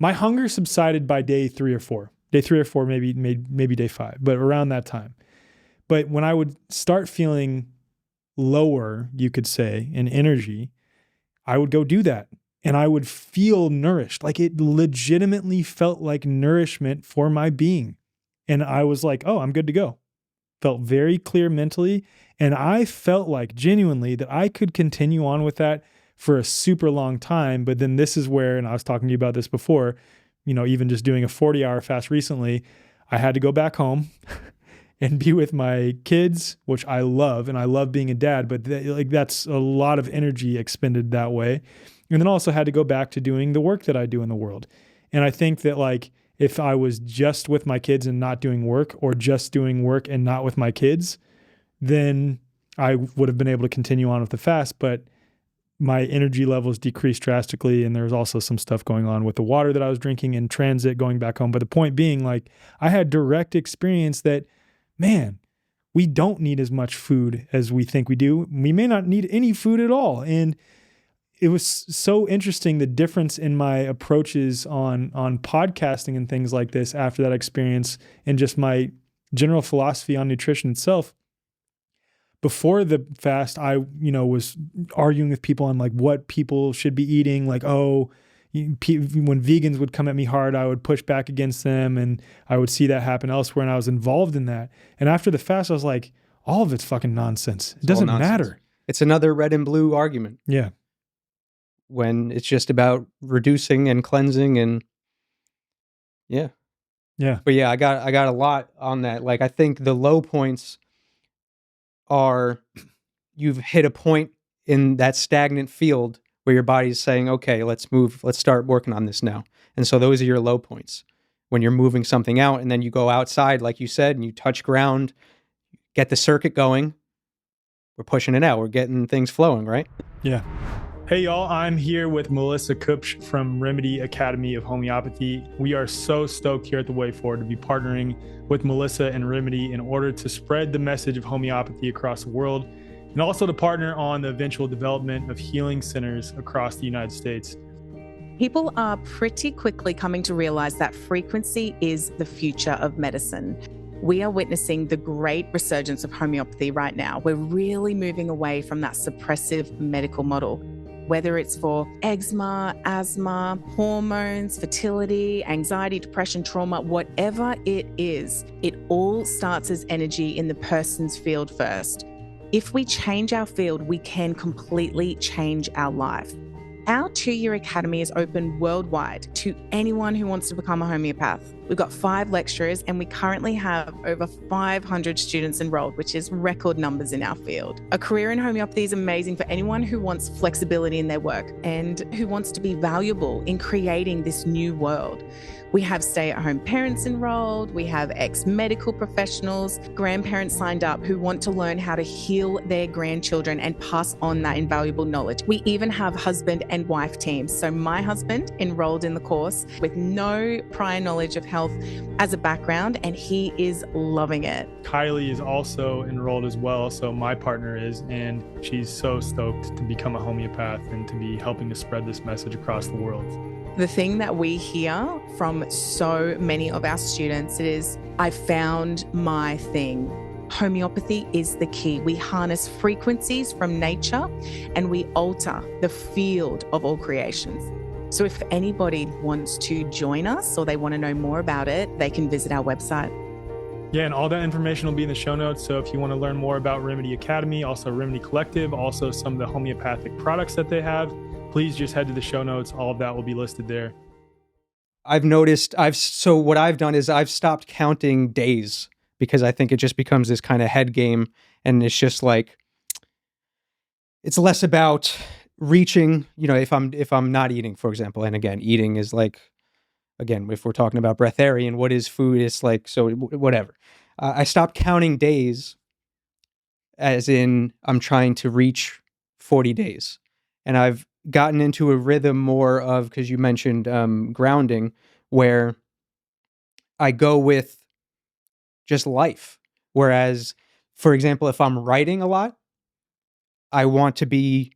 my hunger subsided by day 3 or 4. Day 3 or 4, maybe day 5, but around that time. But when I would start feeling lower, you could say, in energy, I would go do that. And I would feel nourished. Like, it legitimately felt like nourishment for my being. And I was like, oh, I'm good to go. Felt very clear mentally. And I felt like genuinely that I could continue on with that for a super long time. But then this is where, and I was talking to you about this before, even just doing a 40-hour fast recently, I had to go back home and be with my kids, which I love, and I love being a dad, but that's a lot of energy expended that way. And then also had to go back to doing the work that I do in the world. And I think that, like, if I was just with my kids and not doing work, or just doing work and not with my kids, then I would have been able to continue on with the fast, but my energy levels decreased drastically. And there was also some stuff going on with the water that I was drinking in transit going back home. But the point being, like, I had direct experience that, man, we don't need as much food as we think we do. We may not need any food at all. And it was so interesting, the difference in my approaches on podcasting and things like this after that experience, and just my general philosophy on nutrition itself. Before the fast, I, was arguing with people on, like, what people should be eating. Like, when vegans would come at me hard, I would push back against them, and I would see that happen elsewhere, and I was involved in that. And after the fast, I was like, all of it's fucking nonsense. It doesn't matter. It's another red and blue argument. Yeah. When it's just about reducing and cleansing, and yeah. But yeah, I got a lot on that. Like, I think the low points are, you've hit a point in that stagnant field where your body's saying, okay, let's start working on this now. And so those are your low points, when you're moving something out, and then you go outside, like you said, and you touch ground, get the circuit going. We're pushing it out. We're getting things flowing, right? Yeah. Hey y'all, I'm here with Melissa Kupsch from Remedy Academy of Homeopathy. We are so stoked here at The Way Forward to be partnering with Melissa and Remedy in order to spread the message of homeopathy across the world, and also to partner on the eventual development of healing centers across the United States. People are pretty quickly coming to realize that frequency is the future of medicine. We are witnessing the great resurgence of homeopathy right now. We're really moving away from that suppressive medical model. Whether it's for eczema, asthma, hormones, fertility, anxiety, depression, trauma, whatever it is, it all starts as energy in the person's field first. If we change our field, we can completely change our life. Our 2-year academy is open worldwide to anyone who wants to become a homeopath. We've got 5 lecturers, and we currently have over 500 students enrolled, which is record numbers in our field. A career in homeopathy is amazing for anyone who wants flexibility in their work and who wants to be valuable in creating this new world. We have stay-at-home parents enrolled. We have ex-medical professionals, grandparents signed up who want to learn how to heal their grandchildren and pass on that invaluable knowledge. We even have husband and wife teams. So my husband enrolled in the course with no prior knowledge of health as a background, and he is loving it. Kylie is also enrolled as well. So my partner is, and she's so stoked to become a homeopath and to be helping to spread this message across the world. The thing that we hear from so many of our students is, I found my thing. Homeopathy is the key. We harness frequencies from nature and we alter the field of all creations. So if anybody wants to join us or they want to know more about it, they can visit our website. Yeah, and all that information will be in the show notes. So if you want to learn more about Remedy Academy, also RMDY Collective, also some of the homeopathic products that they have, please just head to the show notes. All of that will be listed there. I've noticed, so what I've done is I've stopped counting days, because I think it just becomes this kind of head game, and it's just like, it's less about reaching, if I'm not eating, for example. And again, eating is like, again, if we're talking about Bretharian, what is food? It's like, so whatever. I stopped counting days, as in I'm trying to reach 40 days. And I've gotten into a rhythm more of, because you mentioned grounding, where I go with just life. Whereas, for example, if I'm writing a lot, I want to be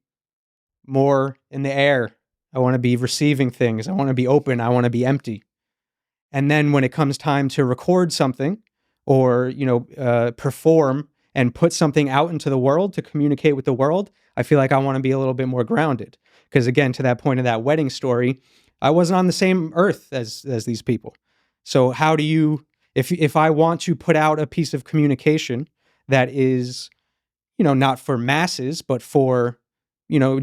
more in the air. I want to be receiving things. I want to be open. I want to be empty. And then when it comes time to record something or, perform and put something out into the world to communicate with the world, I feel like I want to be a little bit more grounded. Because again, to that point of that wedding story, I wasn't on the same earth as these people. So how do you, if I want to put out a piece of communication that is, not for masses, but for,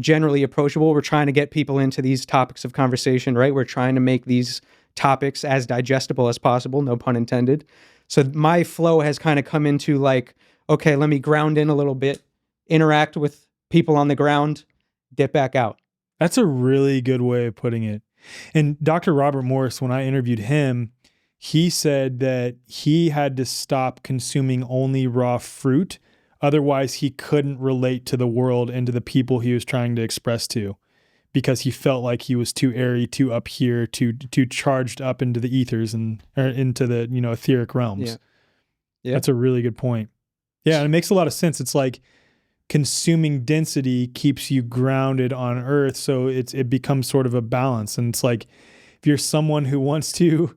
generally approachable, we're trying to get people into these topics of conversation, right? We're trying to make these topics as digestible as possible, no pun intended. So my flow has kind of come into like, okay, let me ground in a little bit, interact with people on the ground, dip back out. That's a really good way of putting it. And Dr. Robert Morris, when I interviewed him, he said that he had to stop consuming only raw fruit. Otherwise, he couldn't relate to the world and to the people he was trying to express to, because he felt like he was too airy, too up here, too charged up into the ethers and or into the etheric realms. Yeah, that's a really good point. Yeah, and it makes a lot of sense. It's like consuming density keeps you grounded on Earth, so it becomes sort of a balance. And it's like if you're someone who wants to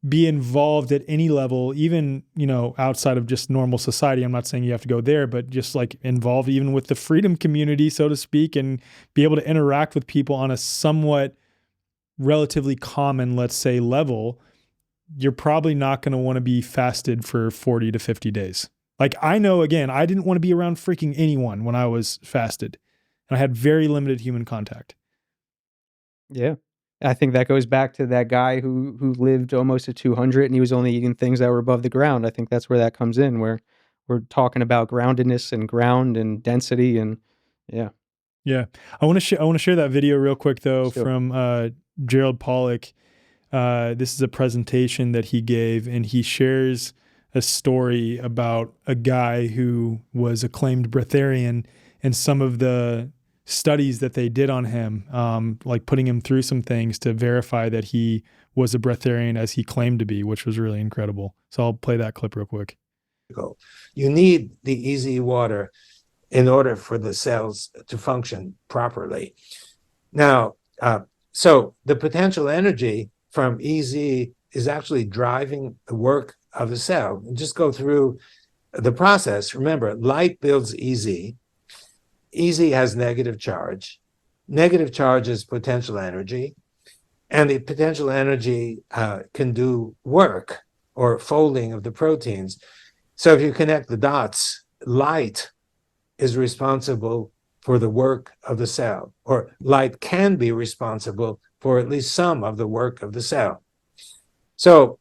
be involved at any level, even, outside of just normal society. I'm not saying you have to go there, but just like involved even with the freedom community, so to speak, and be able to interact with people on a somewhat relatively common, let's say, level, you're probably not going to want to be fasted for 40 to 50 days. Like I know, again, I didn't want to be around freaking anyone when I was fasted, and I had very limited human contact. Yeah. I think that goes back to that guy who lived almost at 200 and he was only eating things that were above the ground. I think that's where that comes in, where we're talking about groundedness and ground and density and yeah. Yeah. I want to share that video real quick though from Gerald Pollack. This is a presentation that he gave, and he shares a story about a guy who was a claimed breatharian and some of the studies that they did on him, like putting him through some things to verify that he was a breatharian as he claimed to be, which was really incredible. So I'll play that clip real quick. You need the easy water in order for the cells to function properly. Now, so the potential energy from EZ is actually driving the work of the cell. And just go through the process. Remember, light builds EZ. EZ has negative charge. Negative charge is potential energy. And the potential energy can do work or folding of the proteins. So if you connect the dots, light is responsible for the work of the cell, or light can be responsible for at least some of the work of the cell. So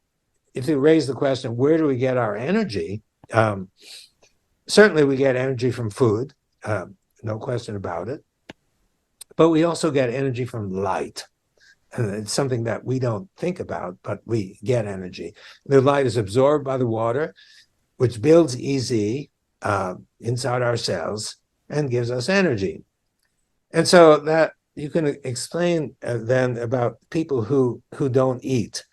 if you raise the question, where do we get our energy? Certainly we get energy from food, no question about it. But we also get energy from light. And it's something that we don't think about, but we get energy. The light is absorbed by the water, which builds EZ inside our cells and gives us energy. And so that you can explain then about people who don't eat.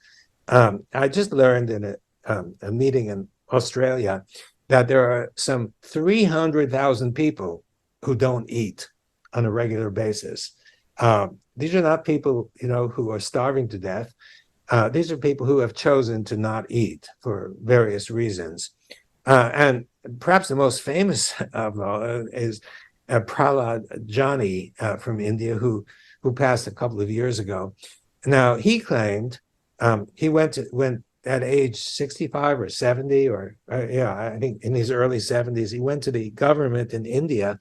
I just learned in a meeting in Australia that there are some 300,000 people who don't eat on a regular basis. These are not people, who are starving to death. These are people who have chosen to not eat for various reasons. And perhaps the most famous of all is Prahlad Jani from India, who passed a couple of years ago. Now, he claimed he went at age 65 or 70, I think in his early 70s, he went to the government in India.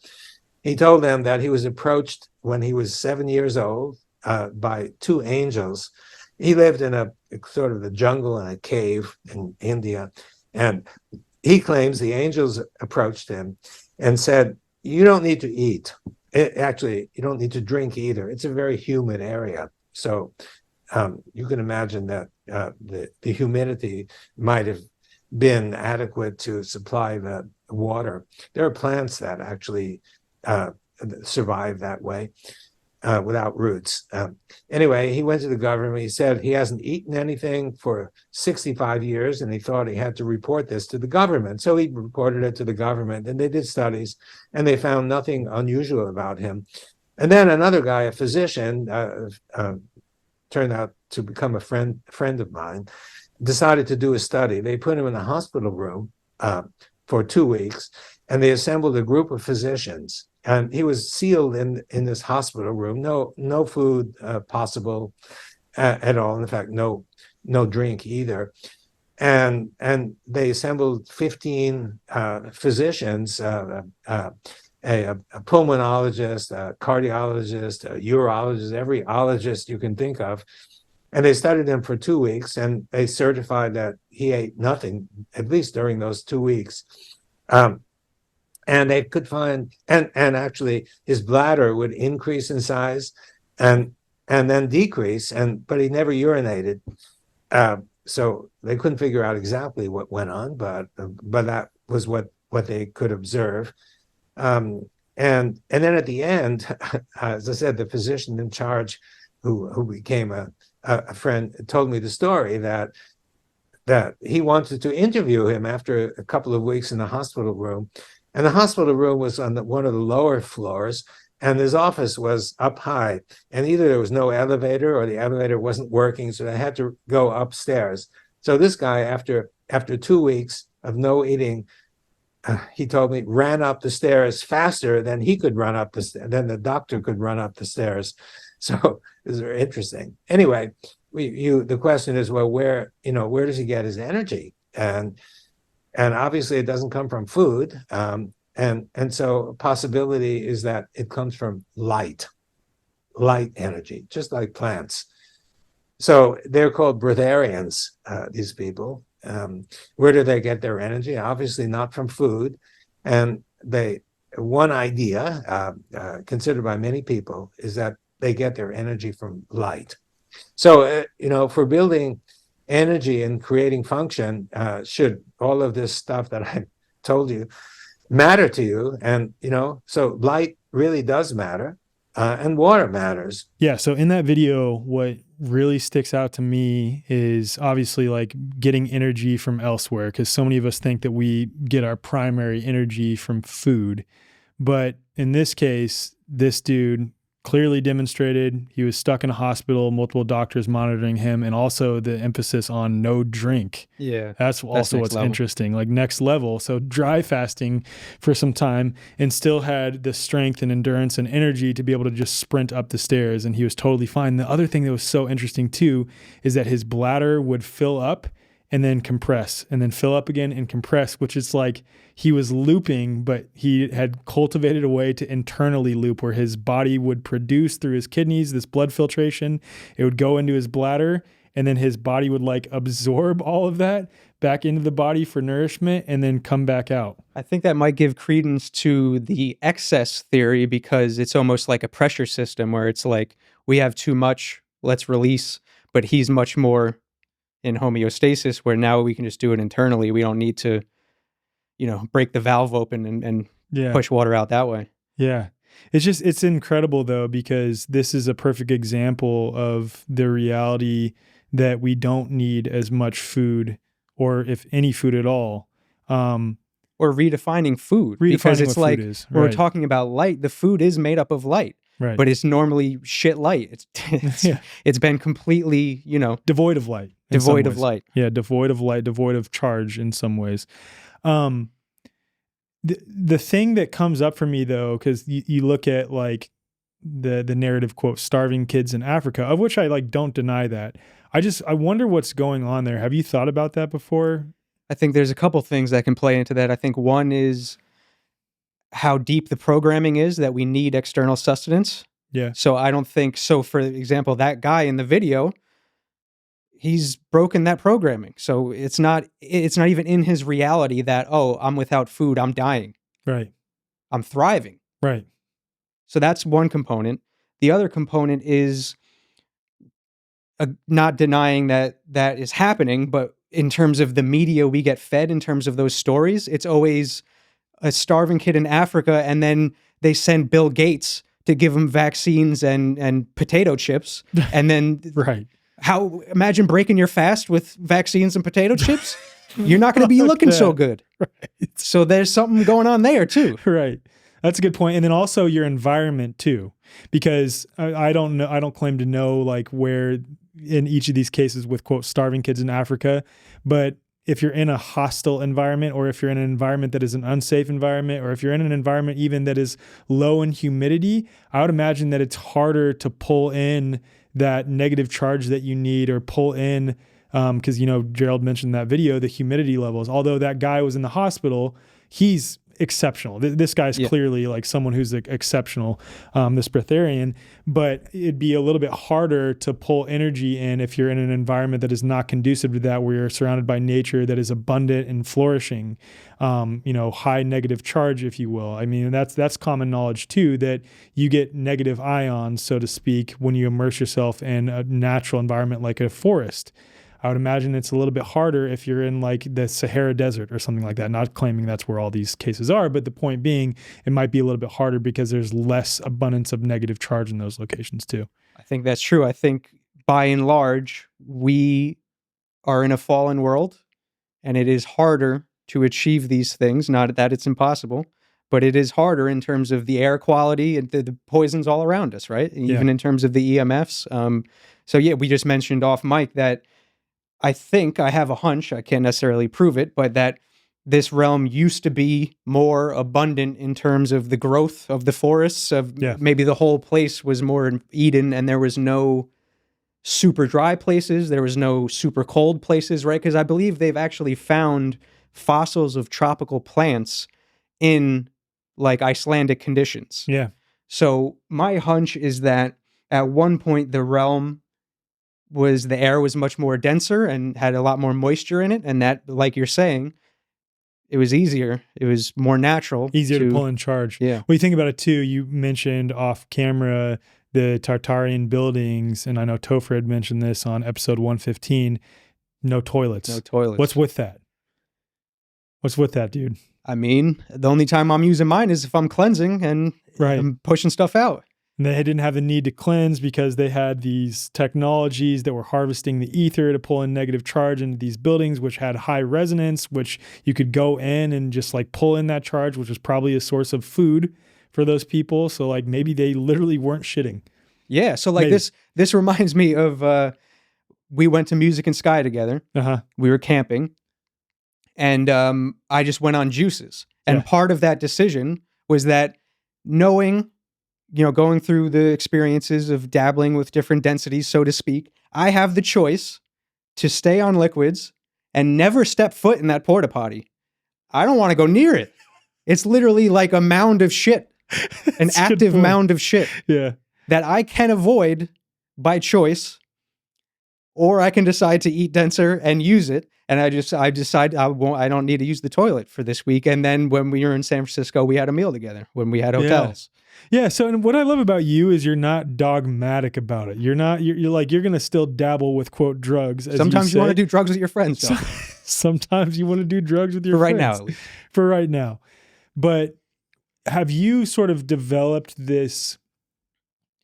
He told them that he was approached when he was 7 years old by two angels. He lived in a sort of the jungle in a cave in India. And he claims the angels approached him and said, you don't need to eat. Actually, you don't need to drink either. It's a very humid area. So you can imagine that the humidity might have been adequate to supply the water. There are plants that actually survive that way. without roots. Anyway, he went to the government. He said he hasn't eaten anything for 65 years, and he thought he had to report this to the government. So he reported it to the government, and they did studies, and they found nothing unusual about him. And then another guy, a physician, turned out to become a friend of mine, decided to do a study. They put him in a hospital room for 2 weeks, and they assembled a group of physicians. And he was sealed in this hospital room, no food possible at all. In fact, no drink either. And they assembled 15 physicians, a pulmonologist, a cardiologist, a urologist, every ologist you can think of. And they studied him for 2 weeks, and they certified that he ate nothing, at least during those 2 weeks. And they could find, and actually his bladder would increase in size and then decrease, but he never urinated. So they couldn't figure out exactly what went on, but that was what they could observe. And then at the end, as I said, the physician in charge, who became a friend, told me the story that he wanted to interview him after a couple of weeks in the hospital room. And the hospital room was on one of the lower floors, and his office was up high. And either there was no elevator or the elevator wasn't working, so they had to go upstairs. So this guy, after 2 weeks of no eating, he told me, ran up the stairs faster than he could run up than the doctor could run up the stairs. So it was very interesting. Anyway, the question is, well, where does he get his energy? And obviously it doesn't come from food. And so a possibility is that it comes from light energy, just like plants. So they're called Bretharians, these people. Where do they get their energy? Obviously not from food. And one idea considered by many people is that they get their energy from light. So, for building energy and creating function, should all of this stuff that I told you matter to you? And, so light really does matter, and water matters. Yeah. So in that video, what really sticks out to me is obviously like getting energy from elsewhere, because so many of us think that we get our primary energy from food. But in this case, this dude clearly demonstrated he was stuck in a hospital, multiple doctors monitoring him, and also the emphasis on no drink. Yeah. That's also what's interesting, like next level. So dry fasting for some time and still had the strength and endurance and energy to be able to just sprint up the stairs, and he was totally fine. The other thing that was so interesting too is that his bladder would fill up and then compress and then fill up again and compress, which is like he was looping, but he had cultivated a way to internally loop where his body would produce through his kidneys this blood filtration. It would go into his bladder, and then his body would like absorb all of that back into the body for nourishment and then come back out. I think that might give credence to the excess theory, because it's almost like a pressure system where it's like, we have too much, let's release, but he's much more in homeostasis, where now we can just do it internally. We don't need to, break the valve open and push water out that way. Yeah. It's incredible though, because this is a perfect example of the reality that we don't need as much food, or if any food at all. Or redefining food, because it's like, when we're talking about light, the food is made up of light. Right. But it's normally shit light. It's been completely, devoid of light. Devoid of light. Yeah, devoid of light, devoid of charge in some ways. The thing that comes up for me though, because you look at like the narrative quote, starving kids in Africa, of which I like don't deny that. I wonder what's going on there. Have you thought about that before? I think there's a couple things that can play into that. I think one is how deep the programming is that we need external sustenance. Yeah. So I don't think so. For example, that guy in the video, he's broken that programming. So it's not even in his reality that, oh, I'm without food, I'm dying. Right. I'm thriving. Right. So that's one component. The other component is not denying that is happening, but in terms of the media we get fed, in terms of those stories, it's always a starving kid in Africa, and then they send Bill Gates to give them vaccines and potato chips. And then Right. Imagine breaking your fast with vaccines and potato chips. You're not going to be looking so good. Right. So there's something going on there too. Right. That's a good point. And then also your environment too, because I don't know, I don't claim to know like where in each of these cases with quote starving kids in Africa, but if you're in a hostile environment, or if you're in an environment that is an unsafe environment, or if you're in an environment even that is low in humidity, I would imagine that it's harder to pull in that negative charge that you need, or pull in, because, Gerald mentioned that video, the humidity levels. Although that guy was in the hospital, he's exceptional. This guy's clearly like someone who's exceptional, this Bretharian, but it'd be a little bit harder to pull energy in if you're in an environment that is not conducive to that, where you're surrounded by nature that is abundant and flourishing, high negative charge, if you will. I mean, that's common knowledge too, that you get negative ions, so to speak, when you immerse yourself in a natural environment like a forest. I would imagine it's a little bit harder if you're in like the Sahara Desert or something like that. Not claiming that's where all these cases are, but the point being, it might be a little bit harder because there's less abundance of negative charge in those locations too. I think that's true. I think by and large, we are in a fallen world, and it is harder to achieve these things. Not that it's impossible, but it is harder in terms of the air quality and the poisons all around us, right? Even in terms of the EMFs. We just mentioned off mic that I think, I have a hunch, I can't necessarily prove it, but that this realm used to be more abundant in terms of the growth of the forests, maybe the whole place was more Eden, and there was no super dry places, there was no super cold places, right? Because I believe they've actually found fossils of tropical plants in like Icelandic conditions. Yeah. So my hunch is that at one point the realm the air was much more denser and had a lot more moisture in it. And that, like you're saying, it was easier. It was more natural. Easier to pull in charge. Yeah. Well, you think about it too, you mentioned off camera the Tartarian buildings, and I know Topher had mentioned this on episode 115, no toilets. No toilets. What's with that? What's with that, dude? I mean, the only time I'm using mine is if I'm cleansing and I'm pushing stuff out. And they didn't have the need to cleanse because they had these technologies that were harvesting the ether to pull in negative charge into these buildings, which had high resonance, which you could go in and just like pull in that charge, which was probably a source of food for those people. So like maybe they literally weren't shitting. Yeah. So like this reminds me of, we went to Music and Sky together. We were camping, and I just went on juices. And part of that decision was that knowing, going through the experiences of dabbling with different densities, so to speak, I have the choice to stay on liquids and never step foot in that porta potty. I don't want to go near it. It's literally like a mound of shit, an active mound of shit that I can avoid by choice, or I can decide to eat denser and use it. And I decide I don't need to use the toilet for this week. And then when we were in San Francisco, we had a meal together when we had hotels. Yeah. So, and what I love about you is you're not dogmatic about it. You're like, you're going to still dabble with quote drugs. Sometimes you want to do drugs with your friends. Sometimes you want to do drugs with your friends. For right now, at least. For right now. But have you sort of developed this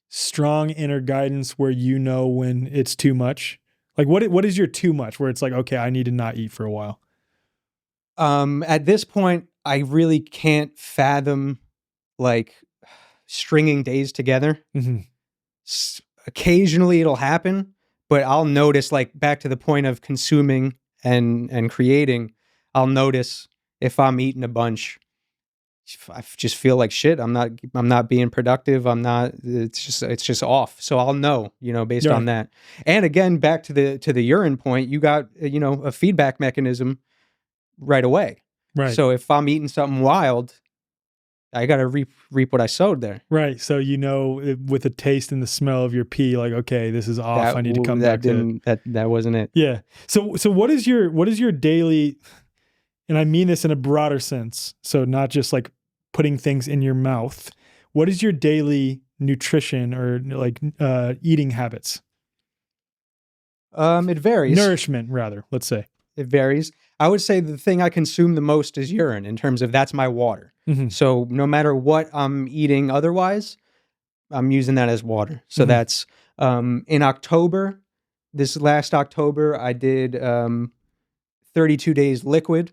strong inner guidance where you know when it's too much? Like what is your too much where it's like, okay, I need to not eat for a while? At this point, I really can't fathom like stringing days together. Occasionally it'll happen, but I'll notice, like back to the point of consuming and creating, I'll notice if I'm eating a bunch, I just feel like shit. I'm not being productive. It's just off. So I'll know, based on that. And again, back to the urine point, you got, a feedback mechanism right away. Right. So if I'm eating something wild, I got to reap what I sowed there. Right. So, with the taste and the smell of your pee, like, okay, this is off. I need to come back to it. That wasn't it. Yeah. So what is your daily, and I mean this in a broader sense, so not just like putting things in your mouth. What is your daily nutrition or like eating habits? It varies. Nourishment, rather, let's say. It varies. I would say the thing I consume the most is urine, in terms of that's my water. So no matter what I'm eating otherwise, I'm using that as water. So that's in October. This last October, I did 32 days liquid,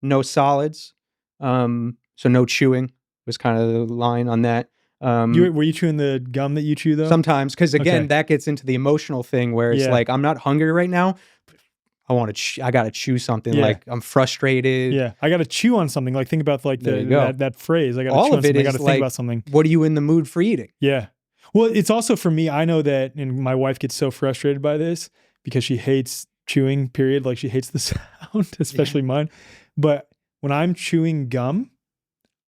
no solids. So no chewing was kind of the line on that. Were you chewing the gum that you chew though? Sometimes, because again, Okay. that gets into the emotional thing where it's Yeah. like, I'm not hungry right now. I want to. I got to chew something. Yeah. Like I'm frustrated. Yeah, I got to chew on something. Like think about like There you go. that phrase. I got to All chew on of it something. I got is to think like, about something. what are you in the mood for eating? Yeah. Well, it's also for me. I know that, and my wife gets so frustrated by this because she hates chewing. Period. Like she hates the sound, especially mine. But when I'm chewing gum,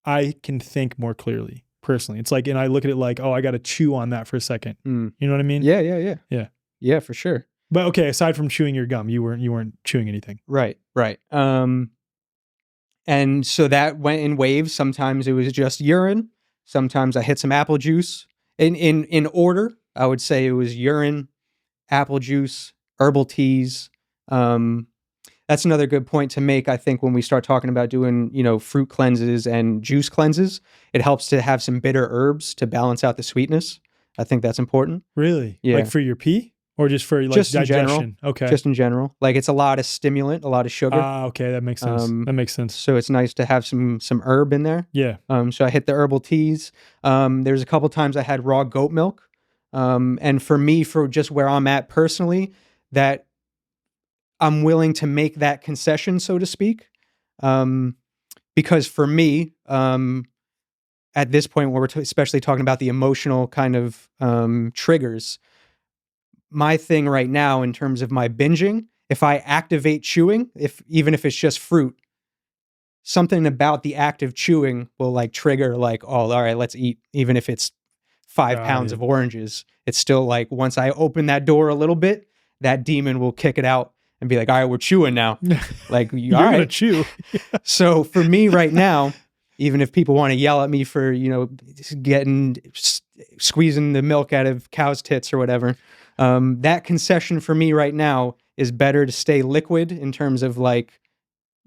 I can think more clearly. Personally, it's like, and I look at it like, oh, I got to chew on that for a second. You know what I mean? Yeah, for sure. But okay, aside from chewing your gum, you weren't chewing anything. Right. And so that went in waves. Sometimes it was just urine. Sometimes I hit some apple juice. In order, I would say it was urine, apple juice, herbal teas. That's another good point to make. I think when we start talking about doing, fruit cleanses and juice cleanses, it helps to have some bitter herbs to balance out the sweetness. I think that's important. Really? Yeah. Like for your pee? Or just for like just digestion? In general. Okay. Just in general. Like it's a lot of stimulant, a lot of sugar. Okay, that makes sense. That makes sense. So it's nice to have some herb in there. Yeah. So I hit the herbal teas. There's a couple times I had raw goat milk. And for me, for just where I'm at personally, that I'm willing to make that concession, so to speak. Because for me, at this point where we're especially talking about the emotional kind of triggers, my thing right now in terms of my binging, if I activate chewing, even if it's just fruit, something about the act of chewing will like trigger like, oh, all right, let's eat. Even if it's 5 pounds of oranges, it's still like once I open that door a little bit, that demon will kick it out and be like, all right, we're chewing now. Like, you're all right. gonna chew. So for me right now, even if people want to yell at me for, squeezing the milk out of cows' tits or whatever, that concession for me right now is better to stay liquid in terms of like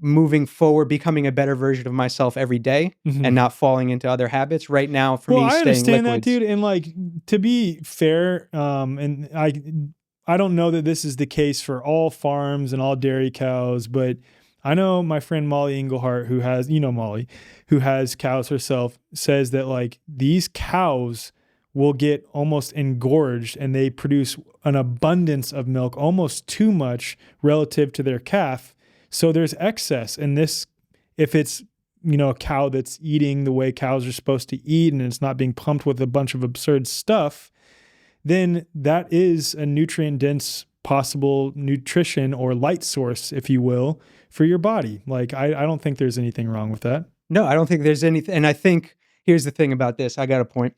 moving forward, becoming a better version of myself every day and not falling into other habits. Right now, for me, I staying understand liquids. that, dude. And like, to be fair, and I don't know that this is the case for all farms and all dairy cows, but I know my friend Molly Englehart, who has, Molly, who has cows herself, says that like these cows will get almost engorged and they produce an abundance of milk, almost too much relative to their calf. So there's excess. And this, if it's, a cow that's eating the way cows are supposed to eat and it's not being pumped with a bunch of absurd stuff, then that is a nutrient-dense possible nutrition or light source, if you will, for your body. Like, I don't think there's anything wrong with that. No, I don't think there's anything. And I think, here's the thing about this. I got a point.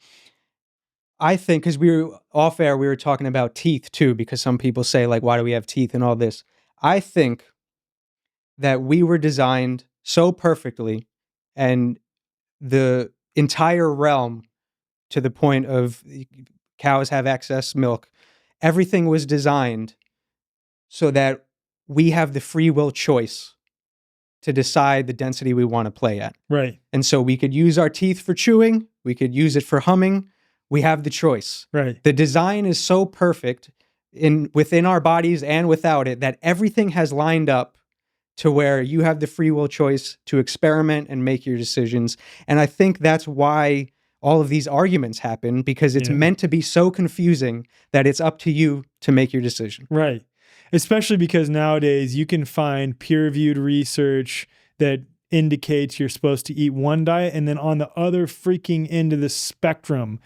I think, because we were off air, we were talking about teeth too, because some people say like, why do we have teeth and all this? I think that we were designed so perfectly, and the entire realm, to the point of cows have excess milk, everything was designed so that we have the free will choice to decide the density we want to play at. Right. And so we could use our teeth for chewing, we could use it for humming. We have the choice. Right. The design is so perfect within our bodies and without it that everything has lined up to where you have the free will choice to experiment and make your decisions. And I think that's why all of these arguments happen, because it's meant to be so confusing that it's up to you to make your decision. Right. Especially because nowadays you can find peer-reviewed research that indicates you're supposed to eat one diet, and then on the other freaking end of the spectrum,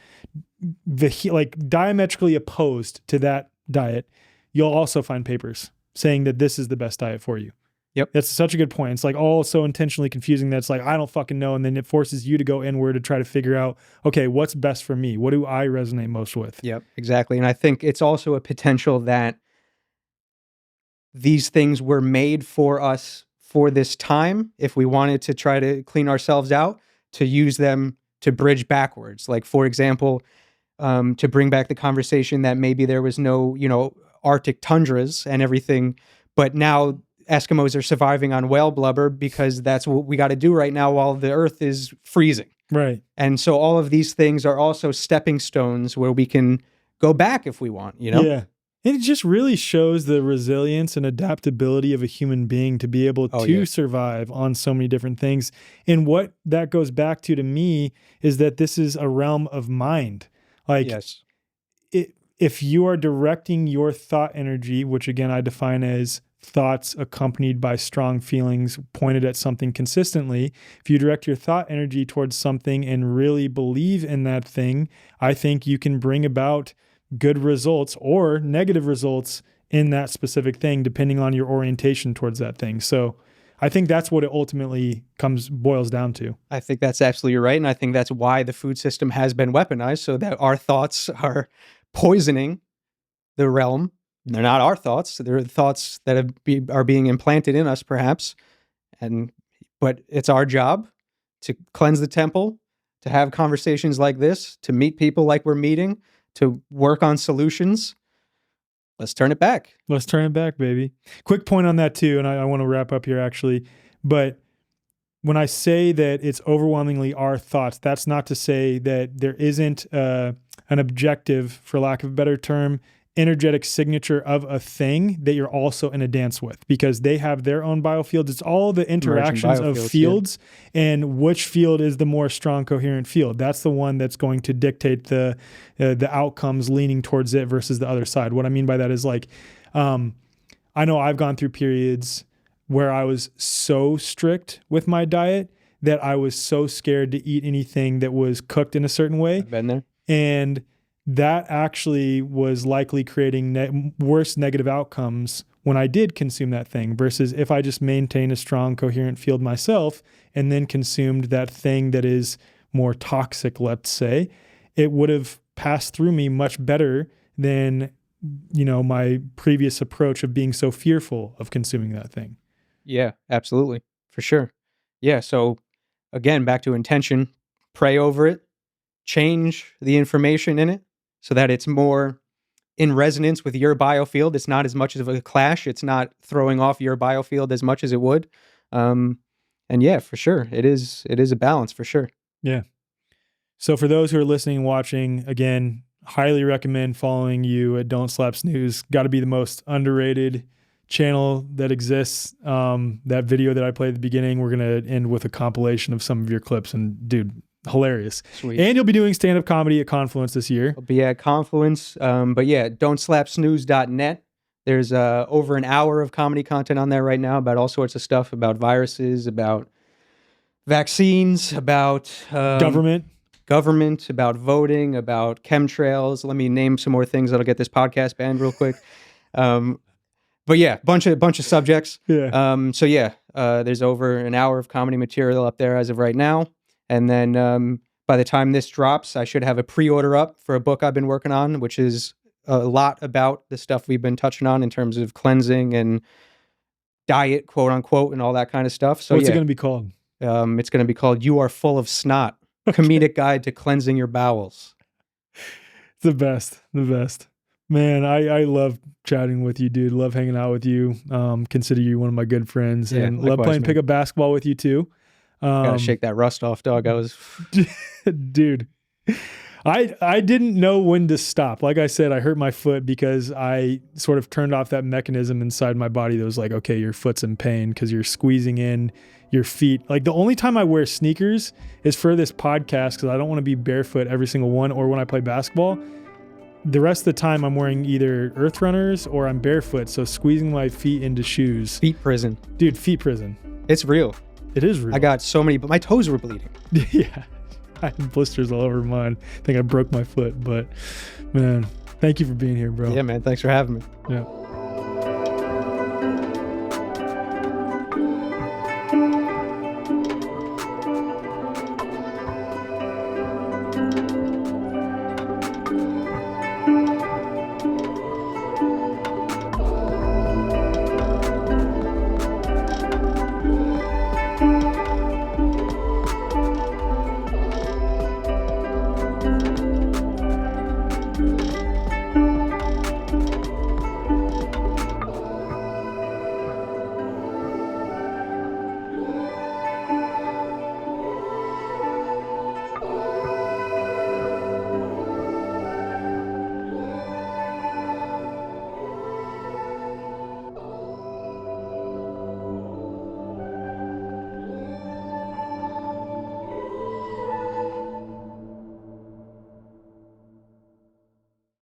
like diametrically opposed to that diet, you'll also find papers saying that this is the best diet for you. Yep. That's such a good point. It's like all so intentionally confusing that it's like, I don't fucking know. And then it forces you to go inward to try to figure out, okay, what's best for me? What do I resonate most with? Yep, exactly. And I think it's also a potential that these things were made for us for this time, if we wanted to try to clean ourselves out, to use them to bridge backwards. Like, for example, to bring back the conversation that maybe there was no, Arctic tundras and everything, but now Eskimos are surviving on whale blubber because that's what we got to do right now while the earth is freezing. Right. And so all of these things are also stepping stones where we can go back if we want, you know? Yeah. And it just really shows the resilience and adaptability of a human being to be able to survive on so many different things. And what that goes back to me is that this is a realm of mind. Like, yes. If you are directing your thought energy, which again I define as thoughts accompanied by strong feelings pointed at something consistently, if you direct your thought energy towards something and really believe in that thing, I think you can bring about good results or negative results in that specific thing, depending on your orientation towards that thing. So I think that's what it ultimately boils down to. I think that's absolutely right. And I think that's why the food system has been weaponized, so that our thoughts are poisoning the realm. They're not our thoughts. They're thoughts that are being implanted in us, perhaps. But it's our job to cleanse the temple, to have conversations like this, to meet people like we're meeting, to work on solutions. Let's turn it back. Let's turn it back, baby. Quick point on that too, and I want to wrap up here actually. But when I say that it's overwhelmingly our thoughts, that's not to say that there isn't an objective, for lack of a better term, energetic signature of a thing that you're also in a dance with, because they have their own biofields. It's all the interactions of fields and which field is the more strong, coherent field. That's the one that's going to dictate the outcomes leaning towards it versus the other side. What I mean by that is like, I know I've gone through periods where I was so strict with my diet that I was so scared to eat anything that was cooked in a certain way. I've been there. And that actually was likely creating worse negative outcomes when I did consume that thing, versus if I just maintain a strong, coherent field myself and then consumed that thing that is more toxic, let's say, it would have passed through me much better than, my previous approach of being so fearful of consuming that thing. Yeah, absolutely. For sure. Yeah. So again, back to intention, pray over it, change the information in it so that it's more in resonance with your biofield. It's not as much of a clash. It's not throwing off your biofield as much as it would. And yeah, for sure. It is a balance for sure. Yeah. So for those who are listening and watching, again, highly recommend following you at Don't Slap Snooze. Got to be the most underrated channel that exists. That video that I played at the beginning, we're going to end with a compilation of some of your clips, and dude, hilarious. Sweet. And you'll be doing stand-up comedy at Confluence this year. I'll be at Confluence. But yeah, don'tslapsnooze.net. There's over an hour of comedy content on there right now about all sorts of stuff, about viruses, about vaccines, about government, about voting, about chemtrails. Let me name some more things that'll get this podcast banned real quick. But yeah, bunch of subjects. Yeah. So yeah, there's over an hour of comedy material up there as of right now. And then by the time this drops, I should have a pre-order up for a book I've been working on, which is a lot about the stuff we've been touching on in terms of cleansing and diet, quote unquote, and all that kind of stuff. So what's it going to be called? It's going to be called "You Are Full of Snot: Comedic Guide to Cleansing Your Bowels." The best. Man, I love chatting with you, dude. Love hanging out with you. Consider you one of my good friends, and likewise, love playing pickup basketball with you too. Gotta shake that rust off, dog. I was, dude. I didn't know when to stop. Like I said, I hurt my foot because I sort of turned off that mechanism inside my body that was like, okay, your foot's in pain because you're squeezing in your feet. Like the only time I wear sneakers is for this podcast because I don't want to be barefoot every single one, or when I play basketball. The rest of the time I'm wearing either Earth Runners or I'm barefoot. So squeezing my feet into shoes. Feet prison. Dude, feet prison. It's real. It is real. I got so many, but my toes were bleeding. Yeah. I had blisters all over mine. I think I broke my foot, but man, thank you for being here, bro. Yeah, man. Thanks for having me. Yeah.